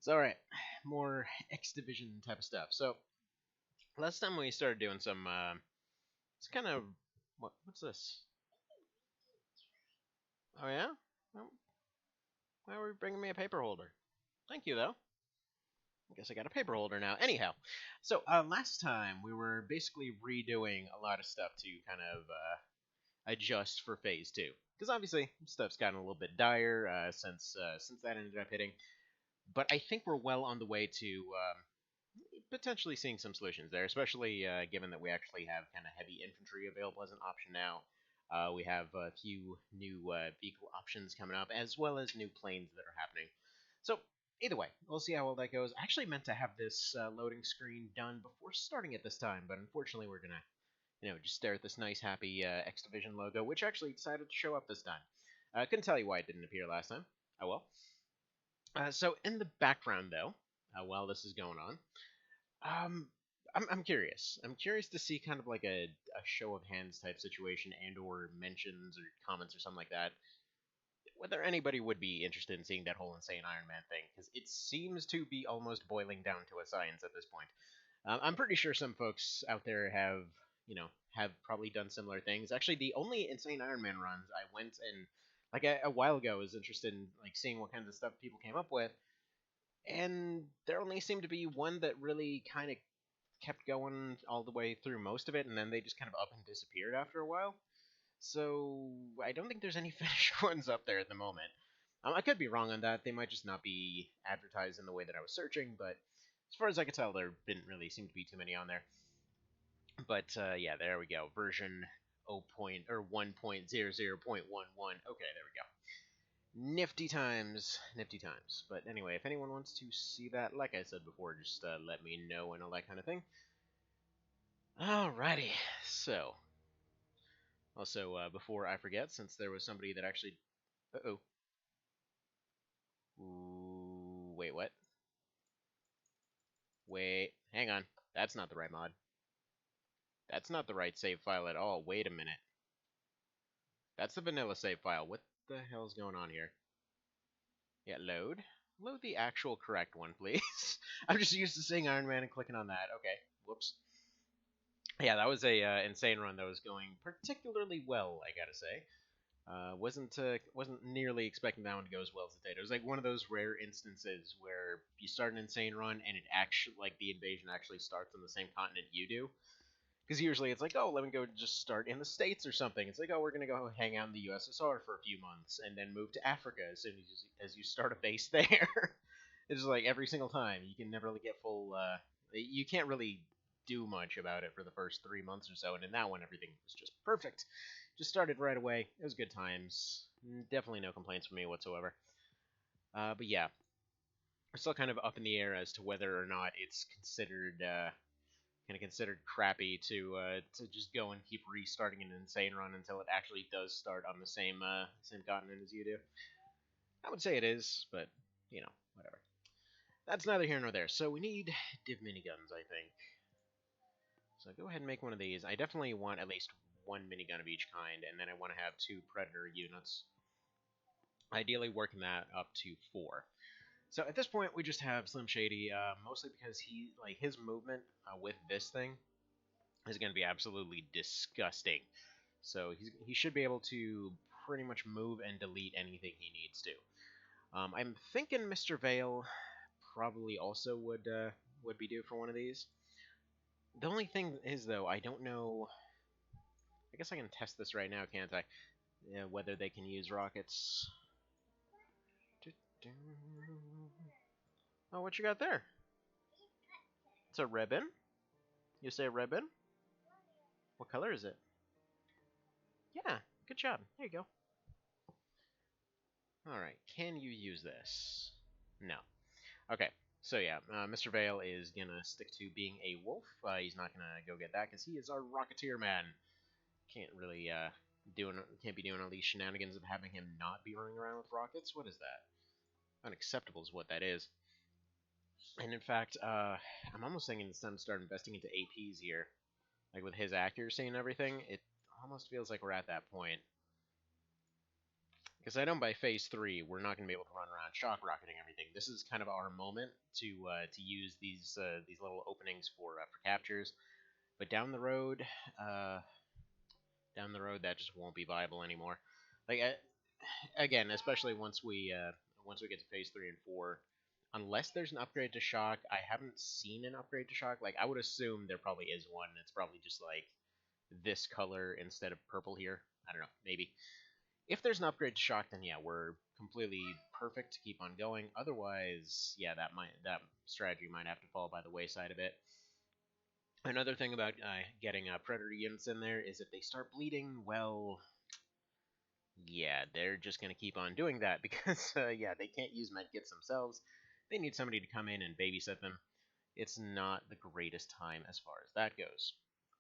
So, alright, more X Division type of stuff. So, last time we started doing some, it's kind of, what's this? Oh yeah? Well, why were you bringing me a paper holder? Thank you, though. I guess I got a paper holder now. Anyhow, so, last time we were basically redoing a lot of stuff to kind of, adjust for Phase 2. Because obviously, stuff's gotten a little bit dire, since that ended up hitting. But I think we're well on the way to, potentially seeing some solutions there, especially given that we actually have kind of heavy infantry available as an option now. We have a few new vehicle options coming up, as well as new planes that are happening. So either way, we'll see how well that goes. I actually meant to have this loading screen done before starting it this time, but unfortunately we're gonna, just stare at this nice, happy X Division logo, which actually decided to show up this time. I couldn't tell you why it didn't appear last time. Oh well. So in the background, though, while this is going on, um, I'm curious. I'm curious to see kind of like a show of hands type situation and or mentions or comments or something like that. Whether anybody would be interested in seeing that whole insane Iron Man thing, because it seems to be almost boiling down to a science at this point. I'm pretty sure some folks out there have probably done similar things. Actually, the only insane Iron Man runs I went and like a while ago was interested in like seeing what kinds of stuff people came up with, and there only seemed to be one that really kind of kept going all the way through most of it, and then they just kind of up and disappeared after a while. So I don't think there's any finished ones up there at the moment. I could be wrong on that. They might just not be advertised in the way that I was searching, but as far as I could tell, there didn't really seem to be too many on there. But yeah, there we go. Version 1.00.11. Okay, there we go. Nifty times, nifty times. But anyway, if anyone wants to see that, like I said before, just let me know and all that kind of thing. Alrighty, so also before I forget, since there was somebody that actually, Ooh, wait, what? Wait, hang on, that's not the right mod. That's not the right save file at all. Wait a minute. That's the vanilla save file. What the hell's going on here? Yeah, load. Load the actual correct one, please. I'm just used to saying Iron Man and clicking on that. Okay, whoops. Yeah, that was a insane run that was going particularly well, I gotta say. Wasn't nearly expecting that one to go as well as it did. It was like one of those rare instances where you start an insane run and it actually like the invasion actually starts on the same continent you do. Because usually it's like, oh, let me go just start in the States or something. It's like, oh, we're going to go hang out in the USSR for a few months and then move to Africa as soon as you start a base there. It's like every single time. You can never really get full. You can't really do much about it for the first 3 months or so. And in that one, everything was just perfect. Just started right away. It was good times. Definitely no complaints from me whatsoever. But yeah, we're still kind of up in the air as to whether or not it's considered kind of considered crappy to just go and keep restarting an insane run until it actually does start on the same continent as you do. I would say it is, but whatever. That's neither here nor there. So we need div miniguns, I think. So go ahead and make one of these. I definitely want at least one minigun of each kind, and then I want to have 2 Predator units. Ideally working that up to 4. So at this point, we just have Slim Shady, mostly because his movement with this thing is going to be absolutely disgusting. So he should be able to pretty much move and delete anything he needs to. I'm thinking Mr. Vale probably also would be due for one of these. The only thing is, though, I don't know. I guess I can test this right now, can't I? Yeah, whether they can use rockets. Oh, what you got there? It's a ribbon? You say ribbon? What color is it? Yeah, good job. There you go. Alright, can you use this? No. Okay, so yeah, Mr. Vale is gonna stick to being a wolf. He's not gonna go get that because he is our Rocketeer man. Can't really can't be doing all these shenanigans of having him not be running around with rockets. What is that? Unacceptable is what that is. And in fact, I'm almost thinking it's time to start investing into APs here. Like with his accuracy and everything, it almost feels like we're at that point. Because I know by phase 3, we're not going to be able to run around shock rocketing everything. This is kind of our moment to use these little openings for captures. But uh, down the road, that just won't be viable anymore. Like again, especially once we get to phase 3 and 4, unless there's an upgrade to shock, I haven't seen an upgrade to shock. Like I would assume there probably is one. It's probably just like this color instead of purple here. I don't know, maybe. If there's an upgrade to shock, then yeah, we're completely perfect to keep on going. Otherwise, yeah, that strategy might have to fall by the wayside a bit. Another thing about getting predator units in there is if they start bleeding, well, yeah, they're just gonna keep on doing that because yeah, they can't use medkits themselves. They need somebody to come in and babysit them. It's not the greatest time as far as that goes.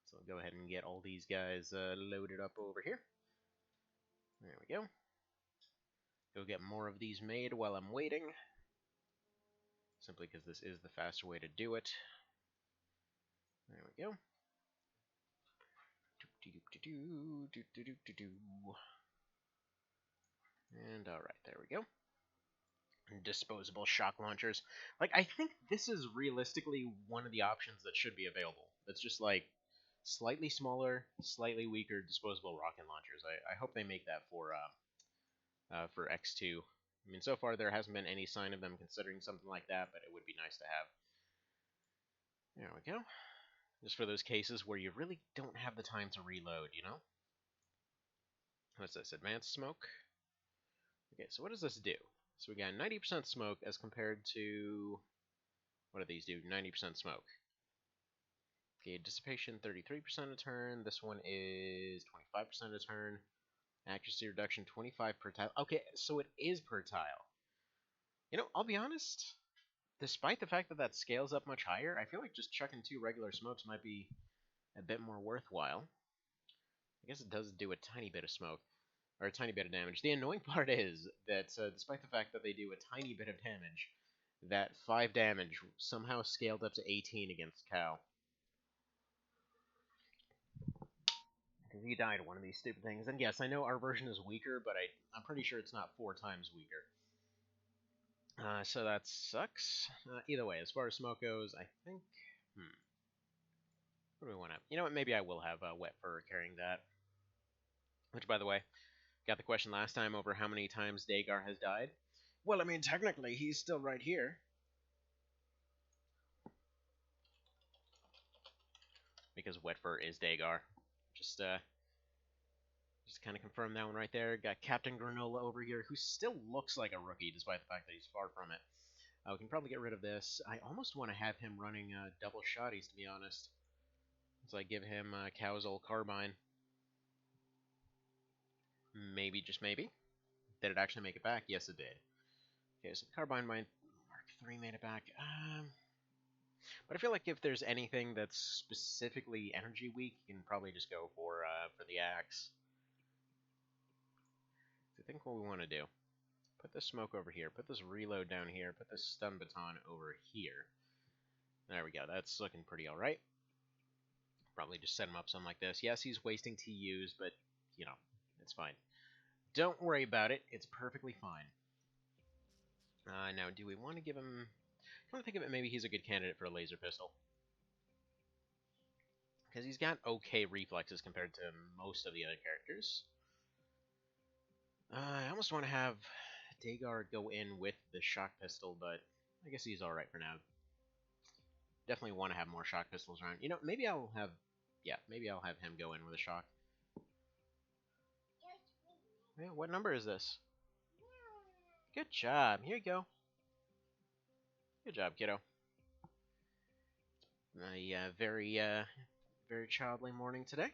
So I'll go ahead and get all these guys loaded up over here. There we go. Go get more of these made while I'm waiting. Simply because this is the faster way to do it. There we go. And alright, there we go. Disposable shock launchers. Like, I think this is realistically one of the options that should be available. That's just like slightly smaller, slightly weaker disposable rocket launchers. I hope they make that for X2. I mean, so far there hasn't been any sign of them considering something like that, but it would be nice to have. There we go. Just for those cases where you really don't have the time to reload, you know? What's this? Advanced smoke? Okay, so what does this do? So we got 90% smoke as compared to... What do these do? 90% smoke. Okay, dissipation 33% a turn. This one is 25% a turn. Accuracy reduction 25 per tile. Okay, so it is per tile. You know, I'll be honest. Despite the fact that that scales up much higher, I feel like just chucking 2 regular smokes might be a bit more worthwhile. I guess it does do a tiny bit of smoke, or a tiny bit of damage. The annoying part is that despite the fact that they do a tiny bit of damage, that 5 damage somehow scaled up to 18 against Cow. Because he died one of these stupid things. And yes, I know our version is weaker, but I'm pretty sure it's not 4 times weaker. So that sucks. Either way, as far as smoke goes, I think... What do we want to have? You know what, maybe I will have Wet Fur carrying that. Which, by the way, got the question last time over how many times Dagar has died. Well, I mean, technically, he's still right here. Because Wet Fur is Dagar. Just kind of confirm that one right there. Got Captain Granola over here, who still looks like a rookie, despite the fact that he's far from it. We can probably get rid of this. I almost want to have him running double shotties, to be honest. So I give him Cow's old carbine. Maybe, just maybe. Did it actually make it back? Yes, it did. Okay, so the carbine Mark III made it back. But I feel like if there's anything that's specifically energy weak, you can probably just go for the axe. So I think what we want to do, put this smoke over here, put this reload down here, put this stun baton over here. There we go. That's looking pretty alright. Probably just set him up something like this. Yes, he's wasting TUs, but, you know, it's fine. Don't worry about it. It's perfectly fine. Now, do we want to give him... Come to think of it, maybe he's a good candidate for a laser pistol. Because he's got okay reflexes compared to most of the other characters. I almost want to have Dagar go in with the shock pistol, but I guess he's alright for now. Definitely want to have more shock pistols around. You know, maybe I'll have... Yeah, maybe I'll have him go in with a shock. Yeah, what number is this? Good job. Here you go. Good job, kiddo. A very childly morning today.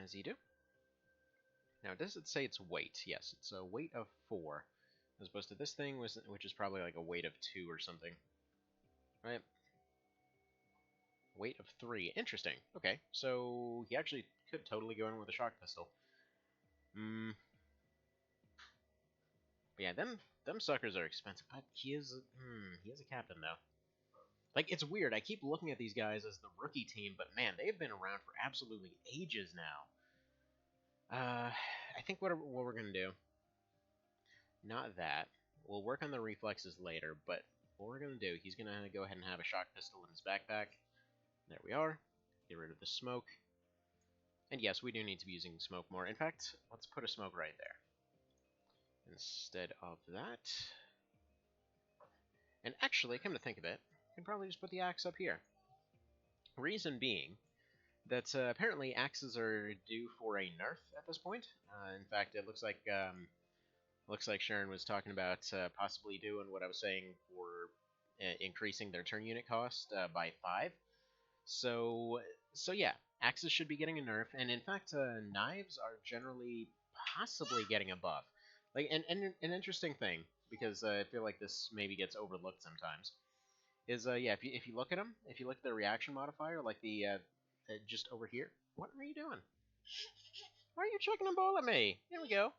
As you do. Now, does it say it's weight? Yes, it's a weight of 4. As opposed to this thing, which is probably like a weight of 2 or something. Right? Weight of 3. Interesting. Okay, so he actually could totally go in with a shock pistol. But yeah, them suckers are expensive. But he is a captain though. Like, it's weird. I keep looking at these guys as the rookie team, but man, they've been around for absolutely ages now. I think what we're gonna do Not that. We'll work on the reflexes later, but what we're going to do, he's going to go ahead and have a shock pistol in his backpack. There we are. Get rid of the smoke. And yes, we do need to be using smoke more. In fact, let's put a smoke right there. Instead of that... And actually, come to think of it, I can probably just put the axe up here. Reason being that apparently axes are due for a nerf at this point. In fact, it looks like Sharon was talking about possibly doing what I was saying for increasing their turn unit cost by 5. So yeah, axes should be getting a nerf, and in fact, knives are generally possibly getting a buff. Like, and an interesting thing, because I feel like this maybe gets overlooked sometimes, is yeah, if you look at them, if you look at the reaction modifier, like the just over here, what are you doing? Why are you chucking a ball at me? Here we go.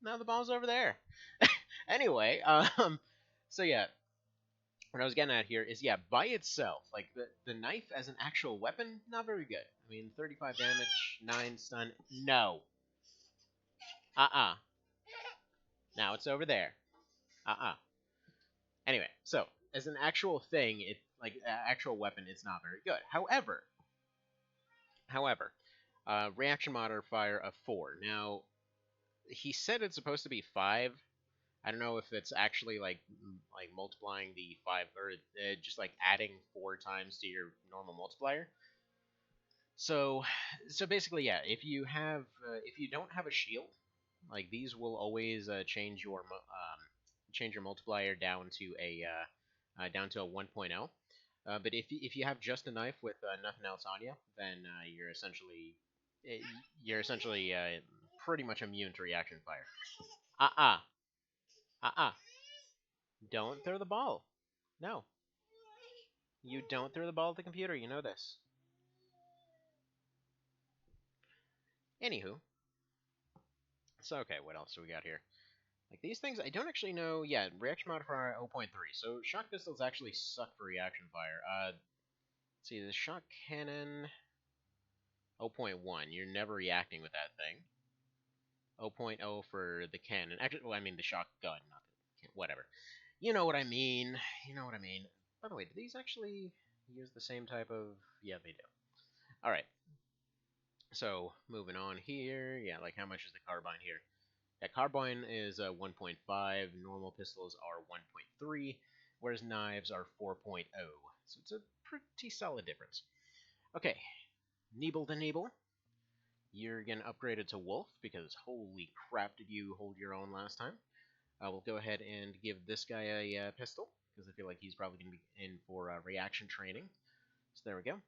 Now the ball's over there. Anyway, so yeah, what I was getting at here is, yeah, by itself, like the knife as an actual weapon, not very good. I mean, 35 damage, 9 stun, no. Now it's over there. Anyway, so as an actual thing, it like actual weapon, it's not very good. However, reaction modifier of 4. Now, he said it's supposed to be 5. I don't know if it's actually like multiplying the 5 or just like adding 4 times to your normal multiplier. So basically, yeah, if you don't have a shield, like these will always change your multiplier down to a 1.0. But if you have just a knife with nothing else on you, then you're essentially pretty much immune to reaction fire. Don't throw the ball. No. You don't throw the ball at the computer. You know this. Anywho. So, okay, what else do we got here? Like, these things, I don't actually know. Yeah, reaction modifier 0.3. So, shock pistols actually suck for reaction fire. Let's see, the shock cannon 0.1. You're never reacting with that thing. 0.0 for the cannon. Actually, well, I mean the shock gun, not the whatever. You know what I mean. By the way, do these actually use the same type of... Yeah, they do. Alright. So, moving on here. Yeah, like how much is the carbine here? Yeah, carbine is 1.5. Normal pistols are 1.3. Whereas knives are 4.0. So it's a pretty solid difference. Okay. Neeble to Neeble. You're getting upgraded to Wolf because holy crap did you hold your own last time. We'll go ahead and give this guy a pistol because I feel like he's probably going to be in for reaction training. So there we go.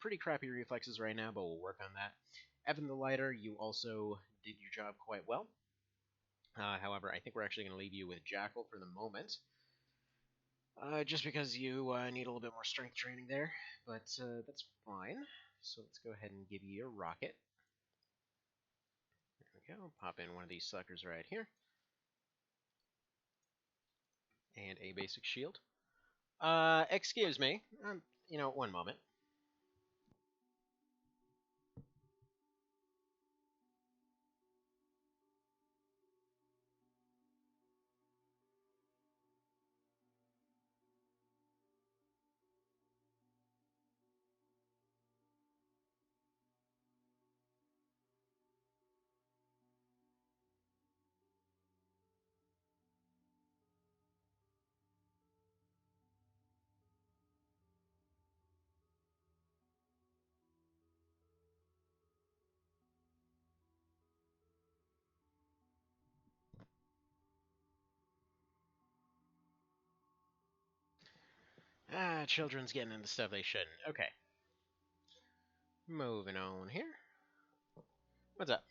Pretty crappy reflexes right now, but we'll work on that. Evan the Lighter, you also did your job quite well. However, I think we're actually going to leave you with Jackal for the moment. Just because you need a little bit more strength training there, but that's fine. So let's go ahead and give you your rocket. There we go. Pop in one of these suckers right here. And a basic shield. Excuse me. One moment. Children's getting into stuff they shouldn't. Okay. Moving on here. What's up?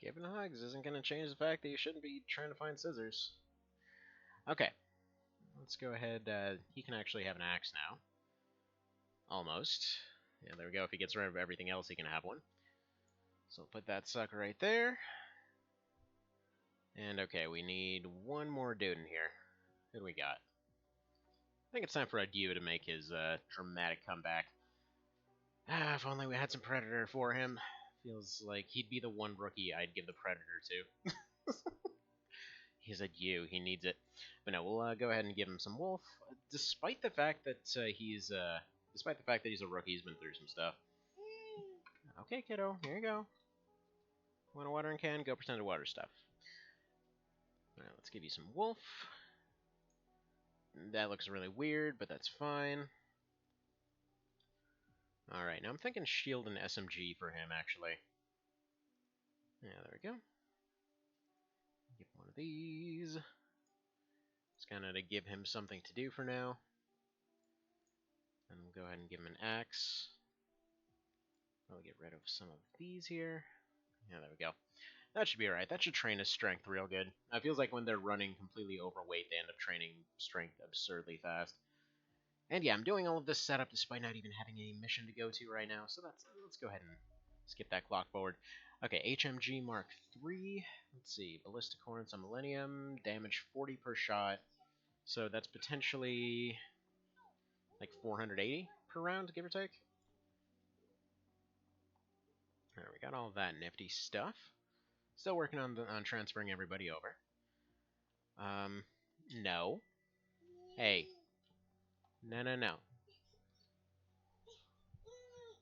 Giving hugs isn't going to change the fact that you shouldn't be trying to find scissors. Okay. Let's go ahead. He can actually have an axe now. Almost. Yeah, there we go. If he gets rid of everything else, he can have one. So put that sucker right there. And okay, we need one more dude in here. Who do we got? I think it's time for Adieu to make his dramatic comeback. If only we had some Predator for him. Feels like he'd be the one rookie I'd give the Predator to. He's at you. He needs it. But no, we'll go ahead and give him some Wolf. Despite the fact that he's a rookie, he's been through some stuff. Okay, kiddo, here you go. Want a watering can? Go pretend to water stuff. Alright, let's give you some Wolf. That looks really weird, but that's fine. Alright, now I'm thinking Shield and SMG for him, actually. Yeah, there we go. Give one of these. It's kind of to give him something to do for now. And we'll go ahead and give him an axe. I'll get rid of some of these here. Yeah, there we go. That should be alright. That should train his strength real good. It feels like when they're running completely overweight, they end up training strength absurdly fast. And yeah, I'm doing all of this setup despite not even having a mission to go to right now, so let's go ahead and skip that clock forward. Okay, HMG Mark III. Let's see, Ballistic Horns on Millennium, damage 40 per shot. So that's potentially like 480 per round, give or take. There, we got all that nifty stuff. Still working on transferring everybody over. No. Hey. No.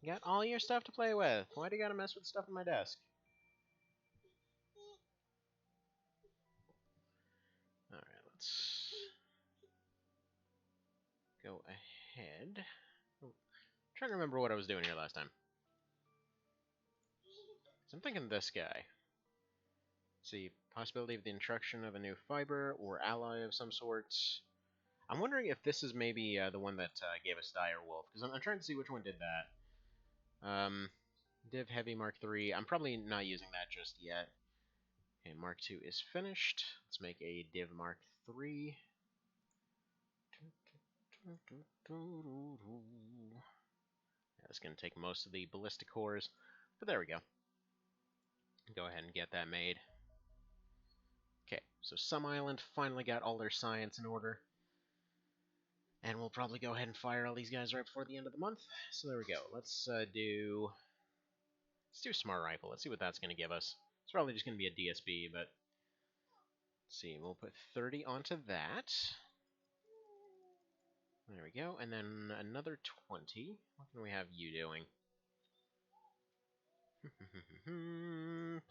You got all your stuff to play with. Why do you gotta mess with stuff on my desk? Alright, let's go ahead. I'm trying to remember what I was doing here last time. So I'm thinking this guy. Let's see, possibility of the introduction of a new fiber or ally of some sort. I'm wondering if this is maybe the one that gave us Dire Wolf, because I'm trying to see which one did that. Div Heavy Mark III. I'm probably not using that just yet. Okay, Mark II is finished. Let's make a Div Mark III. Yeah, it's going to take most of the ballistic cores, but there we go. Go ahead and get that made. Okay, so Some Island finally got all their science in order. And we'll probably go ahead and fire all these guys right before the end of the month. So there we go. Let's do Smart Rifle. Let's see what that's going to give us. It's probably just going to be a DSB, but let's see. We'll put 30 onto that. There we go. And then another 20. What can we have you doing?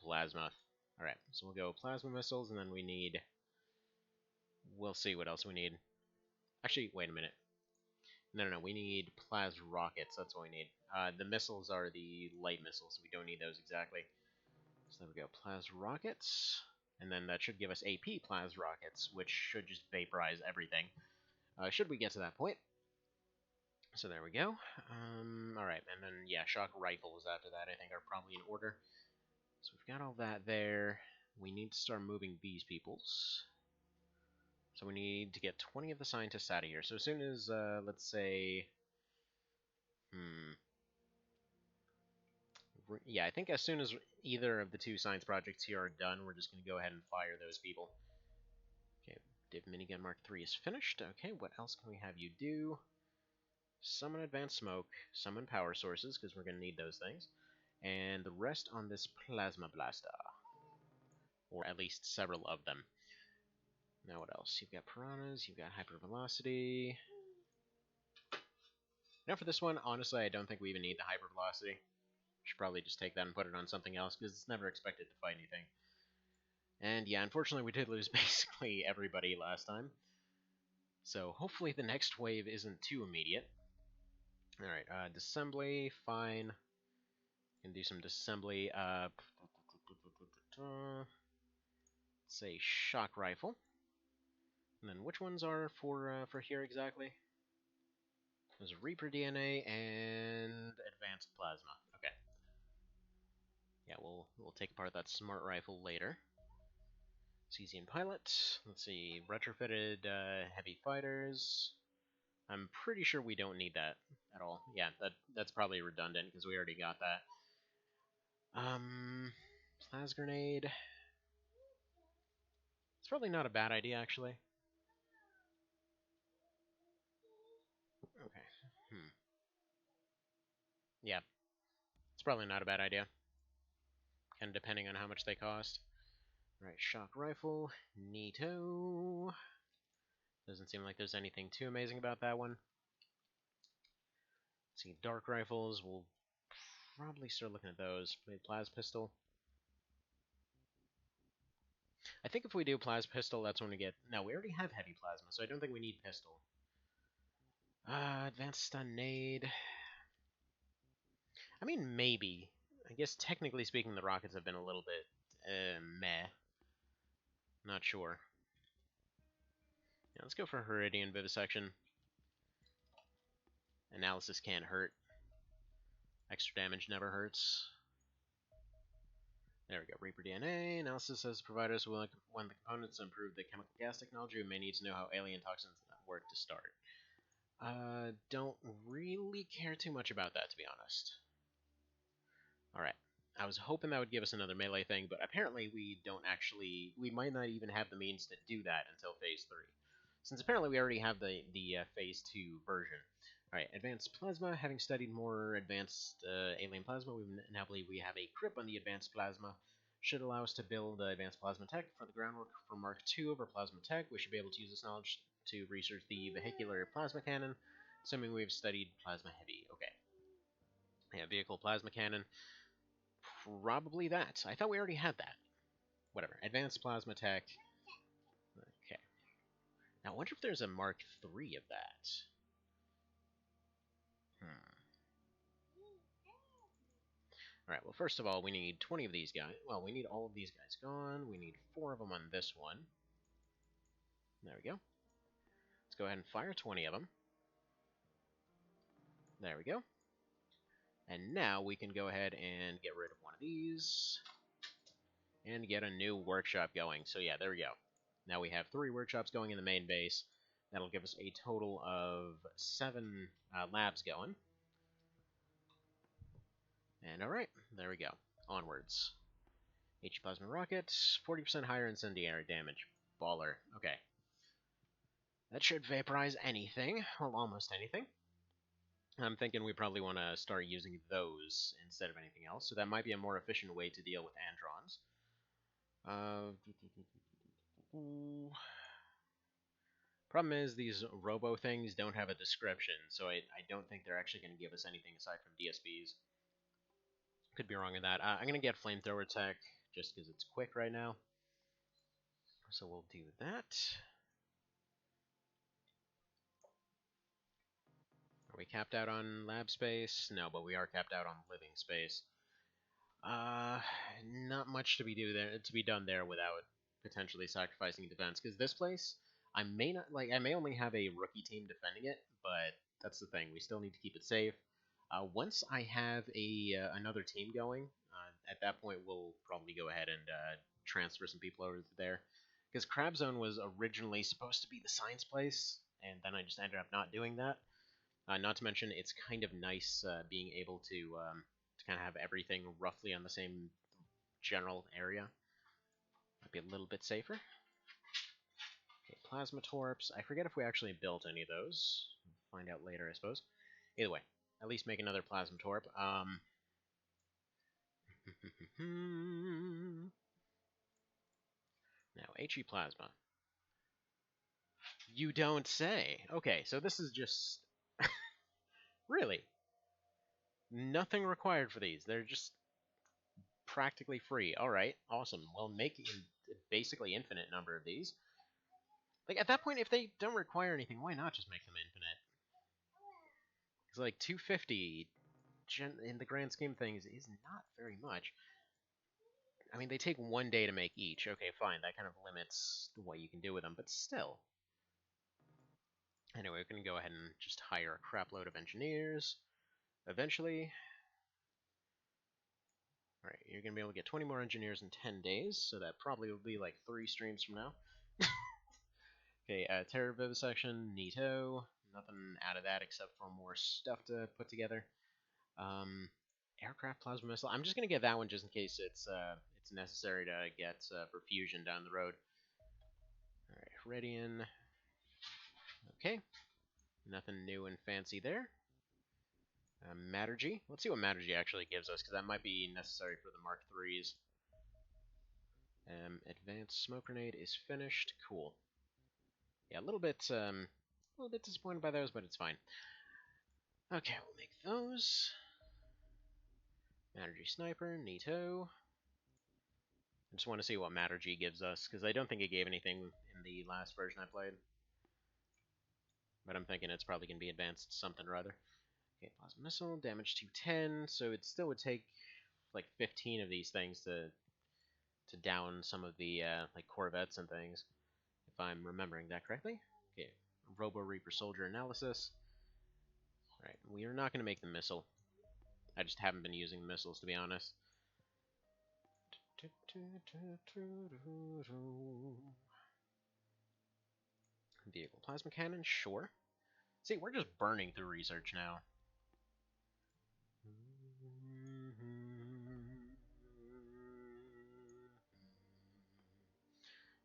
Plasma. Alright, so we'll go Plasma Missiles, and then we need... We'll see what else we need. Actually, wait a minute. No, we need Plas Rockets. That's what we need. The missiles are the light missiles, so we don't need those exactly. So there we go, Plas Rockets. And then that should give us AP Plas Rockets, which should just vaporize everything. Should we get to that point. So there we go. Alright, and then, yeah, Shock Rifles after that, I think, are probably in order. So we've got all that there. We need to start moving these peoples. So we need to get 20 of the scientists out of here. So as soon as, let's say... Yeah, I think as soon as either of the two science projects here are done, we're just going to go ahead and fire those people. Okay, Div Minigun Mark III is finished. Okay, what else can we have you do? Summon Advanced Smoke, summon power sources, because we're going to need those things. And the rest on this Plasma Blaster. Or at least several of them. Now what else? You've got Piranhas, you've got Hypervelocity. Now for this one, honestly, I don't think we even need the Hypervelocity. Should probably just take that and put it on something else, because it's never expected to fight anything. And yeah, unfortunately we did lose basically everybody last time. So hopefully the next wave isn't too immediate. Alright, Disassembly, fine. Can do some disassembly. Say Shock Rifle. And then which ones are for here exactly? There's Reaper DNA and Advanced Plasma. Okay. Yeah, we'll take apart that Smart Rifle later. Cesian Pilot. Let's see, retrofitted heavy fighters. I'm pretty sure we don't need that at all. Yeah, that's probably redundant because we already got that. Plas Grenade. It's probably not a bad idea, actually. Okay. Yeah. It's probably not a bad idea. kind of depending on how much they cost. Alright, shock rifle, neato. Doesn't seem like there's anything too amazing about that one. Let's see, dark rifles, we'll probably start looking at those. Plasma pistol. I think if we do plasma pistol, that's when we get... No, we already have heavy plasma, so I don't think we need pistol. Advanced stun nade. I mean, maybe. I guess technically speaking, the rockets have been a little bit, meh. Not sure. Yeah, let's go for Heridian Vivisection. Analysis can't hurt. Extra damage never hurts. There we go. Reaper DNA. Analysis has provided us with one of the components to improve the chemical gas technology. We may need to know how alien toxins work to start. Don't really care too much about that, to be honest. Alright. I was hoping that would give us another melee thing, but apparently we don't actually... We might not even have the means to do that until Phase 3. Since apparently we already have the Phase 2 version. Alright, Advanced Plasma. Having studied more advanced alien plasma, we now believe we have a grip on the Advanced Plasma. Should allow us to build Advanced Plasma Tech for the groundwork for Mark II of our Plasma Tech. We should be able to use this knowledge to research the vehicular plasma cannon, assuming we've studied Plasma Heavy. Okay. Yeah, vehicle plasma cannon. Probably that. I thought we already had that. Whatever. Advanced Plasma Tech. Okay. Now, I wonder if there's a Mark III of that. Alright, well, first of all, we need 20 of these guys. Well, we need all of these guys gone. We need 4 of them on this one. There we go. Let's go ahead and fire 20 of them. There we go. And now we can go ahead and get rid of one of these. And get a new workshop going. So yeah, there we go. Now we have 3 workshops going in the main base. That'll give us a total of 7 labs going. And alright, there we go. Onwards. HE Plasma Rocket, 40% higher incendiary damage. Baller. Okay. That should vaporize anything. Well, almost anything. I'm thinking we probably want to start using those instead of anything else, so that might be a more efficient way to deal with Androns. Problem is, these robo things don't have a description, so I don't think they're actually going to give us anything aside from DSBs. Could be wrong in that. I'm going to get Flamethrower Tech, just because it's quick right now. So we'll do that. Are we capped out on lab space? No, but we are capped out on living space. Not much to be done there without potentially sacrificing defense. Because this place, I may only have a rookie team defending it, but that's the thing. We still need to keep it safe. Once I have another team going, at that point we'll probably go ahead and transfer some people over there. Because Crab Zone was originally supposed to be the science place, and then I just ended up not doing that. Not to mention, it's kind of nice being able to kind of have everything roughly on the same general area. Might be a little bit safer. Okay, Plasma Torps. I forget if we actually built any of those. We'll find out later, I suppose. Either way, at least make another Plasma Torp. Now, HE Plasma. You don't say. Okay, so this is just... Really? Nothing required for these. They're just practically free. Alright, awesome. Well, make basically infinite number of these. Like, at that point, if they don't require anything, why not just make them infinite? Because, like, 250 in the grand scheme of things is not very much. I mean, they take 1 day to make each. Okay, fine. That kind of limits what you can do with them, but still. Anyway, we can go ahead and just hire a crap load of engineers. Eventually. Alright, you're going to be able to get 20 more engineers in 10 days, so that probably will be like 3 streams from now. Okay, Terror Vivisection, neato. Nothing out of that except for more stuff to put together. Aircraft Plasma Missile. I'm just going to get that one just in case it's necessary to get for fusion down the road. Alright, Heridian. Okay. Nothing new and fancy there. Mattergy. Let's see what Mattergy actually gives us, because that might be necessary for the Mark IIIs. Advanced smoke grenade is finished. Cool. Yeah, a little bit disappointed by those, but it's fine. Okay, we'll make those. Mattergy Sniper, neato. I just want to see what Mattergy gives us, because I don't think it gave anything in the last version I played. But I'm thinking it's probably going to be advanced something or other. Okay, plasma missile, damage 210, so it still would take like 15 of these things to down some of the like Corvettes and things, if I'm remembering that correctly. Okay, Robo Reaper Soldier analysis. Alright, we are not going to make the missile. I just haven't been using missiles, to be honest. Vehicle plasma cannon, sure. See, we're just burning through research now.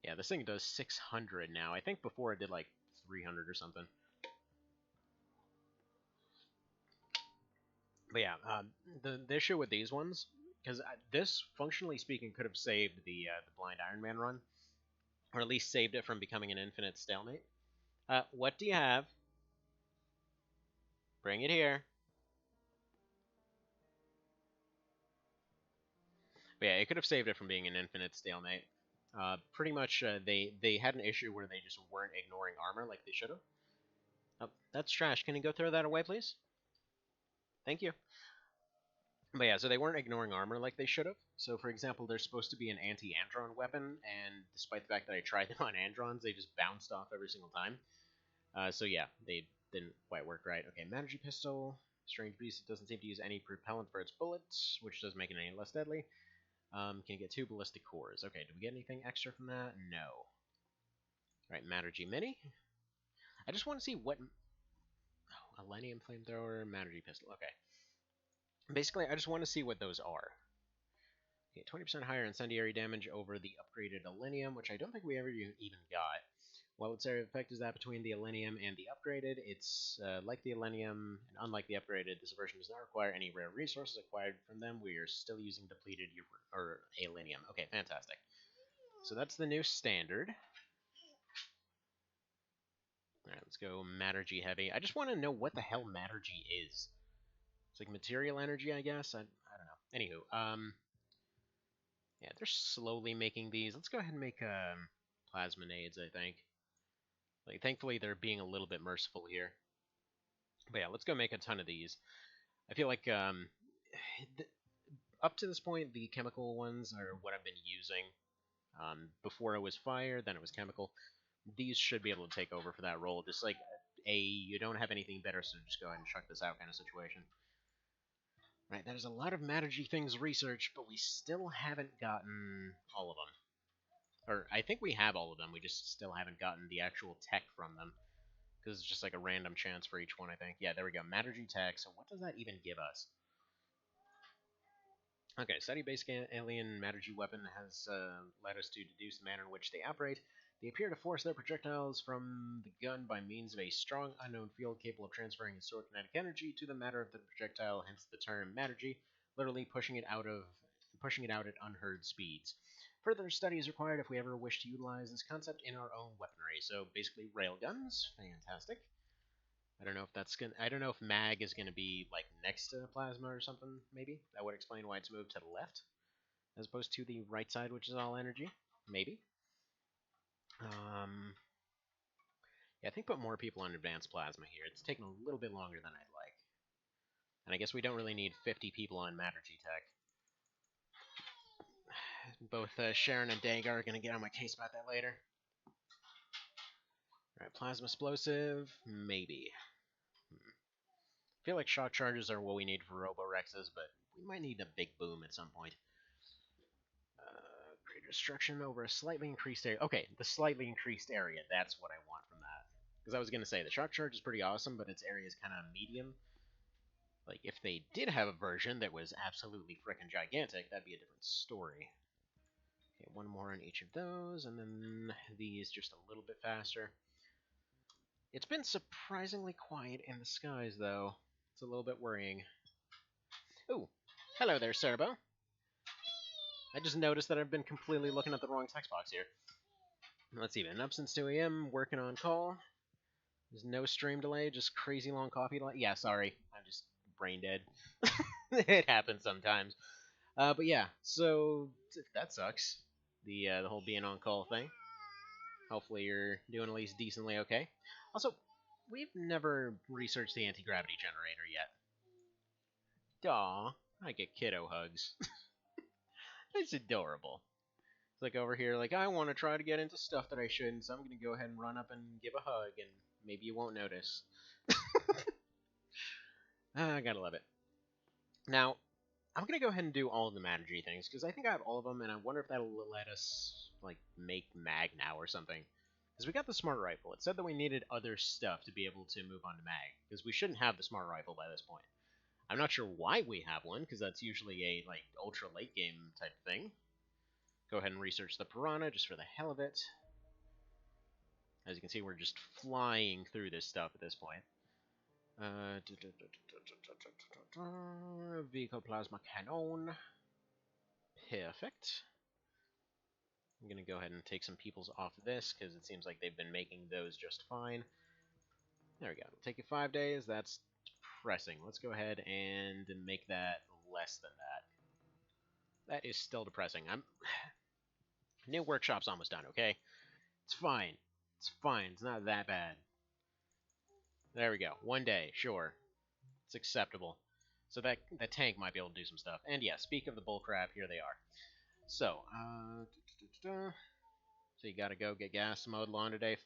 Yeah, this thing does 600 now. I think before it did like 300 or something. But yeah, the issue with these ones, because this, functionally speaking, could have saved the blind Ironman run, or at least saved it from becoming an infinite stalemate. What do you have? Bring it here. But yeah, it could have saved it from being an infinite stalemate. Pretty much, they had an issue where they just weren't ignoring armor like they should have. Oh, that's trash. Can you go throw that away, please? Thank you. But yeah, so they weren't ignoring armor like they should have. So, for example, there's supposed to be an anti-Andron weapon, and despite the fact that I tried them on Androns, they just bounced off every single time. So yeah, they didn't quite work right. Okay, Magic Pistol. Strange Beast, it doesn't seem to use any propellant for its bullets, which doesn't make it any less deadly. Can you get 2 ballistic cores? Okay, do we get anything extra from that? No. Alright, Mattergy Mini. I just want to see what... Oh, Alenium Flamethrower, Mattergy Pistol. Okay. Basically, I just want to see what those are. Okay, 20% higher incendiary damage over the upgraded Alenium, which I don't think we ever even got. While its area of effect is that between the Alenium and the upgraded, it's like the Alenium, and unlike the upgraded, this version does not require any rare resources acquired from them. We are still using depleted Alenium. Okay, fantastic. So that's the new standard. Alright, let's go Mattergy Heavy. I just want to know what the hell Mattergy is. It's like material energy, I guess? I don't know. Anywho, yeah, they're slowly making these. Let's go ahead and make plasma nades, I think. Like, thankfully, they're being a little bit merciful here. But yeah, let's go make a ton of these. I feel like up to this point, the chemical ones are what I've been using. Before it was fire, then it was chemical. These should be able to take over for that role. Just like you don't have anything better, so just go ahead and chuck this out kind of situation. Right, that is a lot of Mattergy things researched, but we still haven't gotten all of them. Or, I think we have all of them, we just still haven't gotten the actual tech from them. Because it's just like a random chance for each one, I think. Yeah, there we go, Mattergy tech, so what does that even give us? Okay, study-based alien Mattergy weapon has led us to deduce the manner in which they operate. They appear to force their projectiles from the gun by means of a strong unknown field capable of transferring stored kinetic energy to the matter of the projectile, hence the term Mattergy, literally pushing it out at unheard speeds. Further study is required if we ever wish to utilize this concept in our own weaponry. So basically railguns, fantastic. I don't know if that's gonna. I don't know if mag is gonna be like next to plasma or something. Maybe that would explain why it's moved to the left as opposed to the right side, which is all energy. Maybe. Yeah, I think put more people on advanced plasma here. It's taking a little bit longer than I'd like, and I guess we don't really need 50 people on Mattergy tech. Both Sharon and Dagar are gonna get on my case about that later. Alright, plasma explosive, maybe. I feel like shock charges are what we need for Roborexes, but we might need a big boom at some point. Greater destruction over a slightly increased area. Okay, the slightly increased area, that's what I want from that. Because I was going to say, the shock charge is pretty awesome, but its area is kind of medium. Like, if they did have a version that was absolutely frickin' gigantic, that'd be a different story. Okay, one more on each of those, and then these just a little bit faster. It's been surprisingly quiet in the skies, though. It's a little bit worrying. Ooh, hello there, Cerbo. I just noticed that I've been completely looking at the wrong text box here. Let's see, been up since 2 a.m., working on call. There's no stream delay, just crazy long coffee delay. Yeah, sorry, I'm just brain dead. It happens sometimes. But yeah, so that sucks. The whole being on call thing. Hopefully you're doing at least decently okay. Also, we've never researched the anti-gravity generator yet. Aw, I get kiddo hugs. It's adorable. It's like over here, like, I want to try to get into stuff that I shouldn't, so I'm going to go ahead and run up and give a hug, and maybe you won't notice. I gotta love it. Now, I'm going to go ahead and do all of the Manager things, because I think I have all of them, and I wonder if that'll let us, like, make Mag now or something. Because we got the Smart Rifle. It said that we needed other stuff to be able to move on to Mag, because we shouldn't have the Smart Rifle by this point. I'm not sure why we have one, because that's usually a, like, ultra late game type thing. Go ahead and research the Piranha, just for the hell of it. As you can see, we're just flying through this stuff at this point. Vehicle Plasma Cannon. Perfect. I'm going to go ahead and take some peoples off of this, because it seems like they've been making those just fine. There we go. It'll take you 5 days. That's depressing. Let's go ahead and make that less than that. That is still depressing. New workshop's almost done, okay? It's fine. It's fine. It's not that bad. There we go. 1 day, sure. It's acceptable. So that tank might be able to do some stuff. And yeah, speak of the bullcrap, here they are. So, so you gotta go get gas, mowed lawn today.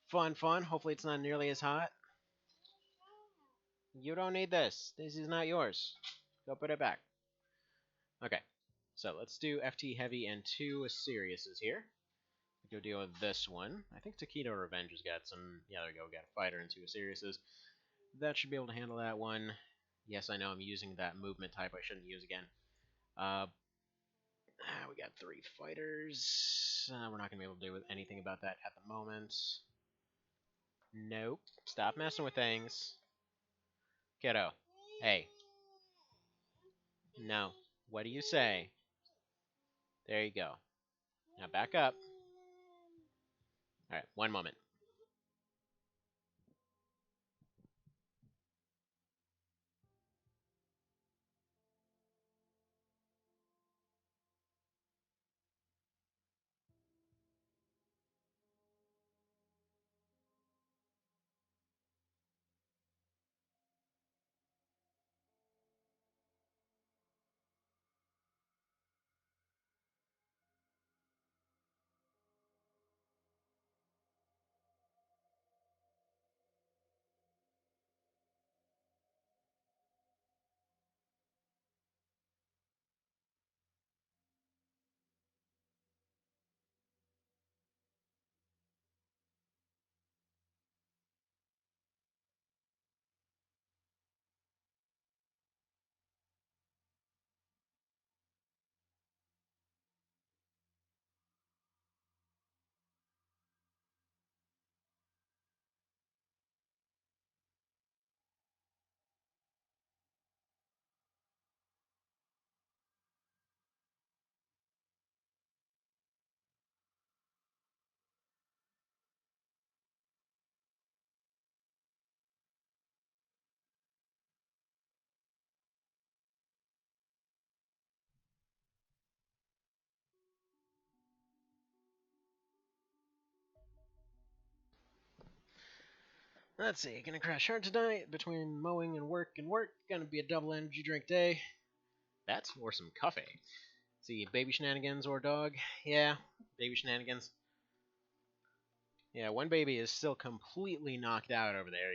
Fun. Hopefully it's not nearly as hot. You don't need this. This is not yours. Go put it back. Okay. So let's do FT Heavy and 2 Siriuses here. Go deal with this one. I think Taquito Revenge has got some... Yeah, there we go. We got a fighter and 2 Siriuses. That should be able to handle that one. Yes, I know I'm using that movement type I shouldn't use again. We got 3 fighters. We're not going to be able to do anything about that at the moment. Nope. Stop messing with things. Kiddo. Hey. No. What do you say? There you go. Now back up. Alright, 1 moment. Let's see, gonna crash hard tonight between mowing and work. Gonna be a double energy drink day. That's or some coffee. Let's see, baby shenanigans or dog? Yeah, baby shenanigans. Yeah, one baby is still completely knocked out over there.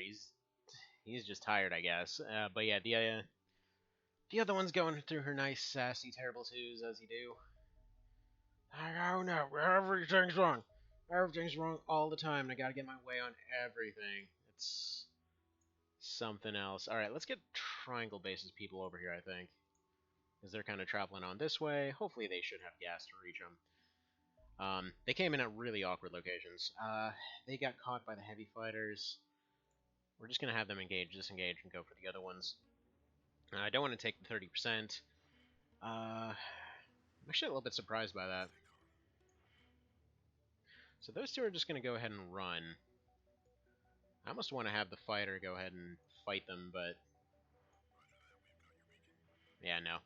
He's just tired, I guess. But yeah, the other one's going through her nice, sassy, terrible twos as you do. Oh no, everything's wrong. Everything's wrong all the time, and I gotta get my way on everything. It's something else. Alright, let's get triangle bases people over here, I think. Because they're kind of traveling on this way. Hopefully they should have gas to reach them. They came in at really awkward locations. They got caught by the heavy fighters. We're just going to have them engage, disengage, and go for the other ones. I don't want to take the 30%. I'm actually a little bit surprised by that. So those two are just going to go ahead and run. I almost want to have the fighter go ahead and fight them, but... yeah, no.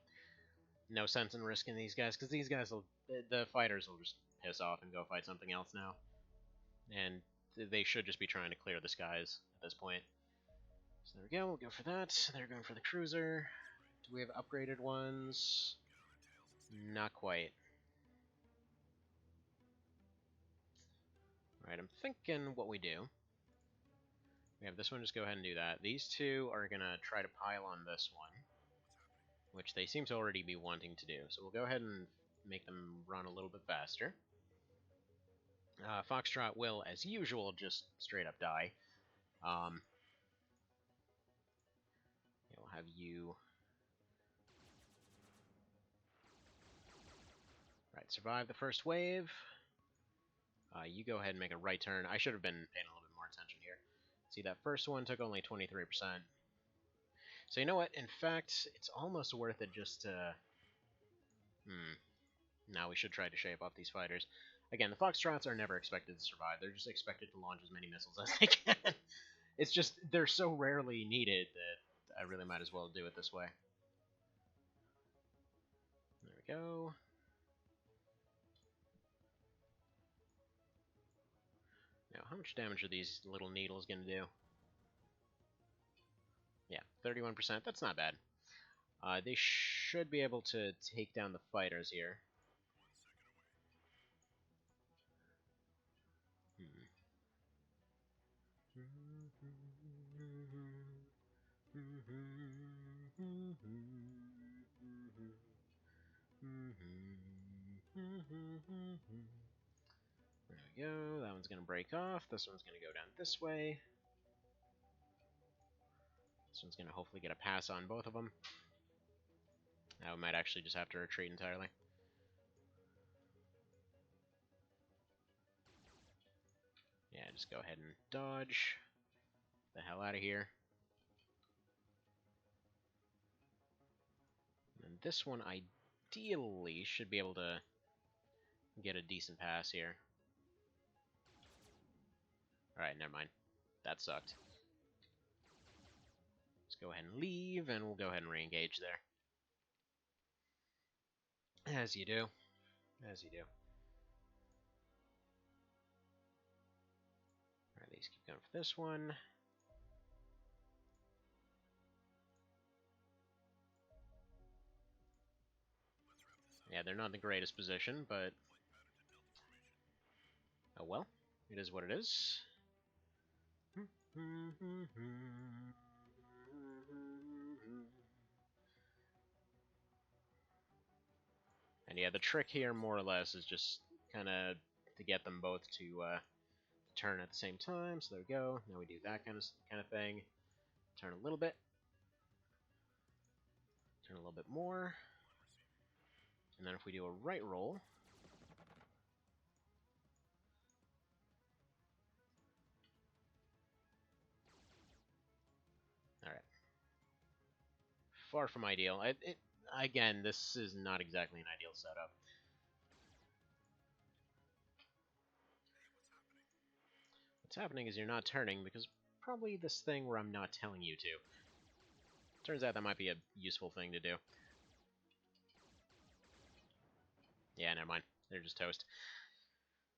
No sense in risking these guys, because these guys will... the fighters will just piss off and go fight something else now. And they should just be trying to clear the skies at this point. So there we go, we'll go for that. They're going for the cruiser. Do we have upgraded ones? Not quite. Alright, I'm thinking what we do. We have this one, just go ahead and do that. These two are going to try to pile on this one, which they seem to already be wanting to do. So we'll go ahead and make them run a little bit faster. Foxtrot will, as usual, just straight up die. We'll have you... right, survive the first wave. You go ahead and make a right turn. I should have been paying a little bit more attention here. See, that first one took only 23%. So you know what? In fact, it's almost worth it just to... Now we should try to shape off these fighters. Again, the Foxtrots are never expected to survive. They're just expected to launch as many missiles as they can. It's just, they're so rarely needed that I really might as well do it this way. There we go. Now, how much damage are these little needles going to do? Yeah, 31%. That's not bad. They should be able to take down the fighters here. There we go. That one's going to break off. This one's going to go down this way. This one's going to hopefully get a pass on both of them. Now we might actually just have to retreat entirely. Yeah, just go ahead and dodge the hell out of here. And this one ideally should be able to get a decent pass here. Alright, never mind. That sucked. Let's go ahead and leave, and we'll go ahead and re-engage there. As you do. As you do. Alright, these keep going for this one. Yeah, they're not in the greatest position, but... oh well. It is what it is. And yeah, the trick here, more or less, is just kind of to get them both to turn at the same time. So there we go. Now we do that kind of thing. Turn a little bit. Turn a little bit more. And then if we do a right roll... alright. Far from ideal. Again, this is not exactly an ideal setup. What's happening is you're not turning because probably this thing where I'm not telling you to. Turns out that might be a useful thing to do. Yeah, never mind. They're just toast.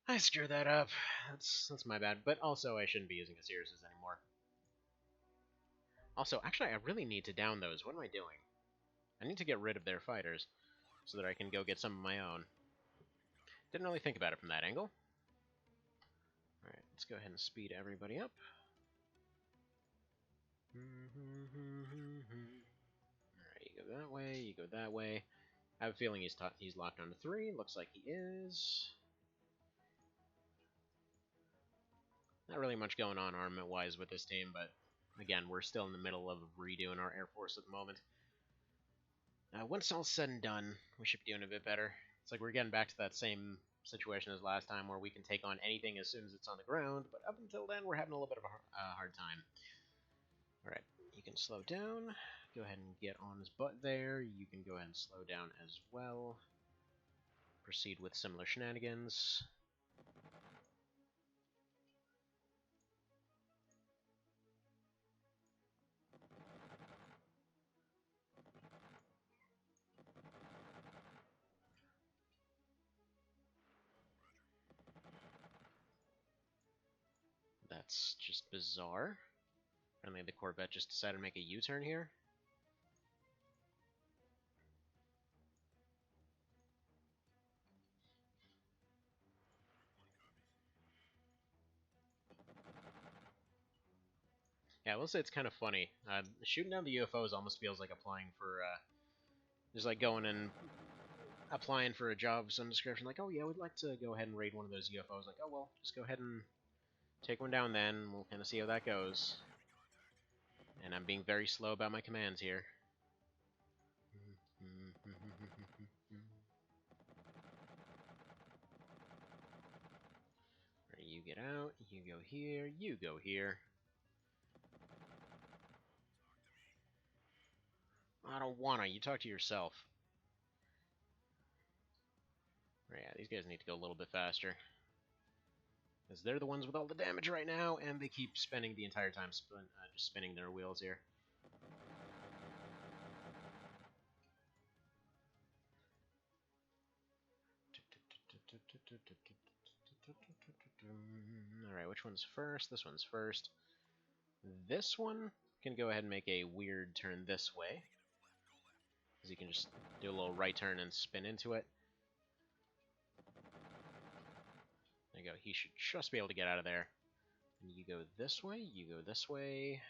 I screwed that up. That's my bad. But also, I shouldn't be using Asirises anymore. Also, actually, I really need to down those. What am I doing? I need to get rid of their fighters so that I can go get some of my own. Didn't really think about it from that angle. Alright, let's go ahead and speed everybody up. Alright, you go that way, you go that way. I have a feeling he's locked onto 3. Looks like he is. Not really much going on armament-wise with this team, but again, we're still in the middle of redoing our Air Force at the moment. Once all's said and done, we should be doing a bit better. It's like we're getting back to that same situation as last time, where we can take on anything as soon as it's on the ground, but up until then, we're having a little bit of a hard time. Alright, you can slow down. Go ahead and get on his butt there. You can go ahead and slow down as well. proceed with similar shenanigans. That's just bizarre. Apparently the Corvette just decided to make a U-turn here. Yeah, I will say it's kind of funny. Shooting down the UFOs almost feels like applying for, just like going and applying for a job of some description. Like, oh yeah, we'd like to go ahead and raid one of those UFOs. Like, oh well, just go ahead and take one down then. We'll kind of see how that goes. And I'm being very slow about my commands here. Right, you get out, you go here, you go here. I don't wanna, you talk to yourself. Right, yeah, these guys need to go a little bit faster. Because they're the ones with all the damage right now, and they keep spending the entire time just spinning their wheels here. Alright, which one's first? This one's first. This one can go ahead and make a weird turn this way. Because you can just do a little right turn and spin into it. There you go. He should just be able to get out of there. And you go this way, you go this way.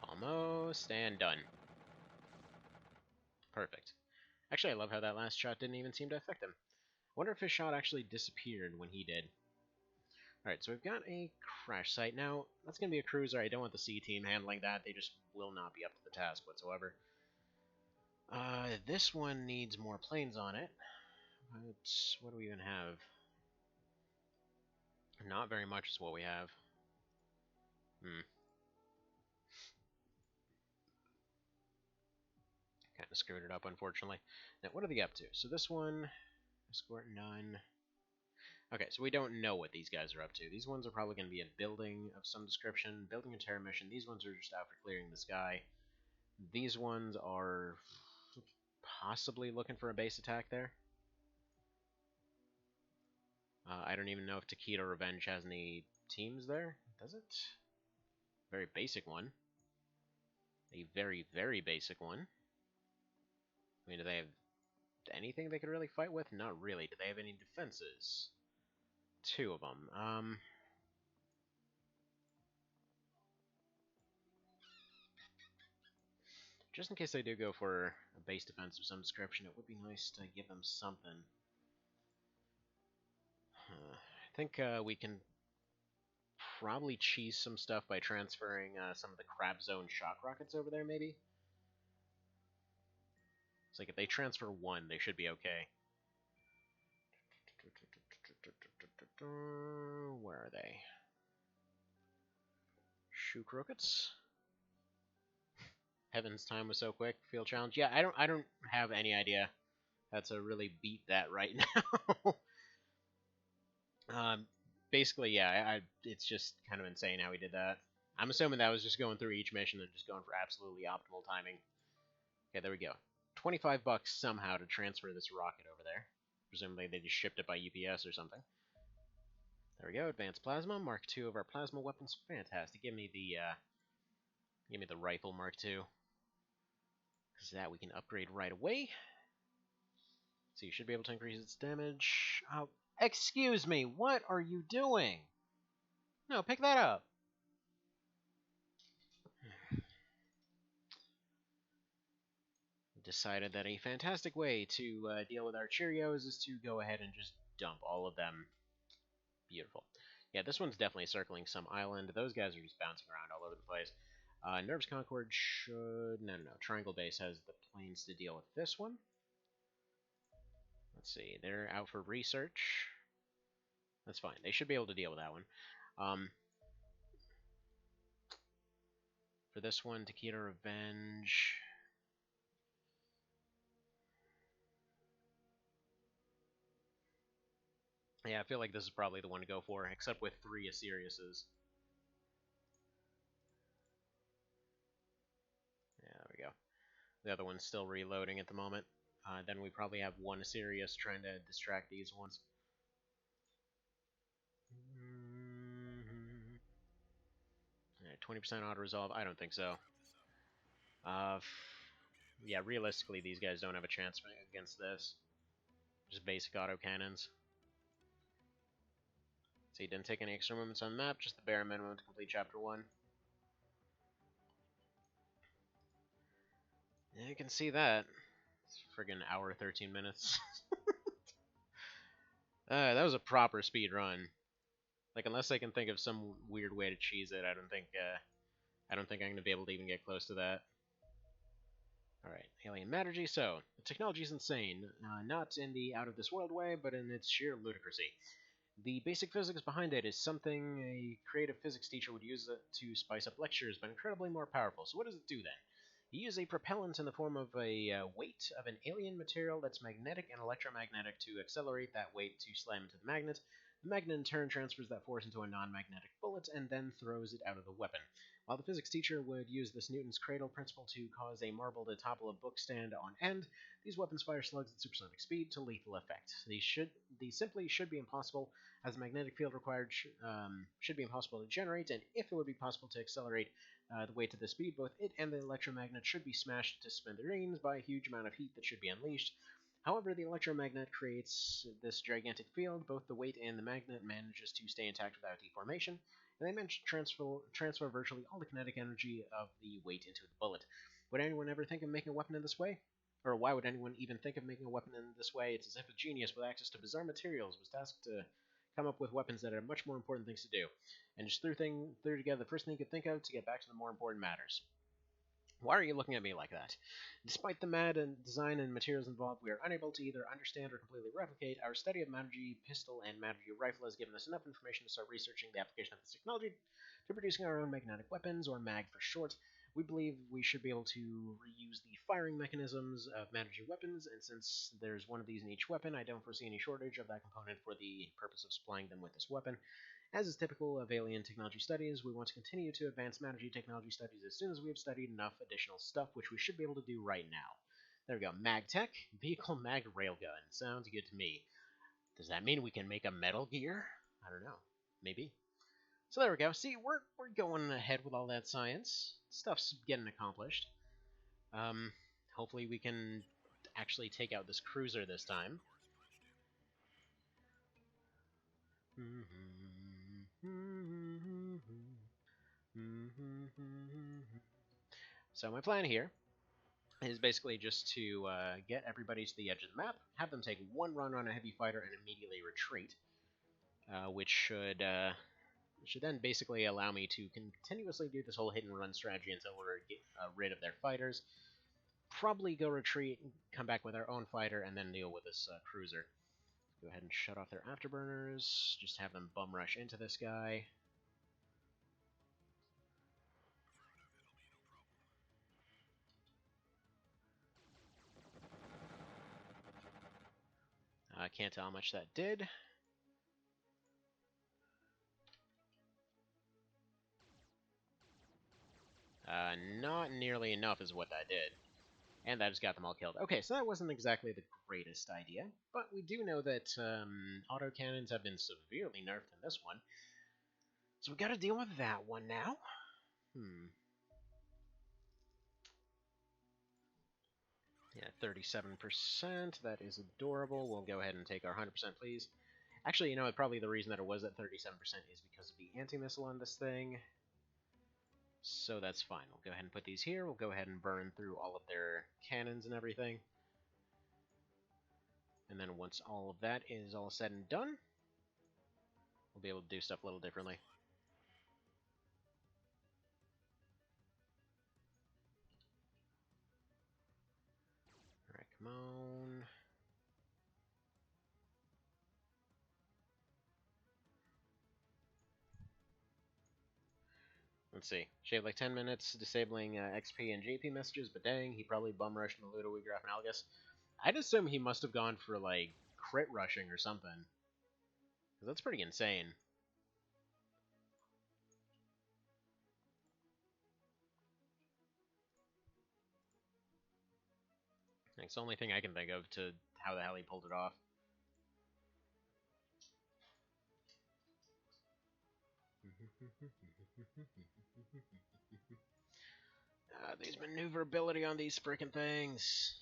Almost, and done. Perfect. Actually, I love how that last shot didn't even seem to affect him. I wonder if his shot actually disappeared when he did. Alright, so we've got a crash site. Now, that's going to be a cruiser. I don't want the C team handling that. They just will not be up to the task whatsoever. This one needs more planes on it. What do we even have? Not very much is what we have. Kind of screwed it up, unfortunately. Now, what are they up to? So this one, escort none. Okay, so we don't know what these guys are up to. These ones are probably going to be a building of some description, building a terror mission. These ones are just out for clearing the sky. These ones are possibly looking for a base attack there. I don't even know if Taquito Revenge has any teams there. Does it? Very basic one. A very, very basic one. I mean, do they have anything they could really fight with? Not really. Do they have any defenses? 2 of them. Just in case they do go for a base defense of some description, it would be nice to give them something. I think we can probably cheese some stuff by transferring some of the Crab Zone shock rockets over there, maybe? It's like if they transfer 1, they should be okay. Where are they? Shoot rockets. Heaven's time was so quick. Field challenge. Yeah, I don't have any idea how to really beat that right now. Basically, yeah, it's just kind of insane how he did that. I'm assuming that was just going through each mission and just going for absolutely optimal timing. Okay, there we go. $25 somehow to transfer this rocket over there. Presumably they just shipped it by UPS or something. There we go. Advanced plasma, Mark II of our plasma weapons. Fantastic. Give me the rifle Mark II. Because that we can upgrade right away. So you should be able to increase its damage. Oh, excuse me, what are you doing? No, pick that up. Decided that a fantastic way to deal with our Cheerios is to go ahead and just dump all of them. Beautiful. Yeah, this one's definitely circling some island. Those guys are just bouncing around all over the place. Nerves Concord should... No. Triangle Base has the planes to deal with this one. Let's see. They're out for research. That's fine. They should be able to deal with that one. For this one, Takeda Revenge... Yeah, I feel like this is probably the one to go for, except with 3 Asiriuses. Yeah, there we go. The other one's still reloading at the moment. Then we probably have 1 Asirius trying to distract these ones. 20% auto-resolve? I don't think so. Yeah, realistically, these guys don't have a chance against this. Just basic auto-cannons. So you didn't take any extra movements on the map, just the bare minimum to complete Chapter 1. Yeah, you can see that. It's friggin' hour 13 minutes. That was a proper speed run. Like, unless I can think of some weird way to cheese it, I don't think I'm gonna be able to even get close to that. Alright, alien Mattergy. So, the technology is insane. Not in the out-of-this-world way, but in its sheer ludicrousy. The basic physics behind it is something a creative physics teacher would use to spice up lectures, but incredibly more powerful. So what does it do then? You use a propellant in the form of a weight of an alien material that's magnetic and electromagnetic to accelerate that weight to slam into the magnet. The magnet in turn transfers that force into a non-magnetic bullet and then throws it out of the weapon. While the physics teacher would use this Newton's cradle principle to cause a marble to topple a bookstand on end, these weapons fire slugs at supersonic speed to lethal effect. These simply should be impossible, as the magnetic field required should be impossible to generate, and if it would be possible to accelerate the weight to the speed, both it and the electromagnet should be smashed to smithereens by a huge amount of heat that should be unleashed. However, the electromagnet creates this gigantic field. Both the weight and the magnet manages to stay intact without deformation, and they manage to transfer virtually all the kinetic energy of the weight into the bullet. Would anyone ever think of making a weapon in this way? Or why would anyone even think of making a weapon in this way? It's as if a genius with access to bizarre materials was tasked to come up with weapons that had much more important things to do, and just threw together the first thing you could think of to get back to the more important matters. Why are you looking at me like that? Despite the mad design and materials involved, we are unable to either understand or completely replicate. Our study of Mattergy pistol and Mattergy rifle has given us enough information to start researching the application of this technology to producing our own magnetic weapons, or MAG for short. We believe we should be able to reuse the firing mechanisms of Mattergy weapons, and since there's one of these in each weapon, I don't foresee any shortage of that component for the purpose of supplying them with this weapon. As is typical of alien technology studies, we want to continue to advance Mattergy technology studies as soon as we have studied enough additional stuff, which we should be able to do right now. There we go. MagTech, Vehicle Mag Railgun. Sounds good to me. Does that mean we can make a Metal Gear? I don't know. Maybe. So there we go. See, we're going ahead with all that science. Stuff's getting accomplished. Hopefully we can actually take out this cruiser this time. So my plan here is basically just to get everybody to the edge of the map, have them take one run on a heavy fighter, and immediately retreat, which should then basically allow me to continuously do this whole hit-and-run strategy until we're rid of their fighters. Probably go retreat, come back with our own fighter, and then deal with this cruiser. Go ahead and shut off their afterburners, just have them bum rush into this guy. I can't tell how much that did. Not nearly enough is what that did. And that just got them all killed. Okay, so that wasn't exactly the greatest idea, but we do know that autocannons have been severely nerfed in this one. So we gotta deal with that one now. Yeah, 37%. That is adorable. We'll go ahead and take our 100%, please. Actually, you know what? Probably the reason that it was at 37% is because of the anti-missile on this thing. So that's fine. We'll go ahead and put these here. We'll go ahead and burn through all of their cannons and everything. And then once all of that is all said and done, we'll be able to do stuff a little differently. Let's see. Shaved like 10 minutes disabling XP and JP messages, but dang, he probably bum rushed in the Ludowigraph and Algus. I'd assume he must have gone for, like, crit rushing or something. Because that's pretty insane. It's the only thing I can think of to how the hell he pulled it off. These maneuverability on these freaking things.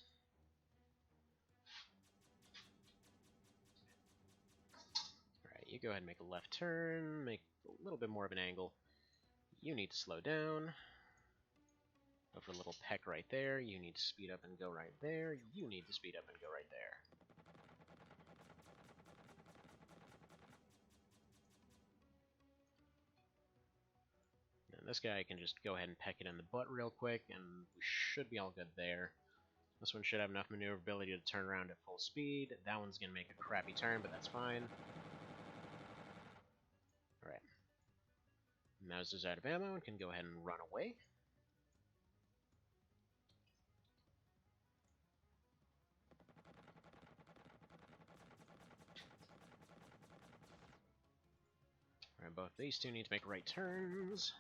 Alright, you go ahead and make a left turn, make a little bit more of an angle. You need to slow down. Go for a little peck right there. You need to speed up and go right there. You need to speed up and go right there. And this guy can just go ahead and peck it in the butt real quick, and we should be all good there. This one should have enough maneuverability to turn around at full speed. That one's going to make a crappy turn, but that's fine. Alright. Mauser's out of ammo and can go ahead and run away. Alright, both these two need to make right turns.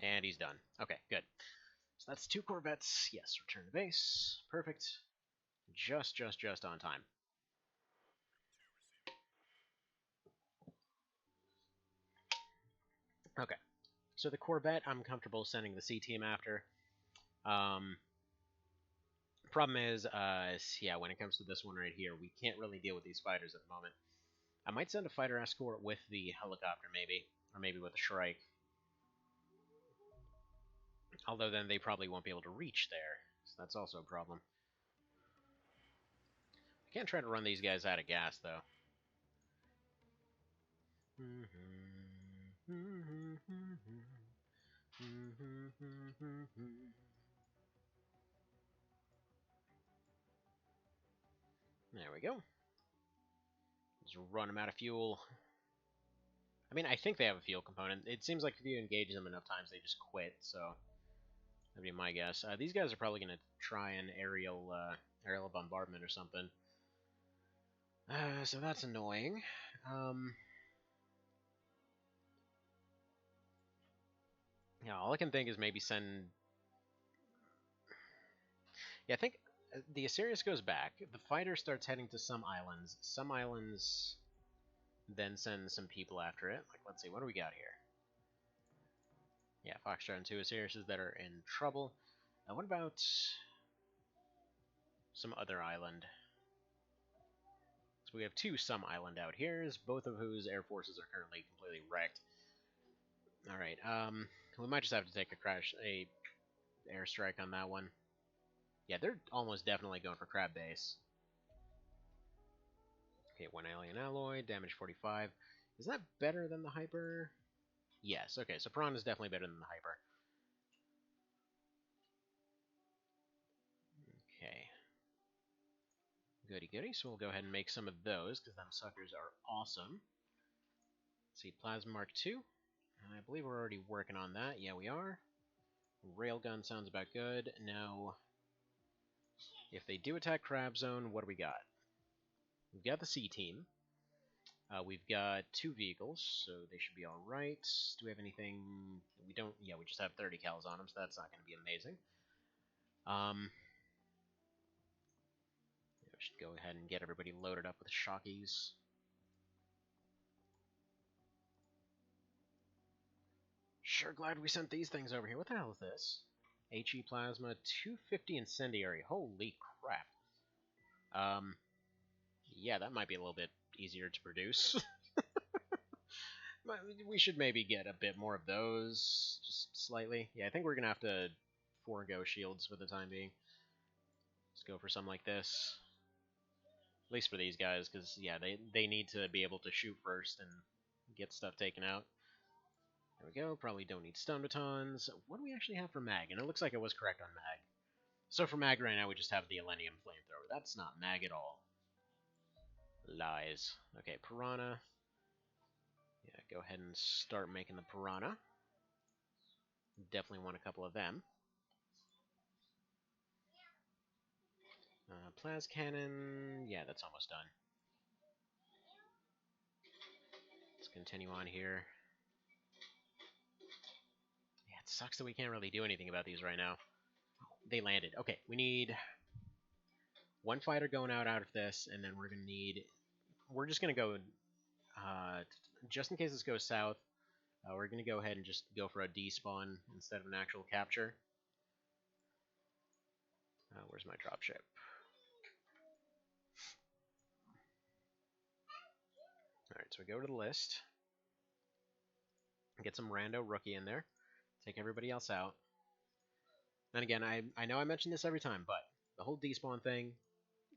And he's done. Okay, good. So that's 2 Corvettes. Yes, return to base. Perfect. Just on time. Okay. So the Corvette, I'm comfortable sending the C team after. Problem is, yeah, when it comes to this one right here, we can't really deal with these fighters at the moment. I might send a fighter escort with the helicopter, maybe. Or maybe with a Shrike. Although then they probably won't be able to reach there. So that's also a problem. I can't try to run these guys out of gas, though. There we go. Just run them out of fuel. I mean, I think they have a fuel component. It seems like if you engage them enough times, they just quit, so that'd be my guess. These guys are probably going to try an aerial bombardment or something. So that's annoying. Yeah, all I can think is maybe send... Yeah, I think the Asirius goes back. The fighter starts heading to some islands. Some islands then send some people after it. Like, let's see, what do we got here? Yeah, Foxtrot and 2 Asiriuses that are in trouble. What about some other island? So we have 2 some island out here, both of whose air forces are currently completely wrecked. Alright, we might just have to take a airstrike on that one. Yeah, they're almost definitely going for Crab Base. Okay, 1 alien alloy, damage 45. Is that better than the Hyper? Yes, okay, so Piranha is definitely better than the Hyper. Okay. Goody goody, so we'll go ahead and make some of those, because them suckers are awesome. Let's see, Plasma Mark II. I believe we're already working on that. Yeah, we are. Railgun sounds about good. Now, if they do attack Crab Zone, what do we got? We've got the C team. We've got 2 vehicles, so they should be alright. Do we have anything? We don't. Yeah, we just have 30 cals on them, so that's not going to be amazing. Yeah, we should go ahead and get everybody loaded up with shockies. Sure glad we sent these things over here. What the hell is this? HE Plasma, 250 Incendiary. Holy crap. Yeah, that might be a little bit easier to produce. We should maybe get a bit more of those, just slightly. Yeah, I think we're going to have to forego shields for the time being. Let's go for something like this. At least for these guys, because, yeah, they need to be able to shoot first and get stuff taken out. There we go. Probably don't need stun batons. What do we actually have for mag? And it looks like I was correct on mag. So for mag right now, we just have the Elenium Flamethrower. That's not mag at all. Lies. Okay, Piranha. Yeah, go ahead and start making the Piranha. Definitely want a couple of them. Plas Cannon. Yeah, that's almost done. Let's continue on here. Yeah, it sucks that we can't really do anything about these right now. They landed. Okay, we need one fighter going out of this, and then we're going to need... We're just going to go... just in case this goes south, we're going to go ahead and just go for a despawn instead of an actual capture. Where's my dropship? Alright, so we go to the list. Get some rando rookie in there. Take everybody else out. And again, I know I mention this every time, but the whole despawn thing,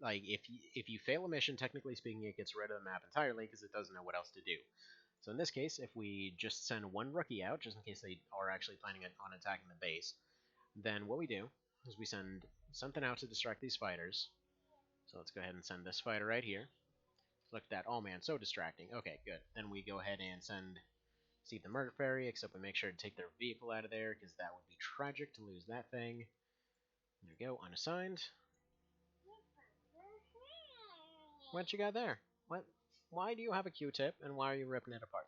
like, if you fail a mission, technically speaking, it gets rid of the map entirely because it doesn't know what else to do. So in this case, if we just send one rookie out, just in case they are actually planning on attacking the base, then what we do is we send something out to distract these fighters. So let's go ahead and send this fighter right here. Look at that. Oh man, so distracting. Okay, good. Then we go ahead and send the Murder Fairy, except we make sure to take their vehicle out of there, because that would be tragic to lose that thing. There we go, unassigned. What you got there? What? Why do you have a Q-tip, and why are you ripping it apart?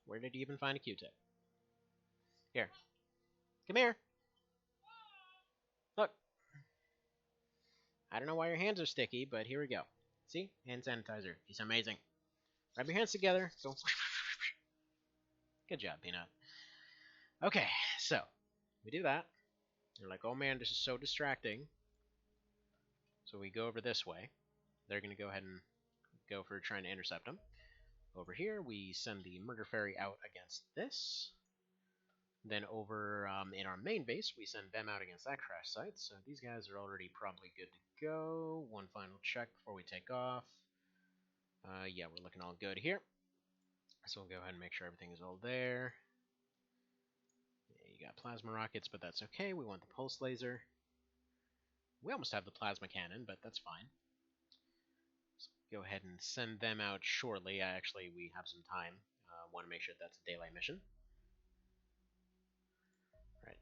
Where did you even find a Q-tip? Here. Come here. Look. I don't know why your hands are sticky, but here we go. See? Hand sanitizer. It's amazing. Rub your hands together. Go. Good job, Peanut. Okay, so we do that. They're like, oh man, this is so distracting. So we go over this way. They're going to go ahead and go for trying to intercept them. Over here, we send the Murder Fairy out against this. Then over in our main base, we send them out against that crash site. So these guys are already probably good to go. One final check before we take off. Yeah, we're looking all good here. So we'll go ahead and make sure everything is all there. Yeah, you got plasma rockets, but that's okay. We want the pulse laser. We almost have the plasma cannon, but that's fine. Go ahead and send them out shortly. We have some time. Want to make sure that's a daylight mission. Right.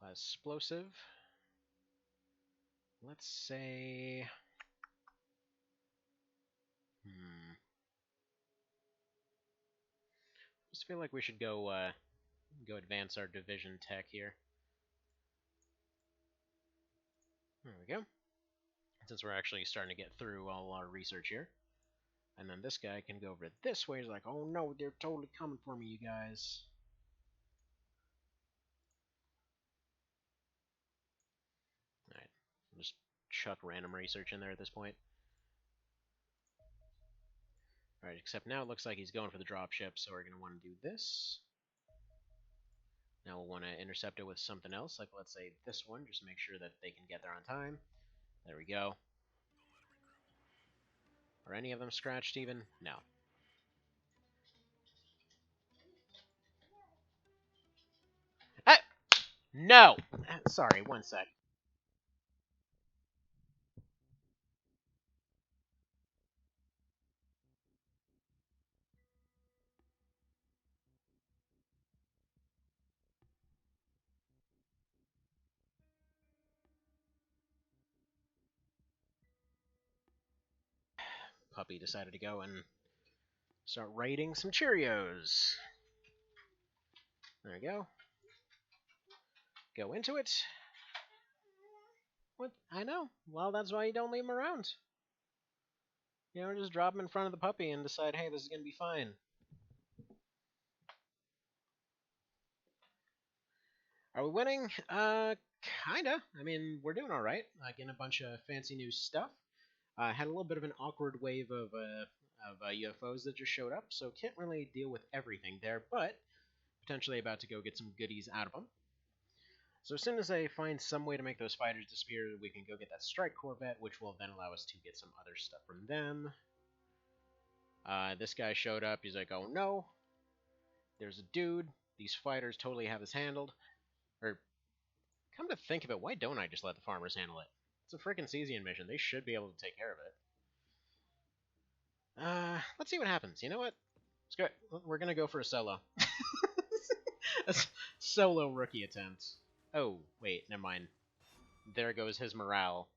Explosive. Let's say... Just feel like we should go advance our division tech here. There we go. Since we're actually starting to get through all our research here. And then this guy can go over this way. He's like, oh no, they're totally coming for me, you guys. Alright, just chuck random research in there at this point. Alright, except now it looks like he's going for the dropship, so we're going to want to do this. Now we'll want to intercept it with something else, like let's say this one, just to make sure that they can get there on time. There we go. Are any of them scratched even? No. Ah! No! Sorry, one sec. Puppy decided to go and start writing some Cheerios. There we go. Go into it. What? I know. Well, that's why you don't leave them around. You know, just drop them in front of the puppy and decide, hey, this is going to be fine. Are we winning? Kinda. I mean, we're doing alright. Getting a bunch of fancy new stuff. Had a little bit of an awkward wave of UFOs that just showed up, so can't really deal with everything there, but potentially about to go get some goodies out of them. So as soon as I find some way to make those fighters disappear, we can go get that strike corvette, which will then allow us to get some other stuff from them. This guy showed up. He's like, oh no, there's a dude. These fighters totally have this handled. Or, come to think of it, why don't I just let the farmers handle it? It's a freaking Cesian mission. They should be able to take care of it. Let's see what happens. You know what? Let's go. We're gonna go for a solo. A solo rookie attempt. Oh, wait, never mind. There goes his morale.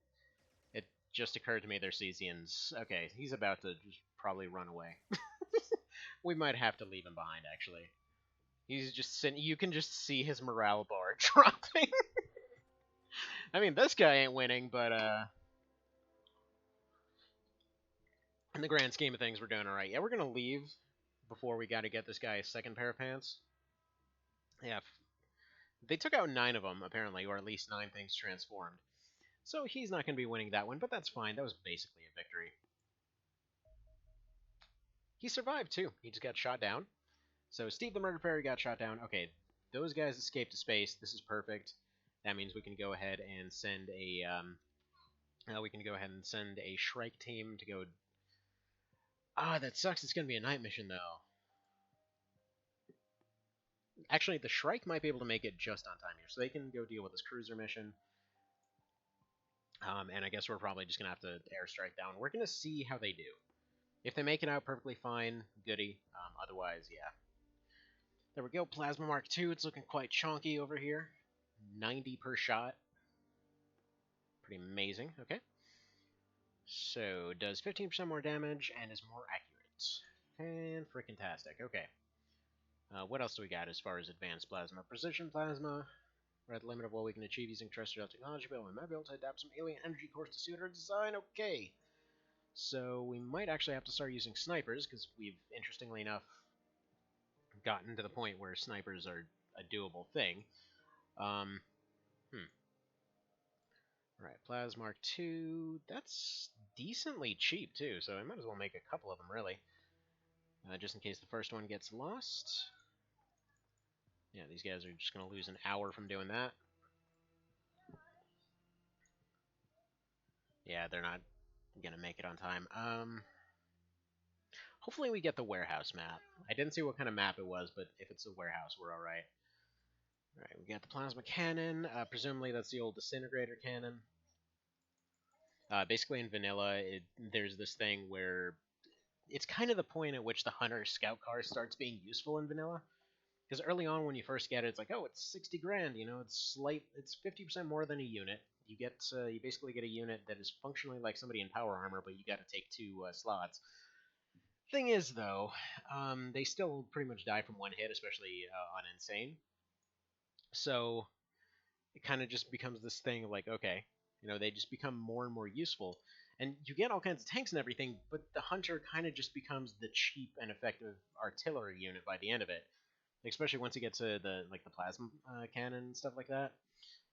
It just occurred to me they're Cesians. Okay, he's about to just probably run away. We might have to leave him behind, actually. He's just sitting. You can just see his morale bar dropping. I mean, this guy ain't winning, but in the grand scheme of things, we're doing all right. Yeah, we're gonna leave before we got to get this guy a second pair of pants. Yeah, they took out 9 of them apparently, or at least 9 things transformed. So he's not gonna be winning that one, but that's fine. That was basically a victory. He survived too. He just got shot down. So Steve the Murder Fairy got shot down. Okay, those guys escaped to space. This is perfect. That means we can go ahead and send a Shrike team to go. Ah, that sucks. It's gonna be a night mission though. Actually, the Shrike might be able to make it just on time here, so they can go deal with this cruiser mission. And I guess we're probably just gonna have to airstrike down. We're gonna see how they do. If they make it out perfectly fine, goody. Otherwise, yeah. There we go, Plasma Mark II. It's looking quite chonky over here. 90 per shot. Pretty amazing. Okay. So, does 15% more damage and is more accurate. And frickin-tastic. Okay. What else do we got as far as advanced plasma? Precision plasma. We're at the limit of what we can achieve using terrestrial technology, but we might be able to adapt some alien energy cores to suit our design. Okay. So we might actually have to start using snipers, because we've, interestingly enough, gotten to the point where snipers are a doable thing. Alright, Plasmark 2, that's decently cheap too, so I might as well make a couple of them, really. Just in case the first one gets lost. Yeah, these guys are just going to lose an hour from doing that. Yeah, they're not going to make it on time. Hopefully we get the warehouse map. I didn't see what kind of map it was, but if it's a warehouse, we're alright. Alright, we got the plasma cannon. Presumably that's the old disintegrator cannon. Basically in vanilla, there's this thing where it's kind of the point at which the hunter scout car starts being useful in vanilla. Because early on when you first get it, it's like, oh, it's 60 grand, you know, it's 50% more than a unit. You basically get a unit that is functionally like somebody in power armor, but you got to take 2 slots. Thing is, though, they still pretty much die from one hit, especially on Insane. So it kind of just becomes this thing of like, okay, you know, they just become more and more useful. And you get all kinds of tanks and everything, but the hunter kind of just becomes the cheap and effective artillery unit by the end of it. Especially once you get to the plasma cannon and stuff like that.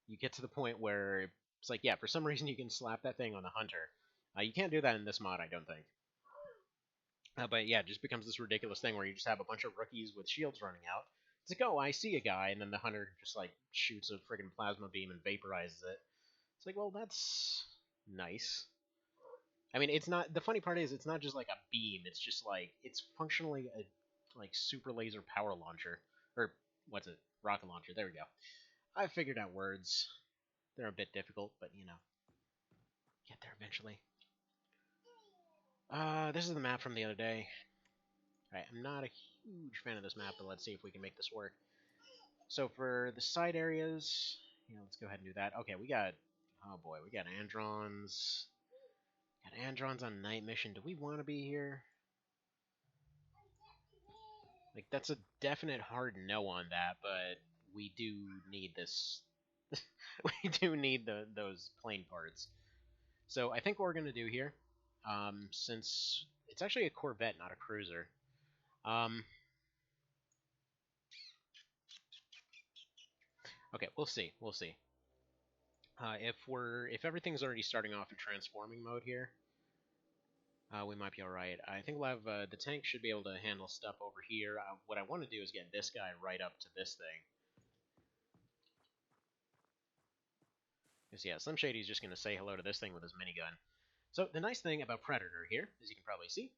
You get to the point where it's like, yeah, for some reason you can slap that thing on the hunter. You can't do that in this mod, I don't think. But yeah, it just becomes this ridiculous thing where you just have a bunch of rookies with shields running out. It's like, oh, I see a guy, and then the hunter just like shoots a friggin' plasma beam and vaporizes it. It's like, well, that's nice. I mean, it's not. The funny part is, it's not just like a beam. It's just like it's functionally a super laser power launcher, or what's it? Rocket launcher. There we go. I figured out words. They're a bit difficult, but you know, get there eventually. This is the map from the other day. Alright, I'm not a huge fan of this map, but let's see if we can make this work. So for the side areas, yeah, let's go ahead and do that. Okay, we got, oh boy, we got Androns. Got Androns on night mission. Do we want to be here? Like, that's a definite hard no on that, but we do need this. We do need those plane parts. So I think what we're going to do here, since it's actually a Corvette, not a cruiser, okay, we'll see. We'll see. If everything's already starting off in transforming mode here, we might be all right. I think we'll have the tank should be able to handle stuff over here. What I want to do is get this guy right up to this thing. Because yeah, Slim Shady's just gonna say hello to this thing with his minigun. So the nice thing about Predator here, as you can probably see,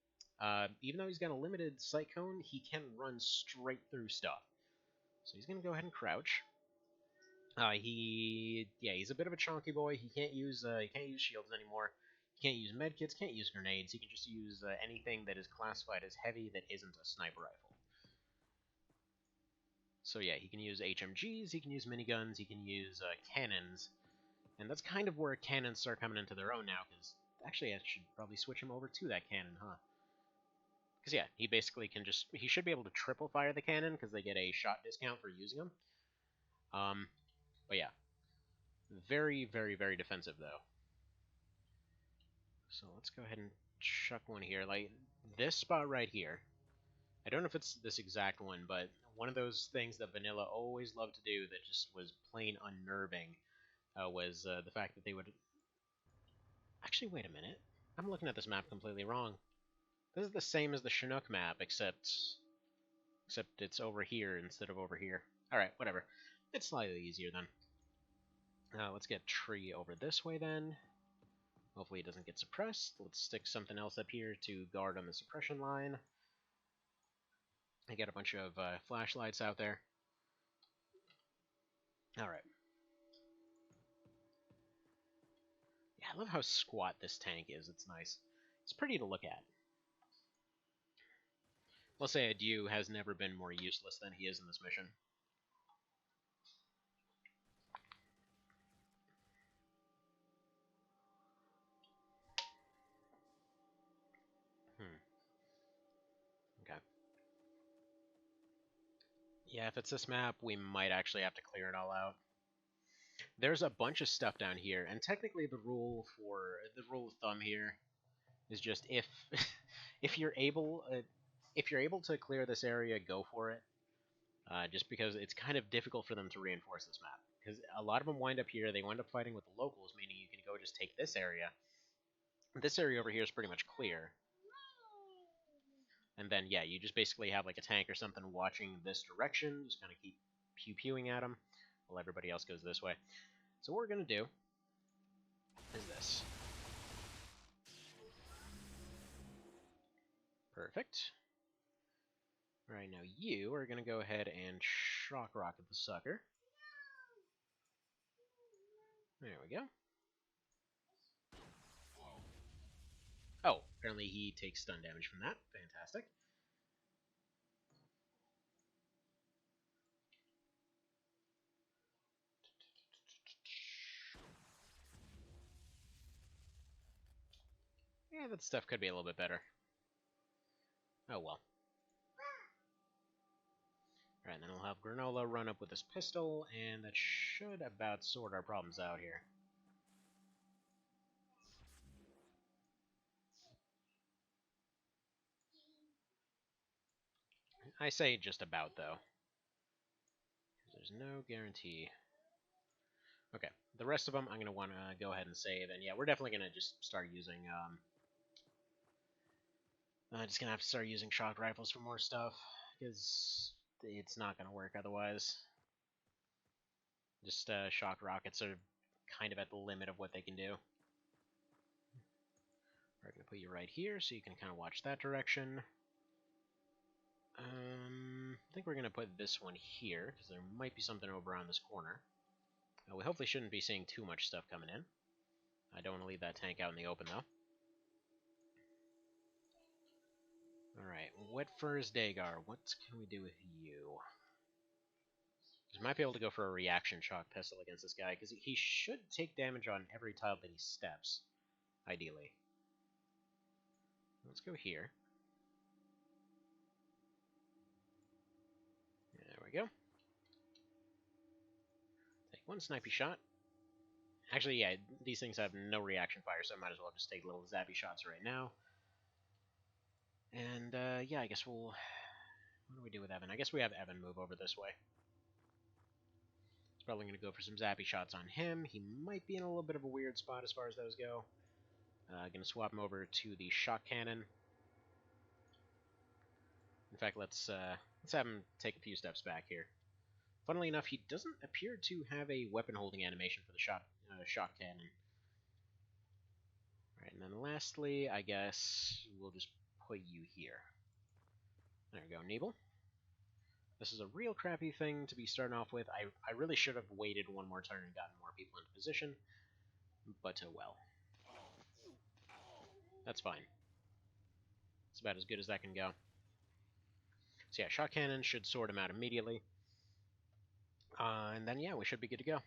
Even though he's got a limited sight cone, he can run straight through stuff. So he's gonna go ahead and crouch. He's a bit of a chonky boy. He can't use shields anymore. He can't use medkits, can't use grenades. He can just use anything that is classified as heavy that isn't a sniper rifle. So yeah, he can use HMGs, he can use miniguns, he can use cannons, and that's kind of where cannons start coming into their own now. Because actually, I should probably switch him over to that cannon, huh? Because yeah, he basically can he should be able to triple fire the cannon because they get a shot discount for using them. But yeah, very, very, very defensive though. So let's go ahead and chuck one here. Like, this spot right here, I don't know if it's this exact one, but one of those things that Vanilla always loved to do that just was plain unnerving was the fact that they would... Actually, wait a minute. I'm looking at this map completely wrong. This is the same as the Chinook map, except it's over here instead of over here. Alright, whatever. It's slightly easier then. Let's get Tree over this way then. Hopefully it doesn't get suppressed. Let's stick something else up here to guard on the suppression line. I got a bunch of flashlights out there. Alright. Yeah, I love how squat this tank is. It's nice. It's pretty to look at. We'll say Adieu has never been more useless than he is in this mission. Okay. Yeah, if it's this map, we might actually have to clear it all out. There's a bunch of stuff down here, and technically the rule of thumb here is just if if you're able to clear this area, go for it. Just because it's kind of difficult for them to reinforce this map. Because a lot of them wind up here, they wind up fighting with the locals, meaning you can go just take this area. This area over here is pretty much clear. And then, yeah, you just basically have like a tank or something watching this direction, just kind of keep pew-pewing at them, while everybody else goes this way. So what we're going to do is this. Perfect. Alright, now you are going to go ahead and shock rocket the sucker. There we go. Oh, apparently he takes stun damage from that. Fantastic. Yeah, that stuff could be a little bit better. Oh well. Alright, then we'll have Granola run up with his pistol, and that should about sort our problems out here. I say just about, though. There's no guarantee. Okay, the rest of them I'm going to want to go ahead and save, and yeah, we're definitely going to just start using, just going to have to start using shock rifles for more stuff, because it's not going to work otherwise. Just, shock rockets are kind of at the limit of what they can do. We're going to put you right here, so you can kind of watch that direction. I think we're going to put this one here, because there might be something over on this corner. We hopefully shouldn't be seeing too much stuff coming in. I don't want to leave that tank out in the open, though. Alright, Wet Furs Dagar, what can we do with you? We might be able to go for a reaction shock pistol against this guy, because he should take damage on every tile that he steps, ideally. Let's go here. There we go. Take one snipey shot. Actually, yeah, these things have no reaction fire, so I might as well just take little zappy shots right now. And, yeah, I guess we'll... What do we do with Evan? I guess we have Evan move over this way. He's probably going to go for some zappy shots on him. He might be in a little bit of a weird spot as far as those go. Going to swap him over to the shock cannon. In fact, let's have him take a few steps back here. Funnily enough, he doesn't appear to have a weapon holding animation for the shock cannon. Alright, and then lastly, I guess we'll just put you here. There we go, Nebel. This is a real crappy thing to be starting off with. I really should have waited one more turn and gotten more people into position, but oh well. That's fine. It's about as good as that can go. So yeah, shot cannon should sort him out immediately. And then yeah, we should be good to go.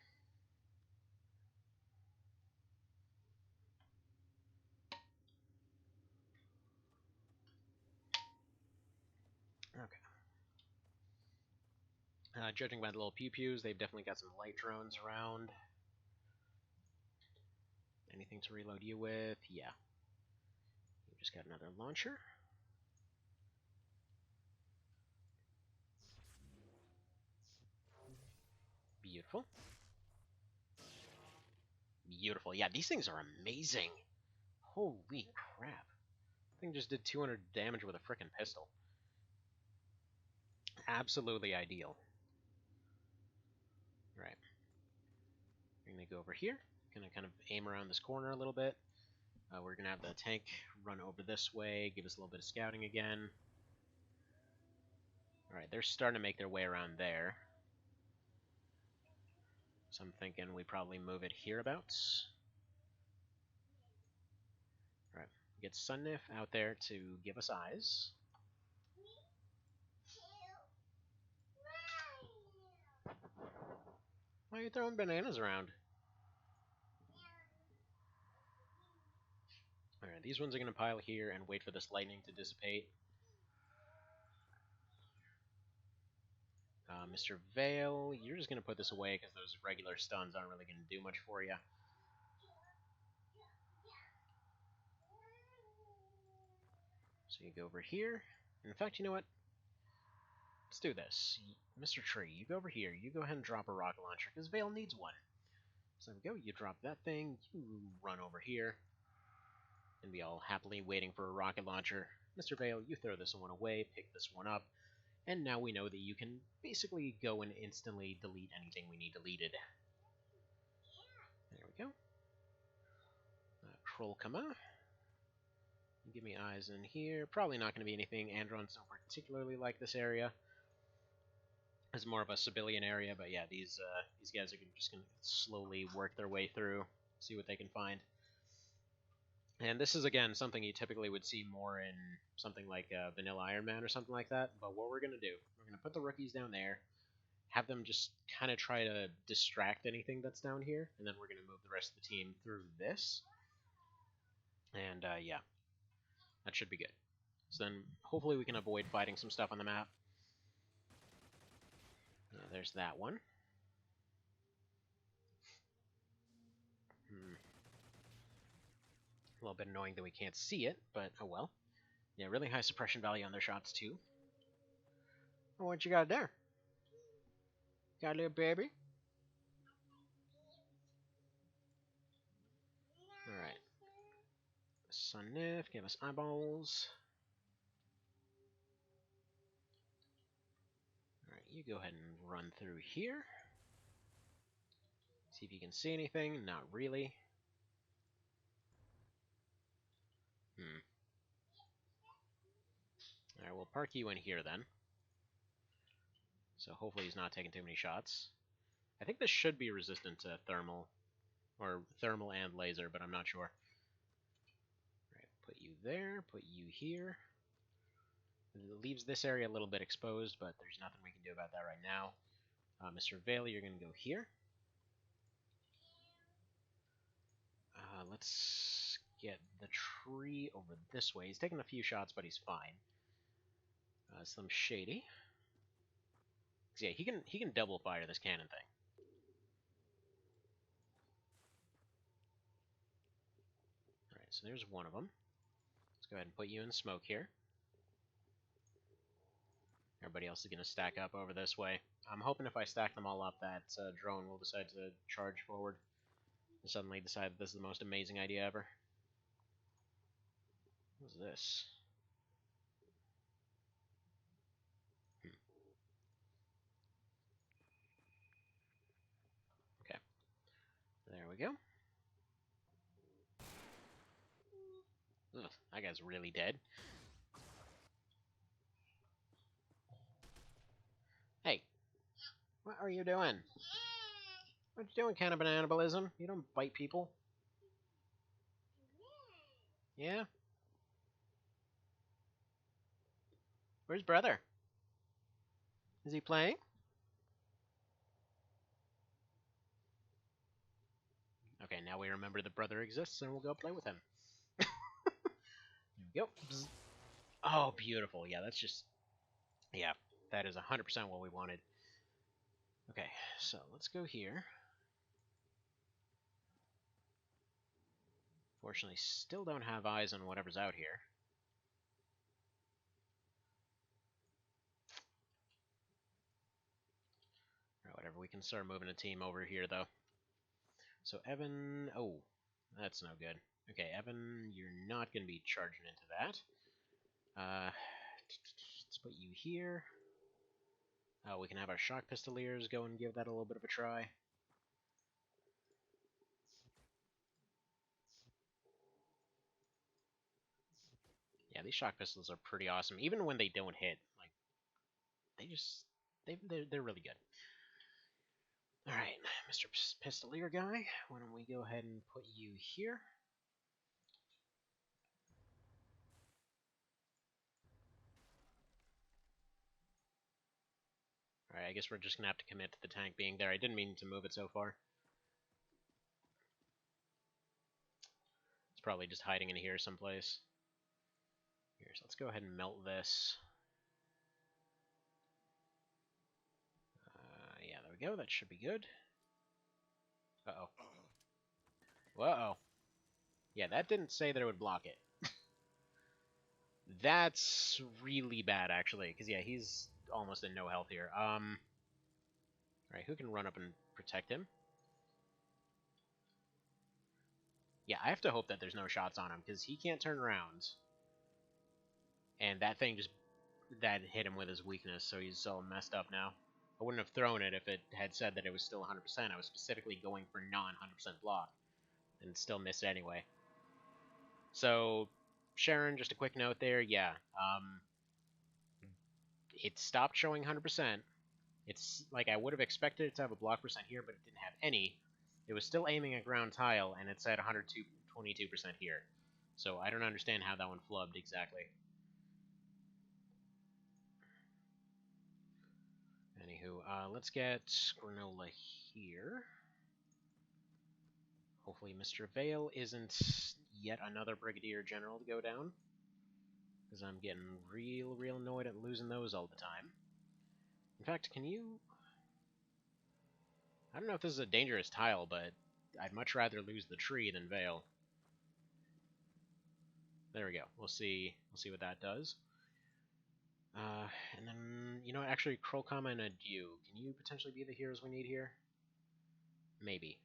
Okay. Judging by the little pew-pews, they've definitely got some light drones around. Anything to reload you with? Yeah. You just got another launcher. Beautiful. Beautiful. Yeah, these things are amazing. Holy crap. I think just did 200 damage with a frickin' pistol. Absolutely ideal. Right. We're going to go over here. Going to kind of aim around this corner a little bit. We're going to have the tank run over this way, give us a little bit of scouting again. Alright, they're starting to make their way around there. So I'm thinking we probably move it hereabouts. Alright, get Sunnif out there to give us eyes. Why are you throwing bananas around? Alright, these ones are going to pile here and wait for this lightning to dissipate. Mr. Vale, you're just going to put this away because those regular stuns aren't really going to do much for you. So you go over here. In fact, you know what? Let's do this. Mr. Tree, you go over here. You go ahead and drop a rocket launcher because Vale needs one. So there we go. You drop that thing. You run over here. And be all happily waiting for a rocket launcher. Mr. Vale, you throw this one away, pick this one up. And now we know that you can basically go and instantly delete anything we need deleted. There we go. Troll Kama. Give me eyes in here. Probably not going to be anything. Androns don't particularly like this area. It's more of a civilian area, but yeah, these guys are just going to slowly work their way through, see what they can find. And this is, again, something you typically would see more in something like Vanilla Ironman or something like that. But what we're going to do, we're going to put the rookies down there, have them just kind of try to distract anything that's down here, and then we're going to move the rest of the team through this. And, yeah, that should be good. So then, hopefully we can avoid fighting some stuff on the map. Yeah, there's that one. A little bit annoying that we can't see it, but oh well. Yeah, really high suppression value on their shots too. Oh, what you got there? Got a little baby? Alright. Sunnif, give us eyeballs. Alright, you go ahead and run through here. See if you can see anything. Not really. Alright, we'll park you in here then. So hopefully he's not taking too many shots. I think this should be resistant to thermal. Or thermal and laser, but I'm not sure. Alright, put you there, put you here. It leaves this area a little bit exposed, but there's nothing we can do about that right now. Mr. Vale, you're going to go here. Let's get the tree over this way. He's taking a few shots, but he's fine. Some shady. Yeah, he can double fire this cannon thing. Alright, so there's one of them. Let's go ahead and put you in smoke here. Everybody else is going to stack up over this way. I'm hoping if I stack them all up that drone will decide to charge forward. And suddenly decide that this is the most amazing idea ever. What's this? Okay. There we go. Ugh, that guy's really dead. are you doing? What you doing, cannibalism? You don't bite people. Yeah? Where's brother? Is he playing? Okay, now we remember that brother exists, and we'll go play with him. Here we go. Bzz. Oh, beautiful. Yeah, that's just... Yeah, that is 100% what we wanted. Okay, so let's go here. Fortunately, still don't have eyes on whatever's out here. Or whatever, we can start moving a team over here, though. So Evan... Oh, that's no good. Okay, Evan, you're not going to be charging into that. Let's put you here. We can have our shock pistoliers go and give that a little bit of a try. Yeah, these shock pistols are pretty awesome. Even when they don't hit, like, they're really good. Alright, Mr. Pistolier guy, why don't we go ahead and put you here? Alright, I guess we're just gonna have to commit to the tank being there. I didn't mean to move it so far. It's probably just hiding in here someplace. Here, so let's go ahead and melt this. Yeah, there we go. That should be good. Uh-oh. Whoa. Yeah, that didn't say that it would block it. That's really bad, actually, because, yeah, he's almost in no health here. Alright, who can run up and protect him? Yeah, I have to hope that there's no shots on him, because he can't turn around. And that thing just... that hit him with his weakness, so he's all messed up now. I wouldn't have thrown it if it had said that it was still 100%. I was specifically going for non-100% block, and still missed it anyway. So, Sharon, just a quick note there, yeah. It stopped showing 100%. It's like I would have expected it to have a block percent here, but it didn't have any. It was still aiming at ground tile, and it said 122% here. So I don't understand how that one flubbed exactly. Anywho, let's get Granola here. Hopefully Mr. Vale isn't yet another Brigadier General to go down, because I'm getting real annoyed at losing those all the time. In fact, can you... I don't know if this is a dangerous tile, but I'd much rather lose the tree than Vale. There we go. We'll see what that does. And then, you know, actually, Krolkama and Adieu. Can you potentially be the heroes we need here? Maybe.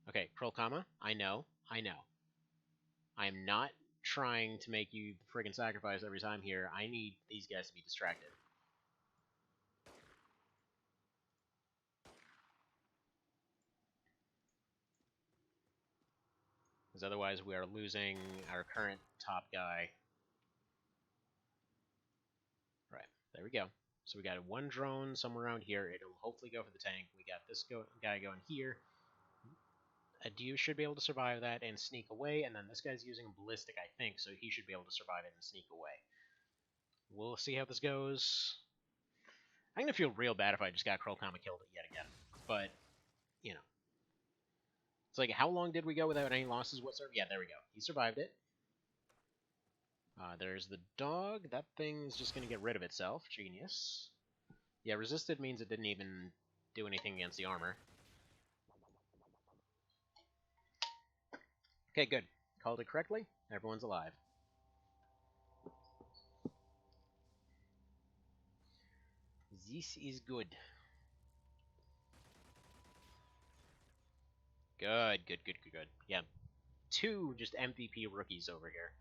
Okay, Krolkama, I know. I'm not trying to make you friggin' sacrifice every time here. I need these guys to be distracted. Because otherwise we are losing our current top guy. Right, there we go. So we got one drone somewhere around here. It'll hopefully go for the tank. We got this guy going here. Adieu should be able to survive that and sneak away, and then this guy's using a ballistic, I think, so he should be able to survive it and sneak away. We'll see how this goes. I'm gonna feel real bad if I just got Krolkama killed yet again. But, you know. It's like, how long did we go without any losses whatsoever? Yeah, there we go. He survived it. There's the dog. That thing's just gonna get rid of itself. Genius. Yeah, resisted means it didn't even do anything against the armor. Okay, good. Called it correctly. Everyone's alive. This is good. Good. Yeah, 2 just MVP rookies over here.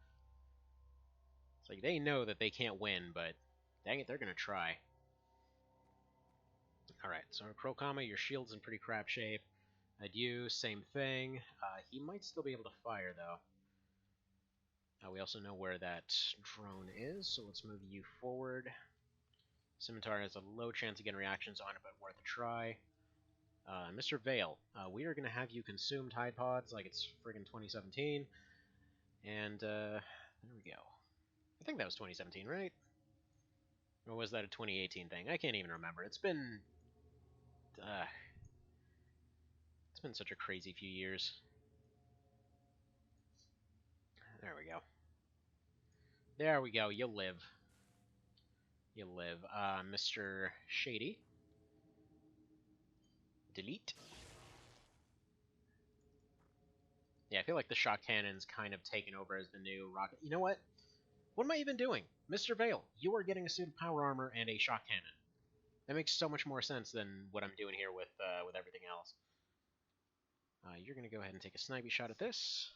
It's like, they know that they can't win, but dang it, they're gonna try. Alright, so Krolkama, your shield's in pretty crap shape. Adieu, same thing. He might still be able to fire, though. We also know where that drone is, so let's move you forward. Scimitar has a low chance of getting reactions on it, but worth a try. Mr. Vale, we are going to have you consume Tide Pods like it's friggin' 2017. And, there we go. I think that was 2017, right? Or was that a 2018 thing? I can't even remember. It's been such a crazy few years. There we go. There we go. You live. You live. Mr. Shady. Delete. Yeah, I feel like the shock cannon's kind of taken over as the new rocket. You know what? What am I even doing? Mr. Vale, you are getting a suit of power armor and a shock cannon. That makes so much more sense than what I'm doing here with everything else. You're going to go ahead and take a snipey shot at this.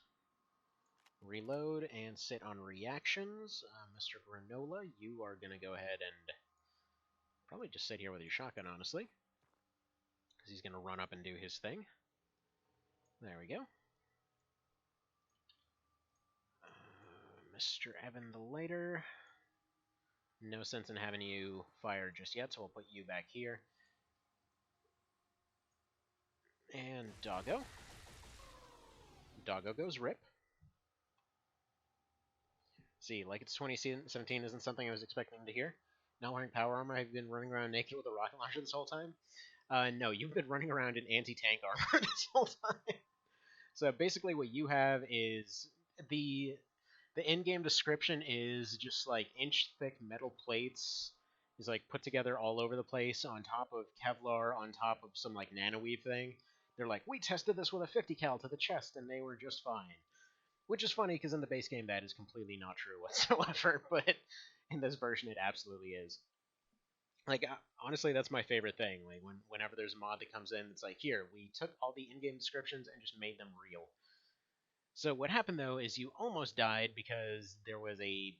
Reload and sit on reactions. Mr. Granola, you are going to go ahead and probably just sit here with your shotgun, honestly. Because he's going to run up and do his thing. There we go. Mr. Evan the Later. No sense in having you fire just yet, so we'll put you back here. And Doggo. Doggo goes rip. See, like it's 2017 isn't something I was expecting to hear. Not wearing power armor, I've been running around naked with a rocket launcher this whole time. No, you've been running around in anti-tank armor this whole time. So basically what you have is the in-game description is just like inch-thick metal plates. Is like put together all over the place on top of Kevlar, on top of some like nanoweave thing. They're like, we tested this with a 50 cal to the chest and they were just fine. Which is funny because in the base game that is completely not true whatsoever, but in this version it absolutely is. Like, honestly, that's my favorite thing. Like, whenever there's a mod that comes in, it's like, here, we took all the in-game descriptions and just made them real. So what happened, though, is you almost died because there was a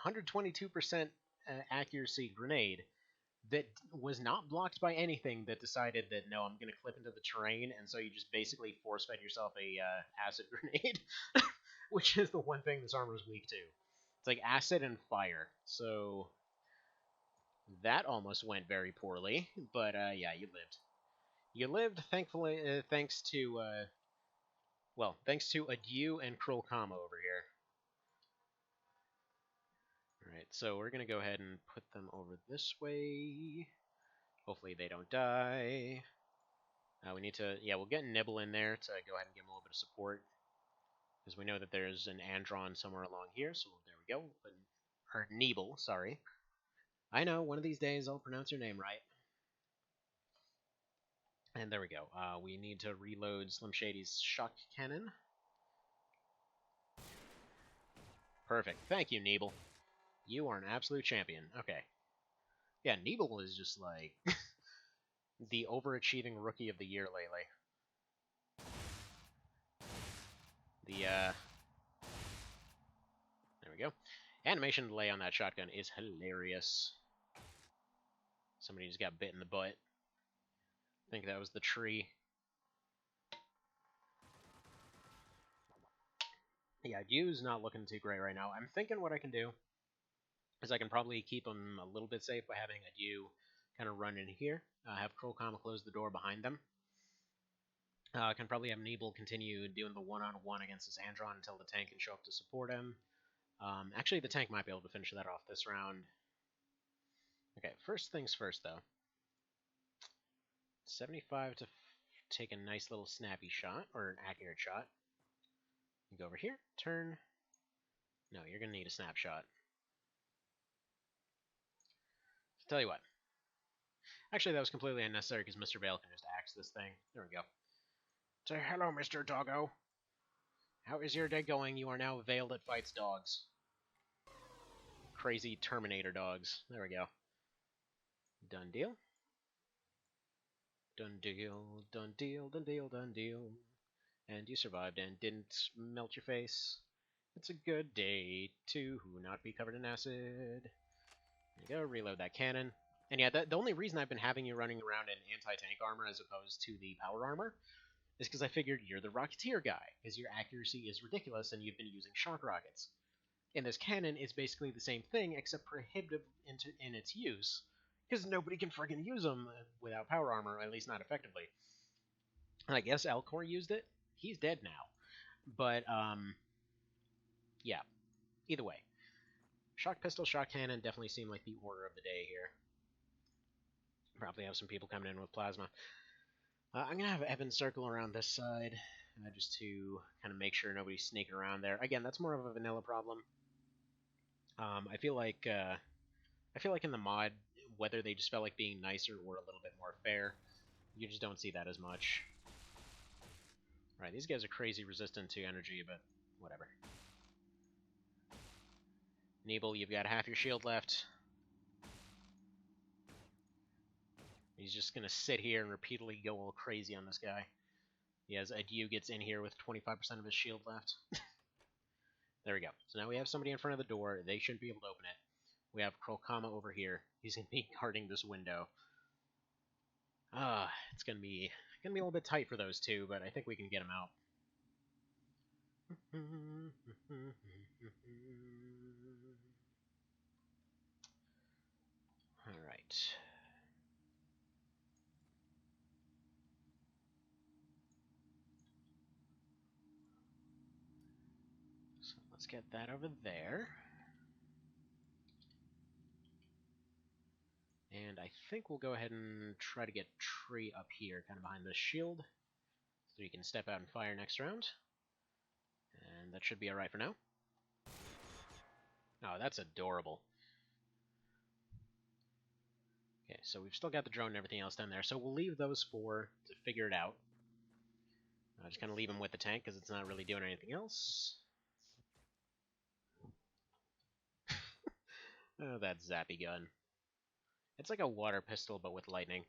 122% accuracy grenade that was not blocked by anything that decided that, no, I'm going to clip into the terrain, and so you just basically force-fed yourself a acid grenade, which is the one thing this armor is weak to. It's like acid and fire, so that almost went very poorly, but yeah, you lived. You lived, thankfully, thanks to, well, thanks to Adieu and Cruel Kama over here. Alright, so we're going to go ahead and put them over this way. Hopefully they don't die. We need to, yeah, we'll get Nibble in there to go ahead and give him a little bit of support. Because we know that there's an Andron somewhere along here, so there we go. Or Neeble, sorry. I know, one of these days I'll pronounce your name right. And there we go. We need to reload Slim Shady's shock cannon. Perfect. Thank you, Neeble. You are an absolute champion. Okay. Yeah, Neeble is just like the overachieving rookie of the year lately. There we go. Animation delay on that shotgun is hilarious. Somebody just got bit in the butt. I think that was the tree. Yeah, Yu's not looking too great right now. I'm thinking what I can do is I can probably keep him a little bit safe by having Yu kind of run in here. Have Cruel Kama close the door behind them. I can probably have Neeble continue doing the one-on-one against this Andron until the tank can show up to support him. Actually, the tank might be able to finish that off this round. Okay, first things first, though. 75 to take a nice little snappy shot, or an accurate shot. You go over here, turn. No, you're going to need a snapshot. Tell you what. Actually, that was completely unnecessary because Mr. Vale can just axe this thing. There we go. Say hello, Mr. Doggo. How is your day going? You are now a Vale that fights dogs. Crazy Terminator dogs. There we go. Done deal. Done deal, done deal, done deal, done deal. And you survived and didn't melt your face. It's a good day to not be covered in acid. There you go, reload that cannon. And yeah, the only reason I've been having you running around in anti-tank armor as opposed to the power armor is because I figured you're the Rocketeer guy, because your accuracy is ridiculous and you've been using shock rockets. And this cannon is basically the same thing, except prohibitive in its use. Because nobody can friggin' use them without power armor, at least not effectively. And I guess Elcor used it. He's dead now. But, yeah. Either way. Shock pistol, shock cannon definitely seem like the order of the day here. Probably have some people coming in with plasma. I'm going to have Evan circle around this side, just to kind of make sure nobody's sneaking around there. Again, that's more of a vanilla problem. I feel like in the mod, whether they just felt like being nicer or a little bit more fair, you just don't see that as much. Right, these guys are crazy resistant to energy, but whatever. Nebel, you've got half your shield left. He's just going to sit here and repeatedly go all crazy on this guy. He has Adieu gets in here with 25% of his shield left. There we go. So now we have somebody in front of the door. They shouldn't be able to open it. We have Krokama over here. He's going to be guarding this window. It's going to be a little bit tight for those two, but I think we can get him out. All right. So let's get that over there. And I think we'll go ahead and try to get Tree up here, kind of behind this shield, so you can step out and fire next round. And that should be alright for now. Oh, that's adorable. Okay, so we've still got the drone and everything else down there, so we'll leave those four to figure it out. I'll just kind of leave them with the tank, because it's not really doing anything else. Oh, that zappy gun. It's like a water pistol, but with lightning.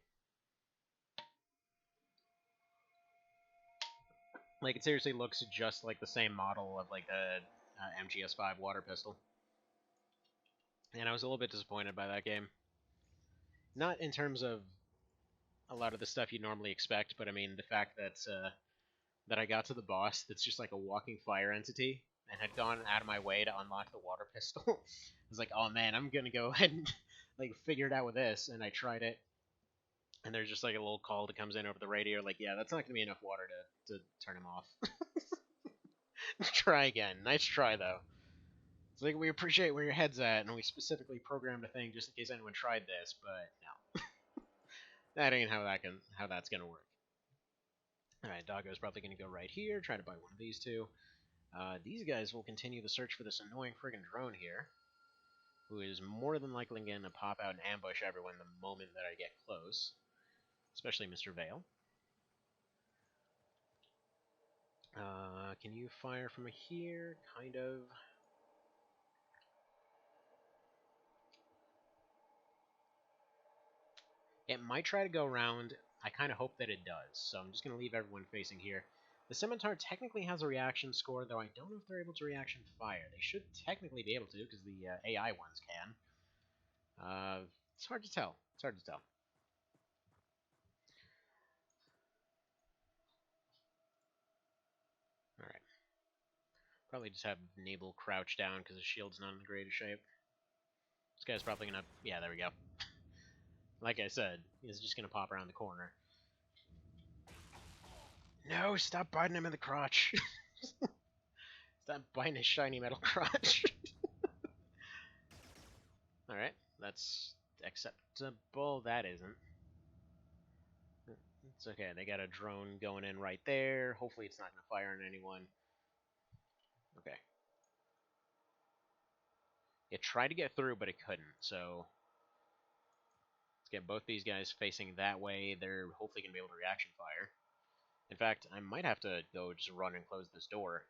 Like, it seriously looks just like the same model of, like, the MGS5 water pistol. And I was a little bit disappointed by that game. Not in terms of a lot of the stuff you normally expect, but I mean, the fact that that I got to the boss that's just like a walking fire entity, and had gone out of my way to unlock the water pistol. I was like, oh man, I'm gonna go ahead and like figure it out with this, and I tried it, and there's just like a little call that comes in over the radio, like, yeah, that's not gonna be enough water to turn him off. Try again. Nice try though. It's like, we appreciate where your head's at, and we specifically programmed a thing just in case anyone tried this, but no. That ain't how that's gonna work. Alright, Doggo's probably gonna go right here, try to buy one of these two. These guys will continue the search for this annoying friggin' drone here, who is more than likely gonna pop out and ambush everyone the moment that I get close. Especially Mr. Vale. Can you fire from here? Kind of. It might try to go around. I kind of hope that it does, so I'm just going to leave everyone facing here. The Scimitar technically has a reaction score, though I don't know if they're able to reaction fire. They should technically be able to, because the AI ones can. It's hard to tell. It's hard to tell. Alright. Probably just have Nabel crouch down, because his shield's not in the greatest shape. This guy's probably going to... Yeah, there we go. Like I said, he's just going to pop around the corner. No, stop biting him in the crotch. Stop biting his shiny metal crotch. Alright, that's acceptable. That isn't. It's okay, they got a drone going in right there. Hopefully it's not going to fire on anyone. Okay. It tried to get through, but it couldn't, so... Let's get both these guys facing that way. They're hopefully going to be able to reaction fire. In fact, I might have to go just run and close this door.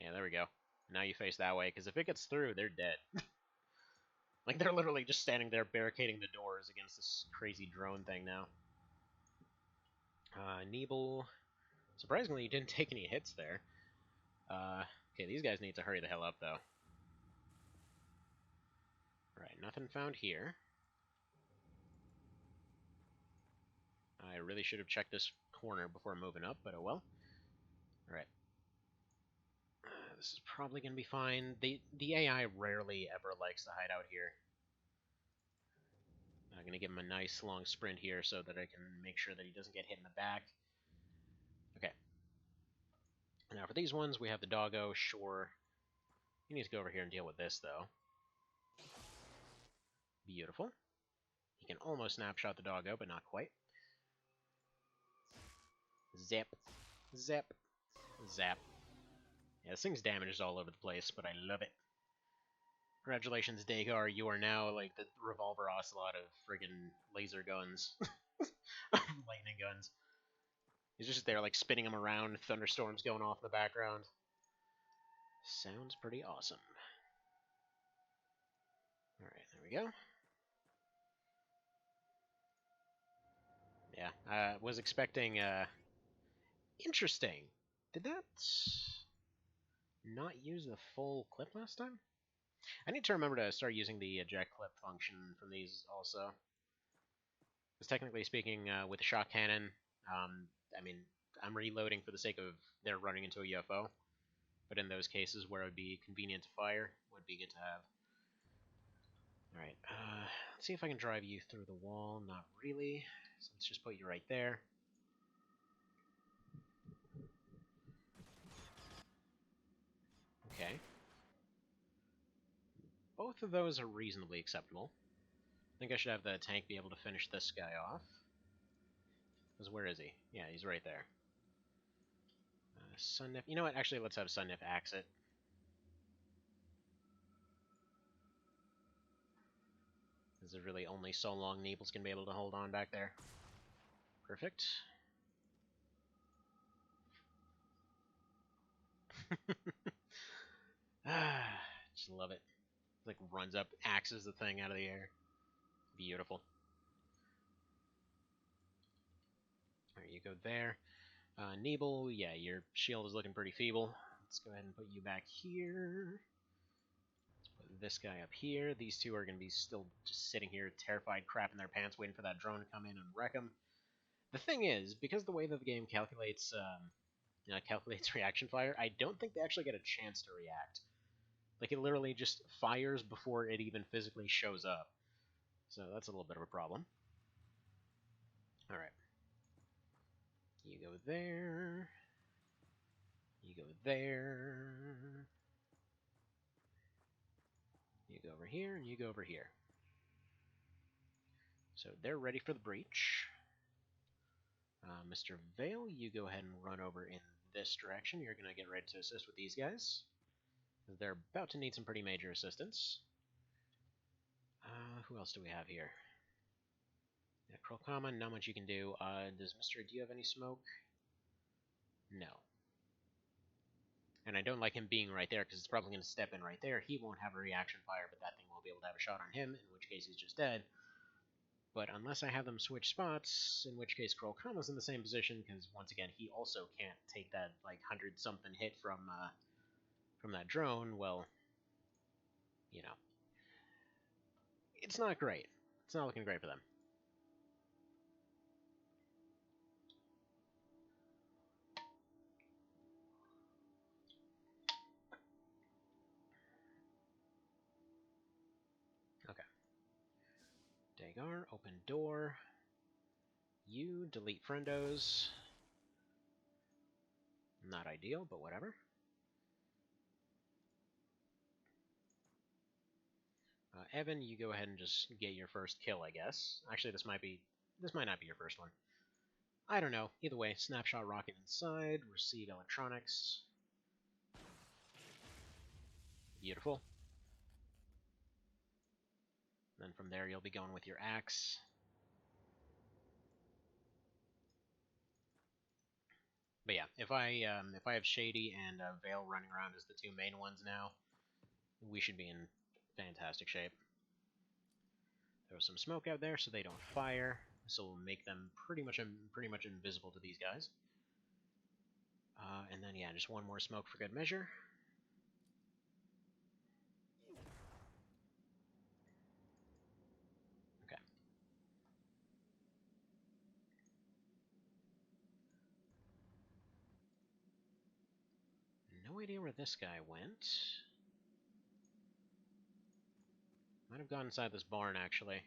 Yeah, there we go. Now you face that way, because if it gets through, they're dead. Like, they're literally just standing there barricading the doors against this crazy drone thing now. Nebel. Surprisingly, you didn't take any hits there. Okay, these guys need to hurry the hell up, though. Alright, nothing found here. I really should have checked this corner before moving up, but oh well. Alright. this is probably going to be fine. The AI rarely ever likes to hide out here. I'm going to give him a nice long sprint here so that I can make sure that he doesn't get hit in the back. Okay. Now for these ones, we have the doggo. Sure. He needs to go over here and deal with this, though. Beautiful. He can almost snapshot the doggo, but not quite. Zip. Zip. Zap. Yeah, this thing's damage is all over the place, but I love it. Congratulations, Dagar. You are now like the revolver ocelot of friggin' laser guns. Lightning guns. He's just there like spinning them around, thunderstorms going off in the background. Sounds pretty awesome. Alright, there we go. Yeah, I was expecting, interesting. Did that not use the full clip last time? I need to remember to start using the eject clip function from these also. Because technically speaking, with the shot cannon, I mean, I'm reloading for the sake of they're running into a UFO. But in those cases where it would be convenient to fire, would be good to have. Alright, let's see if I can drive you through the wall. Not really. So let's just put you right there. Okay. Both of those are reasonably acceptable. I think I should have the tank be able to finish this guy off. Because where is he? Yeah, he's right there. Sunnif. You know what? Actually, let's have Sunnif axe it. Because there's really only so long Neeble's can be able to hold on back there. Perfect. Just love it. Like runs up, axes the thing out of the air. Beautiful. Alright, you go there. Neeble, yeah, your shield is looking pretty feeble. Let's go ahead and put you back here. Let's put this guy up here. These two are going to be still just sitting here, terrified, crapping their pants, waiting for that drone to come in and wreck them. The thing is, because the way that the game calculates reaction fire, I don't think they actually get a chance to react. Like, it literally just fires before it even physically shows up. So that's a little bit of a problem. Alright. You go there. You go there. You go over here, and you go over here. So they're ready for the breach. Mr. Vale, you go ahead and run over in this direction. You're going to get ready to assist with these guys. They're about to need some pretty major assistance. Who else do we have here? Yeah, Krolkama, not much you can do. Do you have any smoke? No. And I don't like him being right there, because it's probably going to step in right there. He won't have a reaction fire, but that thing won't be able to have a shot on him, in which case he's just dead. But unless I have them switch spots, in which case Krolkama's in the same position, because once again, he also can't take that, like, 100-something hit from that drone, well, you know. It's not great. It's not looking great for them. Okay. Dagar, open door. You, delete friendos. Not ideal, but whatever. Evan, you go ahead and just get your first kill, I guess. Actually, this might not be your first one. I don't know. Either way, snapshot rocket inside, receive electronics. Beautiful. Then from there, you'll be going with your axe. But yeah, if I have Shady and Vale running around as the two main ones now, we should be in fantastic shape. Throw some smoke out there so they don't fire. This will make them pretty much invisible to these guys. And then yeah, just one more smoke for good measure. Okay. No no idea where this guy went. Might have gone inside this barn, actually.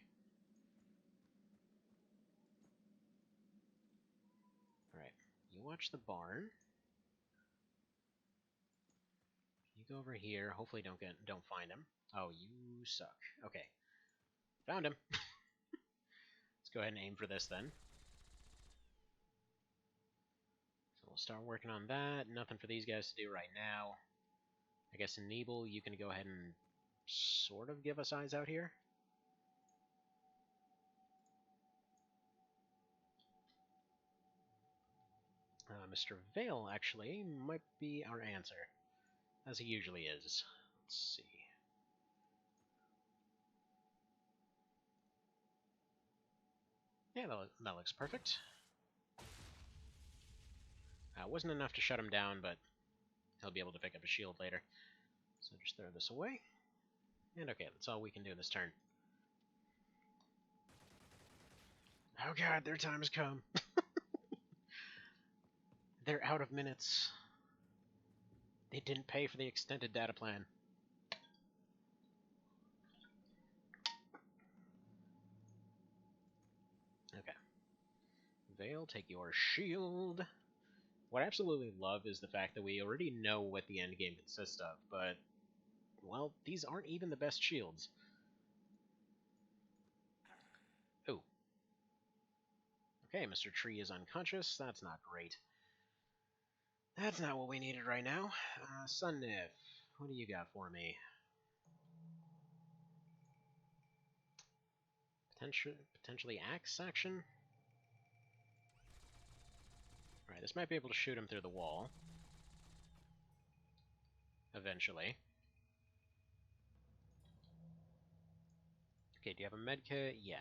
Alright, you watch the barn. You go over here. Hopefully don't find him. Oh, you suck. Okay. Found him. Let's go ahead and aim for this then. So we'll start working on that. Nothing for these guys to do right now. I guess Neeble, you can go ahead and sort of give us eyes out here. Mr. Vale, actually, might be our answer, as he usually is. Let's see. Yeah, that looks perfect. Wasn't enough to shut him down, but he'll be able to pick up a shield later. So just throw this away. And okay, that's all we can do this turn. Oh god, their time has come. They're out of minutes. They didn't pay for the extended data plan. Okay. Vale, take your shield. What I absolutely love is the fact that we already know what the end game consists of, but, well, these aren't even the best shields. Ooh. Okay, Mr. Tree is unconscious. That's not great. That's not what we needed right now. Sunnif, what do you got for me? Potentially axe action? Alright, this might be able to shoot him through the wall. Eventually. Okay, do you have a medkit? Yeah.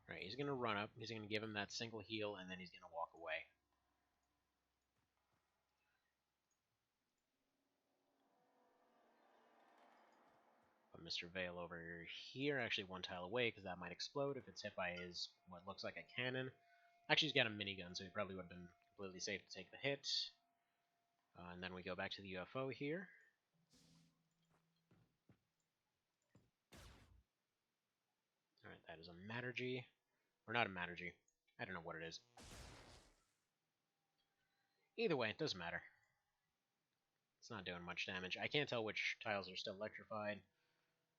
Alright, he's gonna run up, he's gonna give him that single heal, and then he's gonna walk away. Put Mr. Vale over here, actually one tile away, because that might explode if it's hit by his, what looks like a cannon. Actually, he's got a minigun, so he probably would have been completely safe to take the hit. And then we go back to the UFO here. Alright, that is a Mattergy. Or not a Mattergy. I don't know what it is. Either way, it doesn't matter. It's not doing much damage. I can't tell which tiles are still electrified,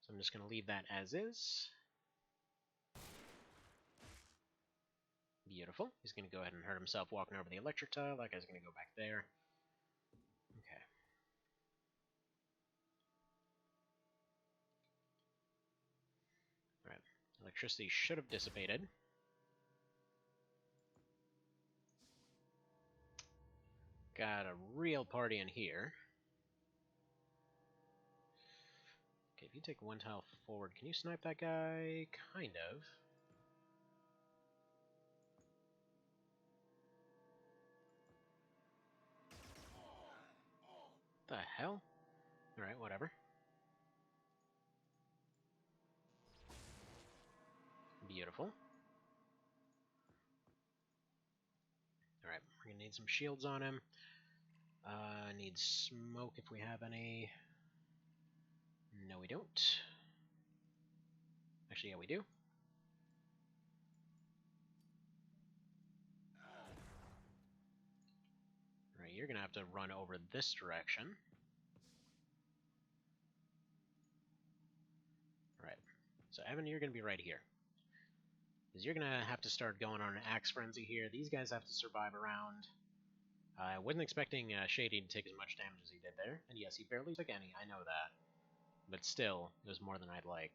so I'm just going to leave that as is. Beautiful. He's going to go ahead and hurt himself walking over the electric tile. That guy's going to go back there. Okay. Alright. Electricity should have dissipated. Got a real party in here. Okay, if you take one tile forward, can you snipe that guy? Kind of. The hell? Alright, whatever. Beautiful. Alright, we're gonna need some shields on him. Need smoke if we have any. No, we don't. Actually, yeah, we do. Alright, you're gonna have to run over this direction. Alright, so Evan, you're gonna be right here. Because you're gonna have to start going on an axe frenzy here. These guys have to survive around. I wasn't expecting Shady to take as much damage as he did there. And yes, he barely took any, I know that. But still, it was more than I'd like.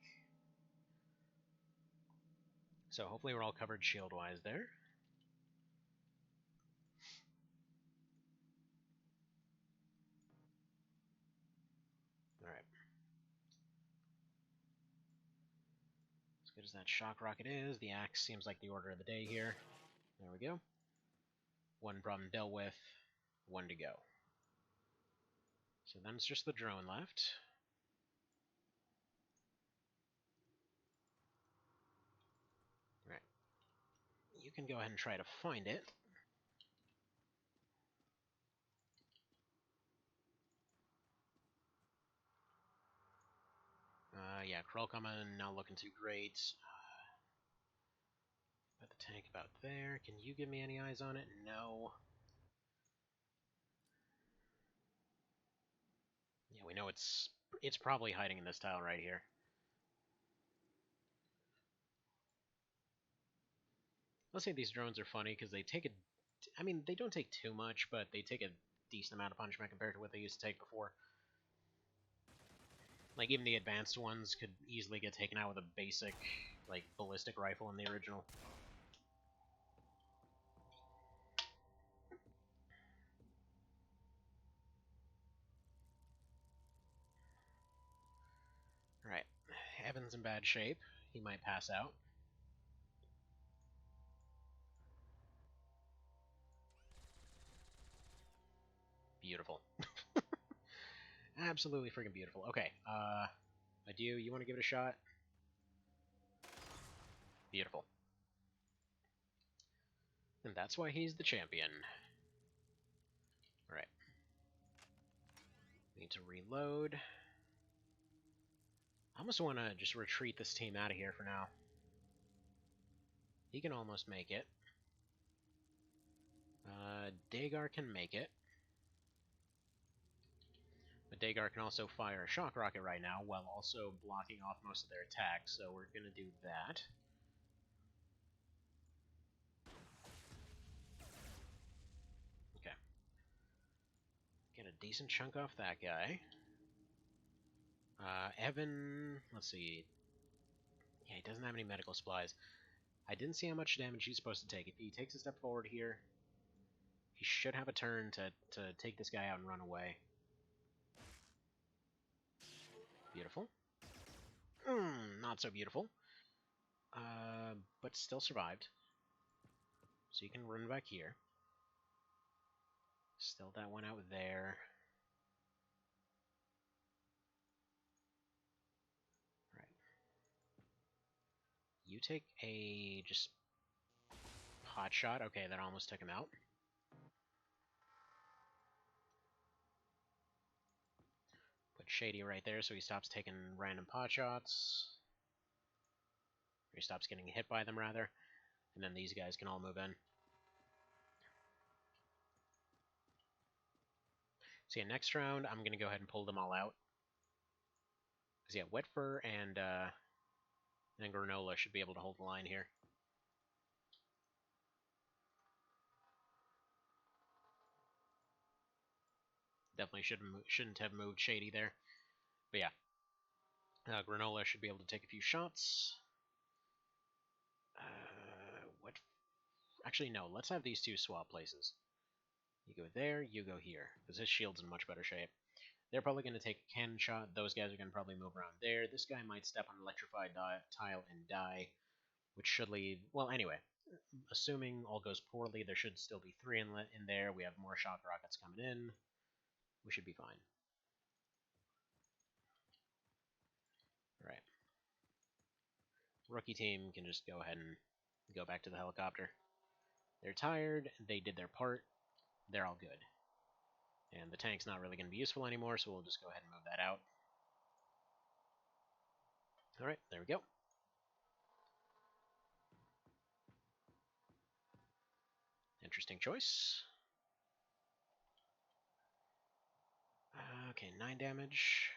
So hopefully we're all covered shield-wise there. Alright. As good as that shock rocket is, the axe seems like the order of the day here. There we go. One problem dealt with, one to go. So then it's just the drone left. Right. You can go ahead and try to find it. Yeah, Krull coming, not looking too great. Put the tank about there. Can you give me any eyes on it? No. Yeah, we know it's probably hiding in this tile right here. Let's say these drones are funny because they take I mean, they don't take too much, but they take a decent amount of punishment compared to what they used to take before. Like, even the advanced ones could easily get taken out with a basic, like, ballistic rifle in the original. Alright, Evan's in bad shape. He might pass out. Beautiful. Absolutely freaking beautiful. Okay, Adieu, you want to give it a shot? Beautiful. And that's why he's the champion. Alright. Need to reload. I almost want to just retreat this team out of here for now. He can almost make it. Dagar can make it. But Dagar can also fire a shock rocket right now while also blocking off most of their attacks, so we're going to do that. Okay. Get a decent chunk off that guy. Evan, let's see. Yeah, he doesn't have any medical supplies. I didn't see how much damage he's supposed to take. If he takes a step forward here, he should have a turn to take this guy out and run away. Beautiful. Not so beautiful. But still survived. So you can run back here. Still that one out there. Right. You take a just pot shot. Okay, that almost took him out. Put Shady right there so he stops taking random pot shots. Or he stops getting hit by them, rather. And then these guys can all move in. So yeah, next round, I'm going to go ahead and pull them all out. Because yeah, Wet Fur and Granola should be able to hold the line here. Definitely shouldn't have moved Shady there. But yeah, Granola should be able to take a few shots. Actually, no, let's have these two swap places. You go there, you go here, because his shield's in much better shape. They're probably going to take a cannon shot. Those guys are going to probably move around there. This guy might step on an electrified tile and die, which should leave... Well, anyway, assuming all goes poorly, there should still be 3 in there. We have more shock rockets coming in. We should be fine. Alright. Rookie team can just go ahead and go back to the helicopter. They're tired. They did their part. They're all good. And the tank's not really going to be useful anymore, so we'll just go ahead and move that out. Alright, there we go. Interesting choice. Okay, 9 damage,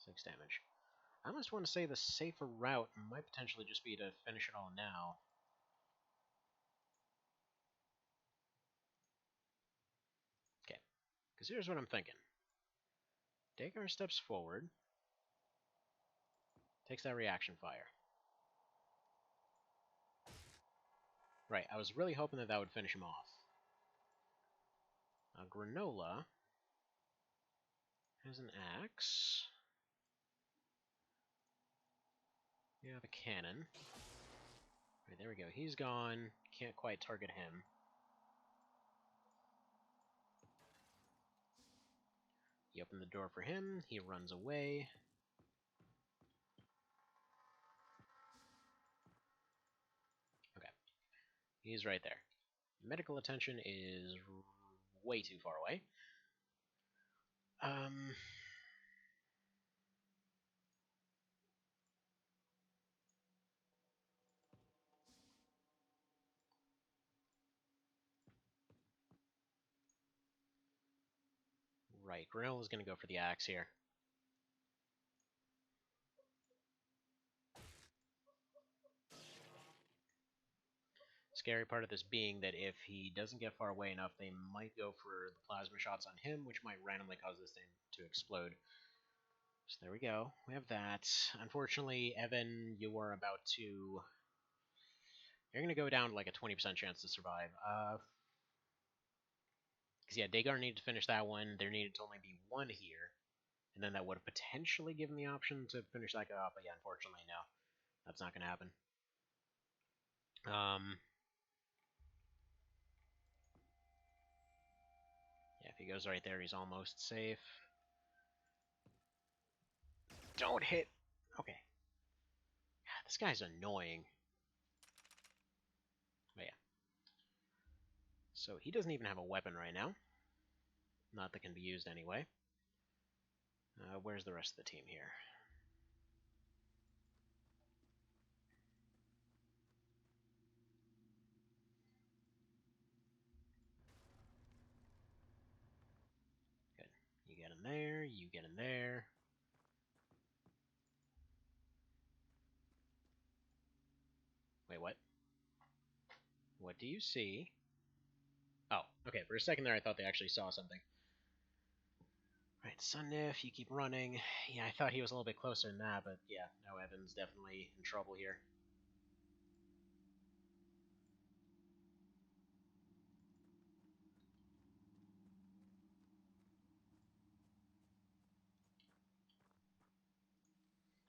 6 damage. I almost want to say the safer route might potentially just be to finish it all now. Okay, because here's what I'm thinking. Dagar steps forward, takes that reaction fire. Right, I was really hoping that that would finish him off. Granola has an axe. Yeah, the cannon. Right, there we go. He's gone. Can't quite target him. You open the door for him. He runs away. Okay. He's right there. Medical attention is way too far away. Alright, Granola's gonna go for the axe here. Scary part of this being that if he doesn't get far away enough, they might go for the plasma shots on him, which might randomly cause this thing to explode. So there we go. We have that. Unfortunately, Evan, you are about to... You're going to go down like a 20% chance to survive. Because, yeah, Dagar needed to finish that one. There needed to only be one here. And then that would have potentially given the option to finish that guy off. But, yeah, unfortunately, no. That's not going to happen. Yeah, if he goes right there, he's almost safe. Don't hit! Okay. God, this guy's annoying. But yeah. So he doesn't even have a weapon right now. Not that can be used anyway. Where's the rest of the team here? Good. You get in there, you get in there. Wait, what? What do you see? Oh, okay, for a second there I thought they actually saw something. Alright, Sunnif, you keep running. Yeah, I thought he was a little bit closer than that, but yeah, no, Evan's definitely in trouble here.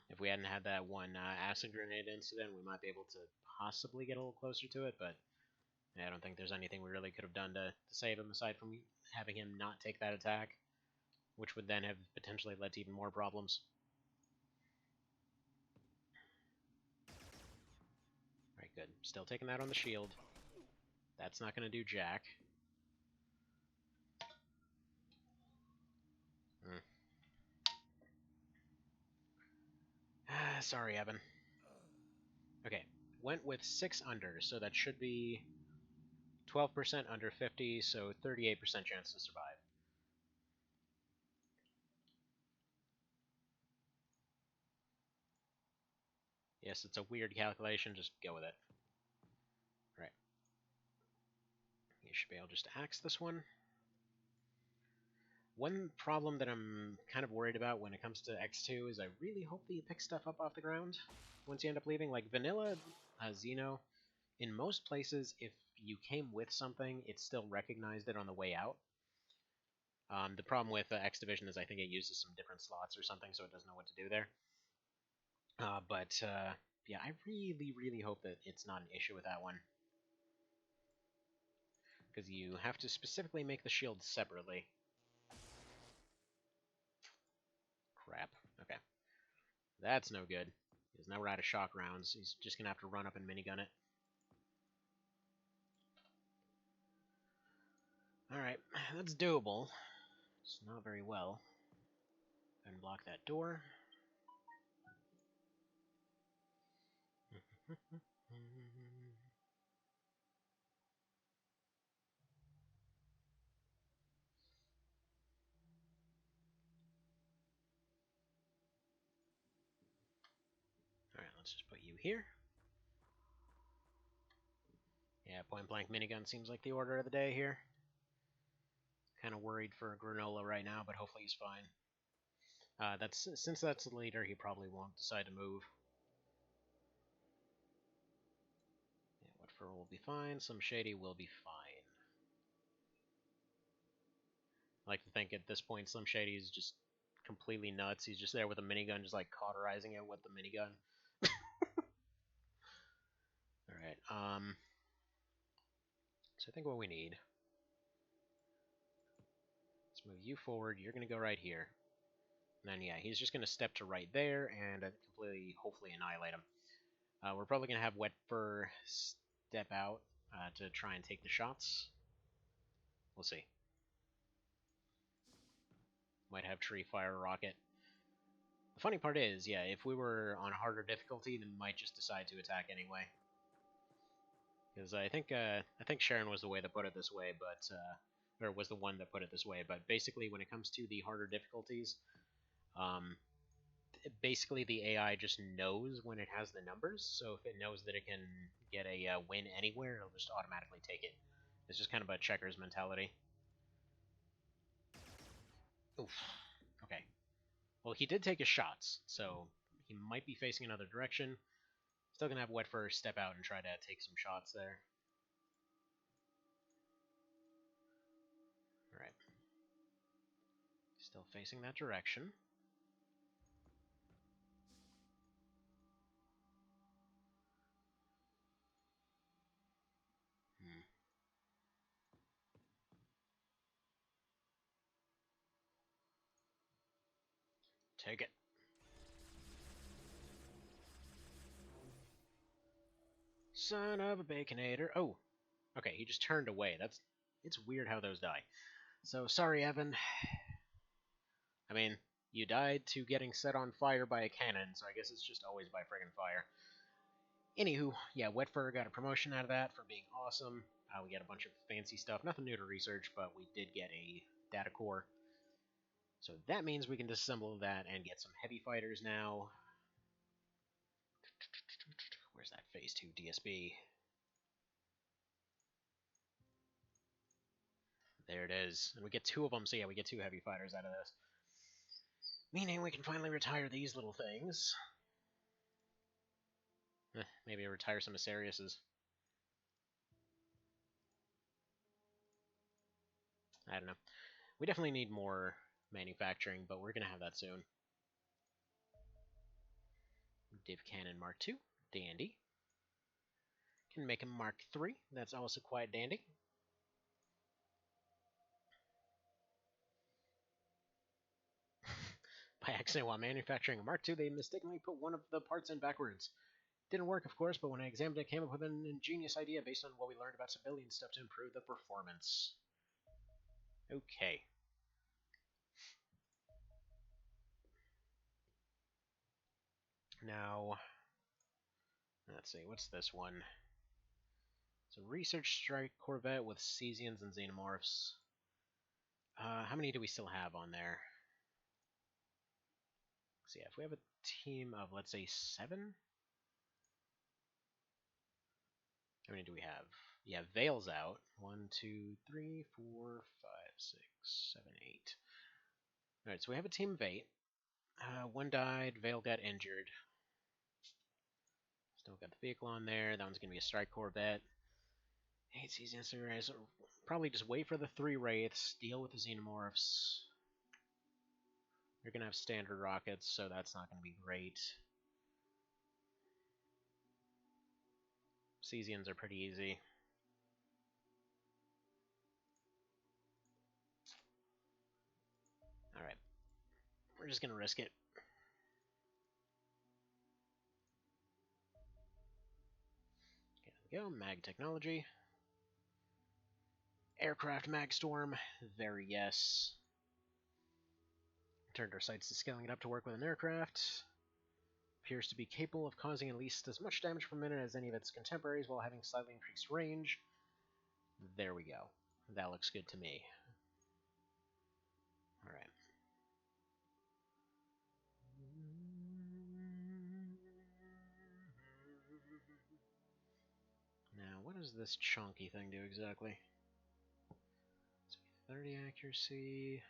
If we hadn't had that one acid grenade incident, we might be able to possibly get a little closer to it, but yeah, I don't think there's anything we really could have done to save him aside from having him not take that attack, which would then have potentially led to even more problems. Alright, good. Still taking that on the shield. That's not going to do jack. Sorry, Evan. Okay, went with 6 under, so that should be 12% under 50, so 38% chance to survive. Yes, it's a weird calculation, just go with it. Right. You should be able just to axe this one. One problem that I'm kind of worried about when it comes to X2 is I really hope that you pick stuff up off the ground once you end up leaving. Like Vanilla Xeno, in most places, if you came with something, it still recognized it on the way out. The problem with X Division is I think it uses some different slots or something, so it doesn't know what to do there. Yeah, I really, really hope that it's not an issue with that one. Because you have to specifically make the shield separately. Crap. Okay. That's no good. Because now we're out of shock rounds. He's just going to have to run up and minigun it. Alright, that's doable. It's not very well. Unblock that door. Alright, let's just put you here. Yeah, point blank minigun seems like the order of the day here. Kind of worried for Granola right now, but hopefully he's fine. Since that's the leader, he probably won't decide to move. Yeah, Whatfor will be fine. Some Shady will be fine. I like to think at this point, Slim Shady is just completely nuts. He's just there with a minigun, just like cauterizing it with the minigun. Alright, so I think what we need... Let's move you forward. You're going to go right here. And then, yeah, he's just going to step to right there and completely, hopefully, annihilate him. We're probably going to have Wetfur step out to try and take the shots. We'll see. Might have Tree fire a rocket. The funny part is, yeah, if we were on harder difficulty, then we might just decide to attack anyway. Because I think Sharon was the way that put it this way, but or was the one that put it this way. But basically, when it comes to the harder difficulties, um, basically the AI just knows when it has the numbers. So if it knows that it can get a win anywhere, it'll just automatically take it. It's just kind of a checkers mentality. Oof. Okay. Well, he did take his shots, so he might be facing another direction. Still gonna have Wet Fur step out and try to take some shots there. Alright. Still facing that direction. Take it. Son of a baconator. Oh, okay, he just turned away. It's weird how those die. So, sorry, Evan. I mean, you died to getting set on fire by a cannon, so I guess it's just always by friggin' fire. Anywho, yeah, Wet Fur got a promotion out of that for being awesome. We got a bunch of fancy stuff. Nothing new to research, but we did get a data core. So that means we can disassemble that and get some heavy fighters now. Where's that Phase 2 DSB? There it is. And we get 2 of them, so yeah, we get 2 heavy fighters out of this. Meaning we can finally retire these little things. Maybe retire some Asariuses. I don't know. We definitely need more manufacturing, but we're going to have that soon. Div Cannon Mark II. Dandy. Can make him Mark III. That's also quite dandy. By accident, while manufacturing a Mark II, they mistakenly put one of the parts in backwards. Didn't work, of course, but when I examined it, I came up with an ingenious idea based on what we learned about civilian stuff to improve the performance. Okay. Now, let's see, what's this one? It's a research strike corvette with Cesians and Xenomorphs. How many do we still have on there? So yeah, if we have a team of, let's say, 7? How many do we have? Yeah, Vale's out. 1, 2, 3, 4, 5, 6, 7, 8. Alright, so we have a team of 8. 1 died, Vale got injured. Still got the vehicle on there. That one's going to be a strike corvette. 8 seasons, so probably just wait for the 3 wraiths, deal with the xenomorphs. You're going to have standard rockets, so that's not going to be great. Cesians are pretty easy. Alright. We're just going to risk it. Okay, there we go. Mag technology. Aircraft mag storm. Very yes. Turned our sights to scaling it up to work with an aircraft. Appears to be capable of causing at least as much damage per minute as any of its contemporaries while having slightly increased range. There we go. That looks good to me. Alright. Now, what does this chunky thing do exactly? So 30 accuracy.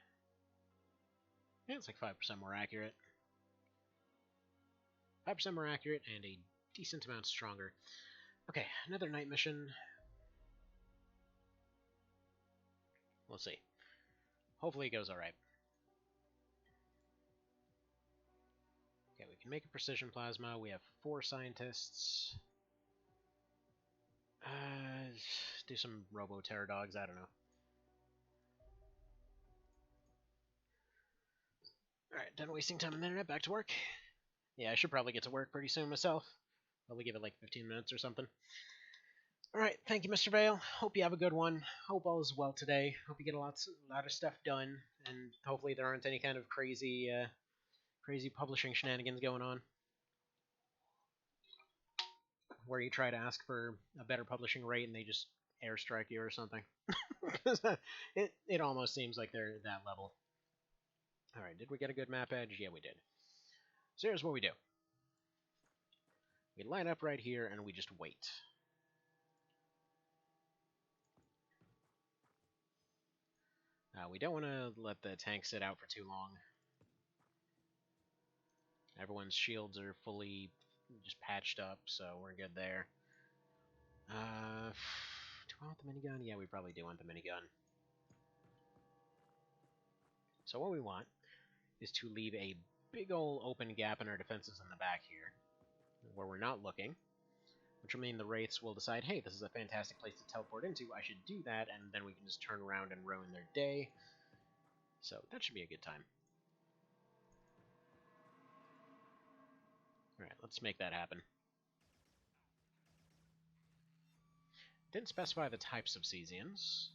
Yeah, it's like 5% more accurate. 5% more accurate and a decent amount stronger. Okay, another night mission. We'll see. Hopefully it goes alright. Okay, we can make a precision plasma. We have 4 scientists. Do some robo-pterodogs, I don't know. Alright, done wasting time on the internet, back to work. Yeah, I should probably get to work pretty soon myself. Probably give it like 15 minutes or something. Alright, thank you, Mr. Vale. Hope you have a good one. Hope all is well today. Hope you get a lot of stuff done, and hopefully there aren't any kind of crazy publishing shenanigans going on, where you try to ask for a better publishing rate and they just airstrike you or something. it almost seems like they're that level. Alright, did we get a good map edge? Yeah, we did. So here's what we do. We line up right here, and we just wait. We don't want to let the tank sit out for too long. Everyone's shields are fully just patched up, so we're good there. Do I want the minigun? Yeah, we probably do want the minigun. So what we want is to leave a big ol' open gap in our defenses in the back here, where we're not looking, which will mean the Wraiths will decide, hey, this is a fantastic place to teleport into, I should do that, and then we can just turn around and ruin their day. So that should be a good time. Alright, let's make that happen. Didn't specify the types of Cesians.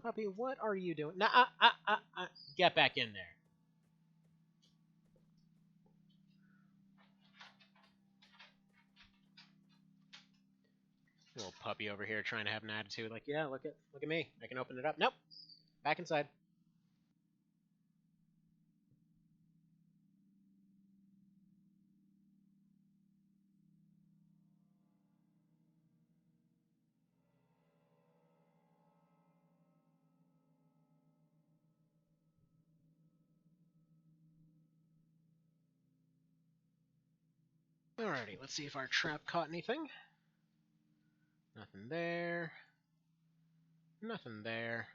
Puppy, what are you doing? Nah, get back in there. Little puppy over here trying to have an attitude like, yeah, look at me. I can open it up. Nope. Back inside. Alrighty, let's see if our trap caught anything. Nothing there. Nothing there.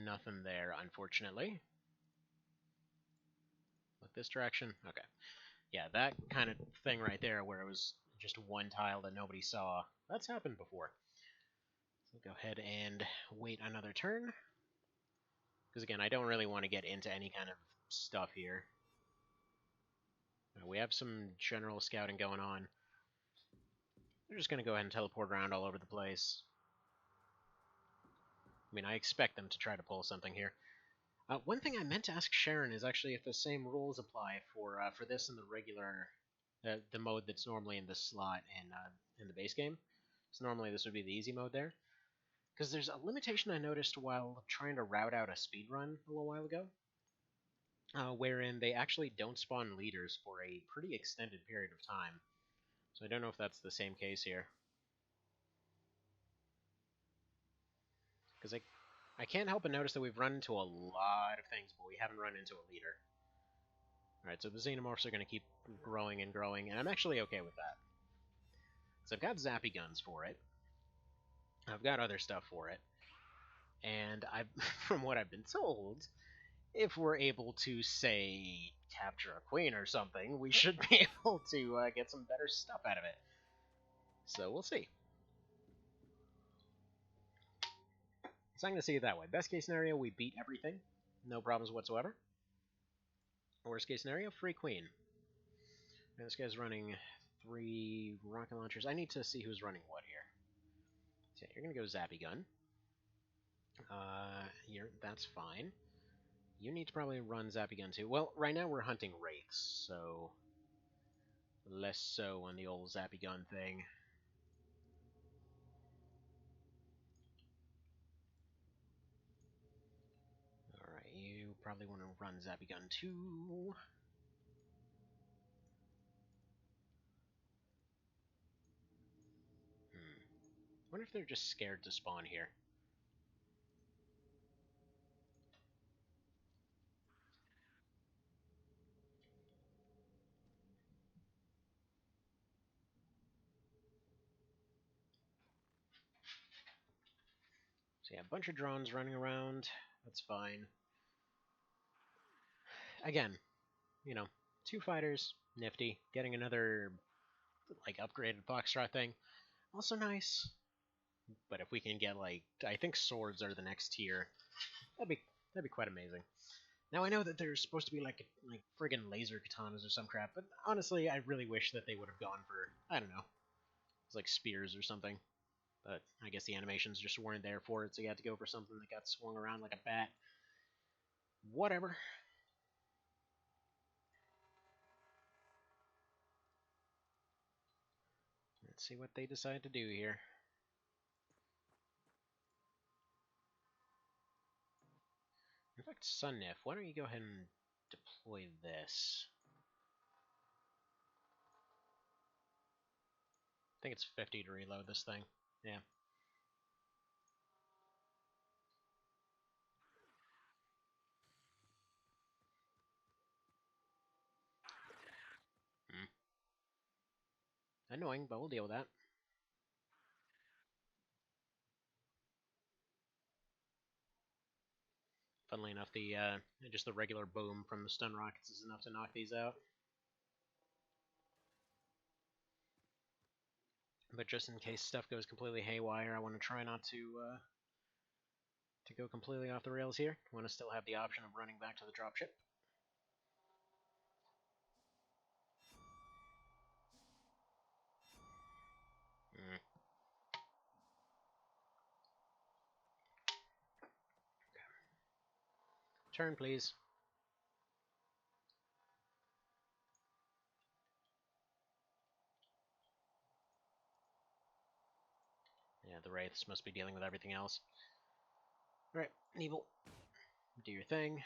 Nothing there, unfortunately. Look this direction. Okay. Yeah, that kind of thing right there where it was just one tile that nobody saw. That's happened before. So go ahead and wait another turn. Because again, I don't really want to get into any kind of stuff here. We have some general scouting going on. They're just going to go ahead and teleport around all over the place. I mean, I expect them to try to pull something here. One thing I meant to ask Sharon is actually if the same rules apply for this and the regular, the mode that's normally in the slot in the base game. So normally this would be the easy mode there. Because there's a limitation I noticed while trying to route out a speedrun a little while ago, wherein they actually don't spawn leaders for a pretty extended period of time. So I don't know if that's the same case here. Because I can't help but notice that we've run into a lot of things, but we haven't run into a leader. Alright, so the Xenomorphs are going to keep growing and growing, and I'm actually okay with that. So I've got Zappy Guns for it. I've got other stuff for it. And from what I've been told, if we're able to, say, capture a queen or something, we should be able to get some better stuff out of it. So we'll see. So I'm going to see it that way. Best case scenario, we beat everything. No problems whatsoever. Worst case scenario, free queen. And this guy's running 3 rocket launchers. I need to see who's running what here. So yeah, you're going to go Zappy Gun. That's fine. You need to probably run Zappy Gun too. Well, right now we're hunting Wraiths, so less so on the old Zappy Gun thing. Alright, you probably want to run Zappy Gun too. Wonder if they're just scared to spawn here. So yeah, a bunch of drones running around. That's fine. Again, you know, 2 fighters, nifty. Getting another, like, upgraded Foxtrot thing, also nice. But if we can get, like, I think swords are the next tier, that'd be quite amazing. Now I know that there's supposed to be like friggin' laser katanas or some crap, but honestly, I really wish that they would have gone for, I don't know, it's like spears or something. But I guess the animations just weren't there for it, so you had to go for something that got swung around like a bat. Whatever. Let's see what they decide to do here. In fact, Sunnif, why don't you go ahead and deploy this? I think it's 50 to reload this thing. Yeah. Annoying, but we'll deal with that. Funnily enough, just the regular boom from the stun rockets is enough to knock these out. But just in case stuff goes completely haywire, I want to try not to go completely off the rails here. I want to still have the option of running back to the dropship. Okay. Turn, please. Yeah, the Wraiths must be dealing with everything else. Alright, Evil. Do your thing.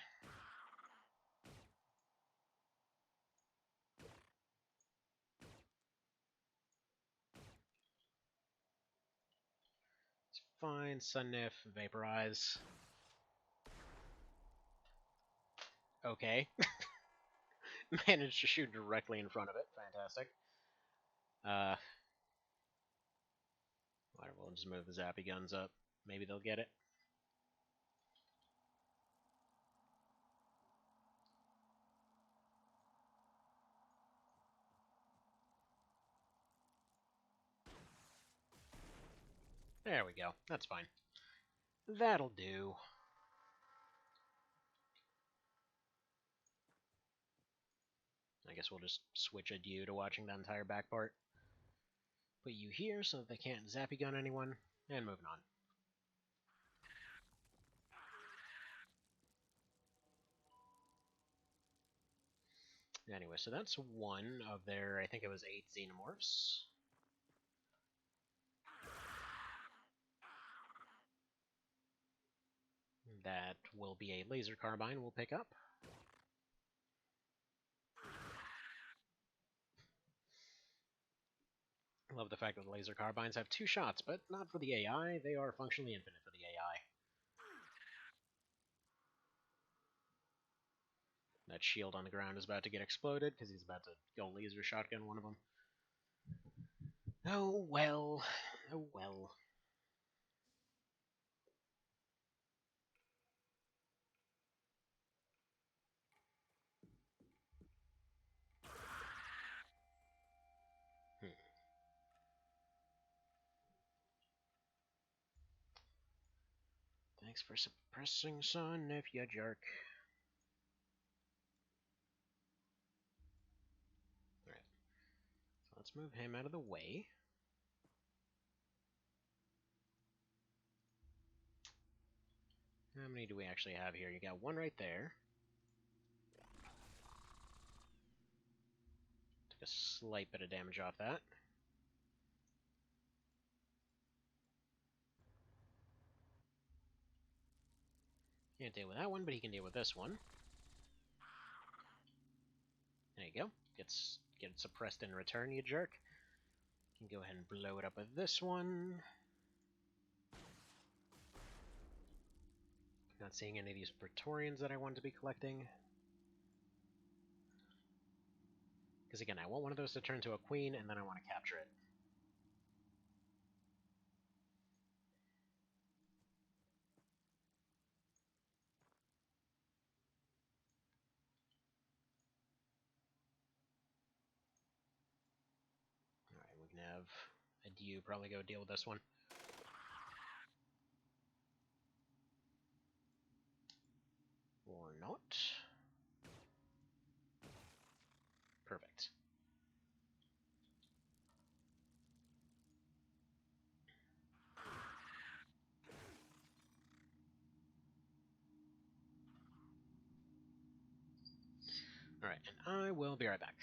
It's fine. Sunnif, Vaporize. Okay. Managed to shoot directly in front of it. Fantastic. Whatever, we'll just move the Zappy guns up. Maybe they'll get it. There we go. That's fine. That'll do. I guess we'll just switch adieu to watching the entire back part. Put you here so that they can't Zappy gun anyone, and moving on. Anyway, so that's one of their, I think it was 8 Xenomorphs. That will be a laser carbine we'll pick up. I love the fact that the laser carbines have 2 shots, but not for the AI. They are functionally infinite for the AI. That shield on the ground is about to get exploded because he's about to go laser shotgun one of them. Oh well. Oh well. Thanks for suppressing Sunnif, you jerk. Alright. So let's move him out of the way. How many do we actually have here? You got one right there. Took a slight bit of damage off that. Can't deal with that one, but he can deal with this one. There you go. Get it suppressed in return, you jerk. You can go ahead and blow it up with this one. Not seeing any of these Praetorians that I wanted to be collecting. Because again, I want one of those to turn to a queen, and then I want to capture it. Alright, we can have Adieu probably go deal with this one. Or not. Perfect. Alright, and I will be right back.